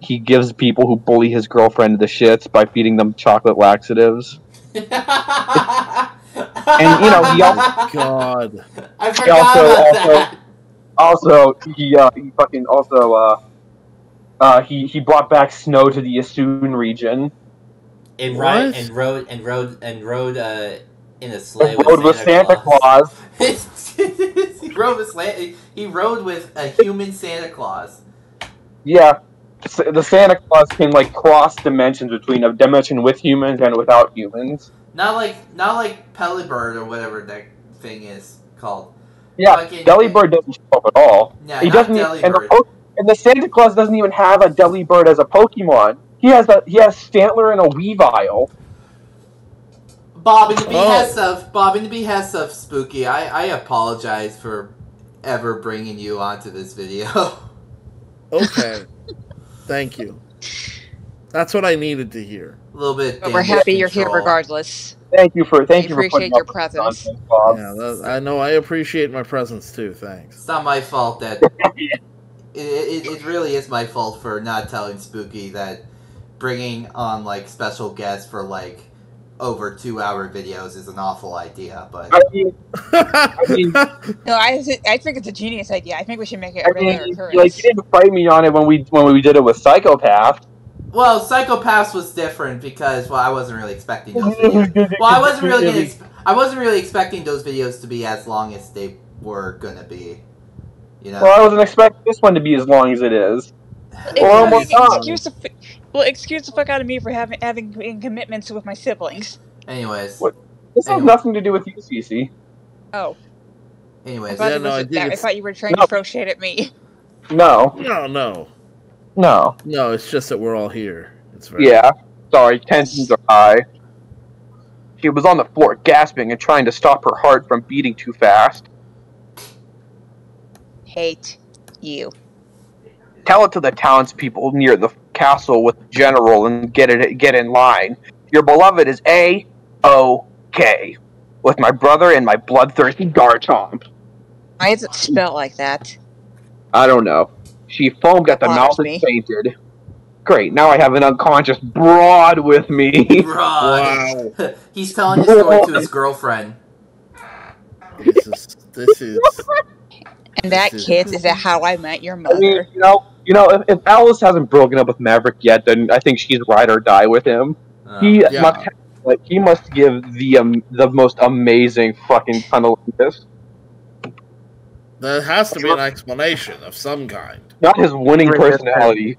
he gives people who bully his girlfriend the shits by feeding them chocolate laxatives. And he also,
God, I forgot about that.
He brought back snow to the Asun region.
And rode in a sleigh
with Santa Claus.
he rode with a human Santa Claus.
Yeah, the Santa Claus can cross dimensions between a dimension with humans and without humans.
Not like Pelibird or whatever that thing is called.
Yeah, Delibird doesn't show up at all.
Yeah,
he doesn't. And the Santa Claus doesn't even have a Delibird as a Pokemon. He has Stantler and a Weavile.
Bob, in the behest of Spooky, I apologize for ever bringing you onto this video.
Okay. Thank you. That's what I needed to hear.
A little bit.
But we're happy you're here regardless.
Thank you for
appreciate your presence.
Yeah, I know. I appreciate my presence too. Thanks.
It's not my fault that it really is my fault for not telling Spooky that bringing on special guests for over 2-hour videos is an awful idea. But
no, I think it's a genius idea. I think we should make it a regular occurrence.
You didn't fight me on it when we did it with Psychopath.
Well, Psychopaths was different because I wasn't really expecting those videos. Well, I wasn't really expecting those videos to be as long as they were gonna be. You know.
Well, I wasn't expecting this one to be as long as it is.
Excuse the fuck out of me for having commitments with my siblings.
Anyways.
This has nothing to do with you, Cece.
Oh.
Anyways.
I thought you were trying to throw shade at me.
No.
No, it's just that we're all here.
Sorry, tensions are high. She was on the floor gasping and trying to stop her heart from beating too fast.
Hate you.
Tell it to the townspeople near the castle with the general and get in line. Your beloved is A-OK. With my brother and my bloodthirsty Garchomp.
Why is it spelled like that?
I don't know. She foamed at the mouth and fainted. Great, now I have an unconscious broad with me.
Wow. He's telling his story to his girlfriend.
This is...
And that, kids, is How I Met Your Mother.
I mean, if Alice hasn't broken up with Maverick yet, then I think she's ride or die with him. He must give the most amazing fucking cunnilingus.
There has to be an explanation of some kind.
Not his winning personality.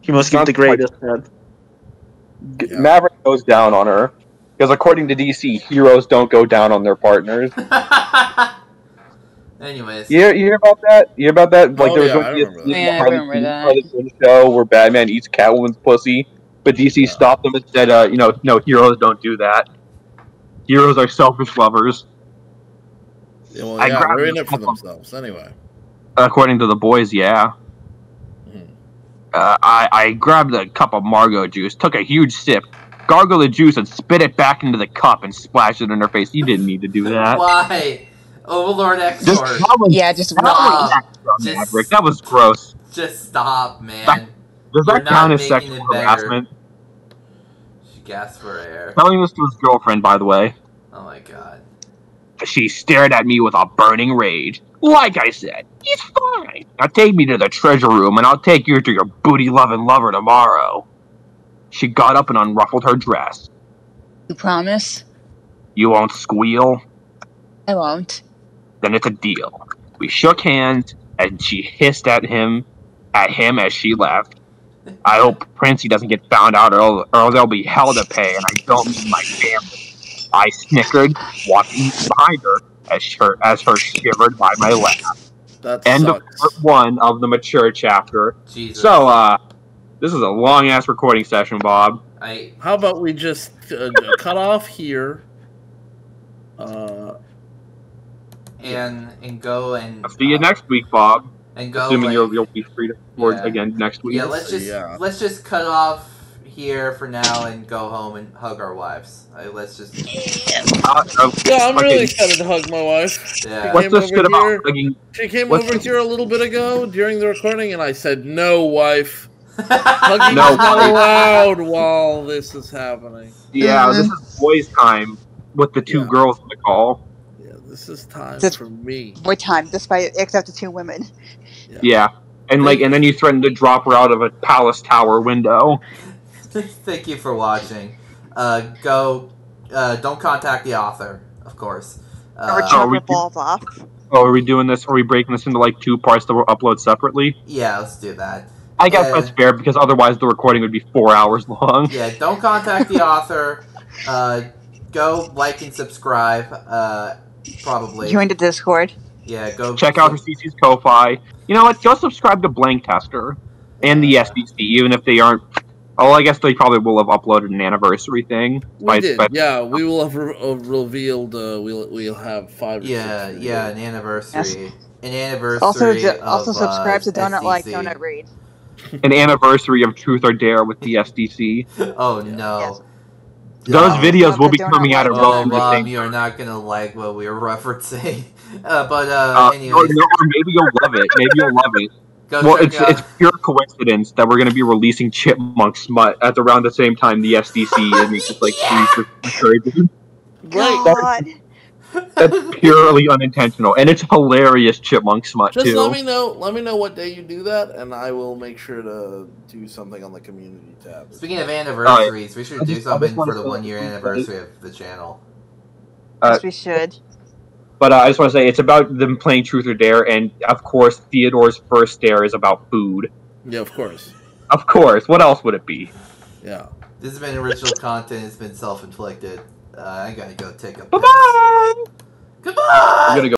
He must give the greatest head.
Maverick goes down on her. Because according to DC, heroes don't go down on their partners.
Anyways.
You hear about that? You hear about that?
I remember
that. Show where Batman eats Catwoman's pussy, but DC stopped them and said, no, heroes don't do that. Heroes are selfish lovers.
Yeah, well, they're in it for themselves, anyway.
According to the boys, yeah. I grabbed a cup of Margot juice, took a huge sip, gargled the juice, and spit it back into the cup and splashed it in her face. You didn't need to do that.
Why? Overlord
Just,
Exor.
that was,
Yeah, just
that was
wrong.
extra, Maverick. That was gross.
Just stop, man.
Does
You're
that count
not
as
making
sexual
it better.
harassment?
She gasped for air.
Telling this to his girlfriend, by the way.
Oh my god.
She stared at me with a burning rage. Like I said, he's fine. Now take me to the treasure room, and I'll take you to your booty-loving lover tomorrow. She got up and unruffled her dress.
You promise?
You won't squeal?
I won't.
Then it's a deal. We shook hands, and she hissed at him as she left. I hope Princey doesn't get found out, or there'll be hell to pay, and I don't mean my family. I snickered, walking behind her as her shivered by my lap.
That
End
sucks.
of part 1 of the mature chapter.
Jesus.
So, this is a long-ass recording session, Bob.
How about we just cut off here?
And go and
I'll see you next week, Bob.
And go.
Assuming
like,
you'll be free to record again next week.
Yeah, let's just cut off here for now and go home and hug our wives. Let's just.
Yeah, I'm really excited to hug my wife.
Yeah.
What's this shit about hugging?
She came over here a little bit ago during the recording, and I said, "No, wife. Hugging is not allowed while this is happening."
Yeah, this is boys' time with the two girls on the call.
Yeah, this is time for me.
More time, despite except the 2 women.
Yeah, and then you threatened to drop her out of a palace tower window.
Thank you for watching. Don't contact the author, of course.
Or chop her balls off.
Oh, are we doing this? Are we breaking this into like 2 parts that we'll upload separately?
Yeah, let's do that.
I guess that's fair because otherwise the recording would be 4 hours long.
Yeah, don't contact the author. Go like and subscribe. Probably.
Join the Discord.
Yeah, go
check out her CC's Ko-Fi. You know what? Go subscribe to Blank Tester and the SDC, even if they aren't. Oh, I guess they probably will have uploaded an anniversary thing.
We did. Yeah, we will have revealed. We'll have 5.
Yeah, an anniversary. Yes. An anniversary.
Also subscribe to Donut
SDC.
Like Donut Read.
An anniversary of Truth or Dare with the SDC.
Oh no. Yes.
Those videos will be coming out at
Bob, you're not gonna like what we were referencing. Anyways.
Or maybe you'll love it. Maybe you'll love it. It's pure coincidence that we're going to be releasing Chipmunk Smut at around the same time the SDC is just like
God.
That's purely unintentional, and it's hilarious Chipmunk Smut
Just
too.
let me know what day you do that, and I will make sure to do something on the community tab.
Speaking of anniversaries, we should do something for the 1-year anniversary of the channel.
Yes, we should.
But I just want to say, it's about them playing Truth or Dare, and of course, Theodore's first dare is about food.
Yeah, of course.
Of course. What else would it be?
Yeah.
This has been original content. It's been self-inflicted. I gotta go take a piss.
Bye-bye!
Goodbye!
I'm gonna go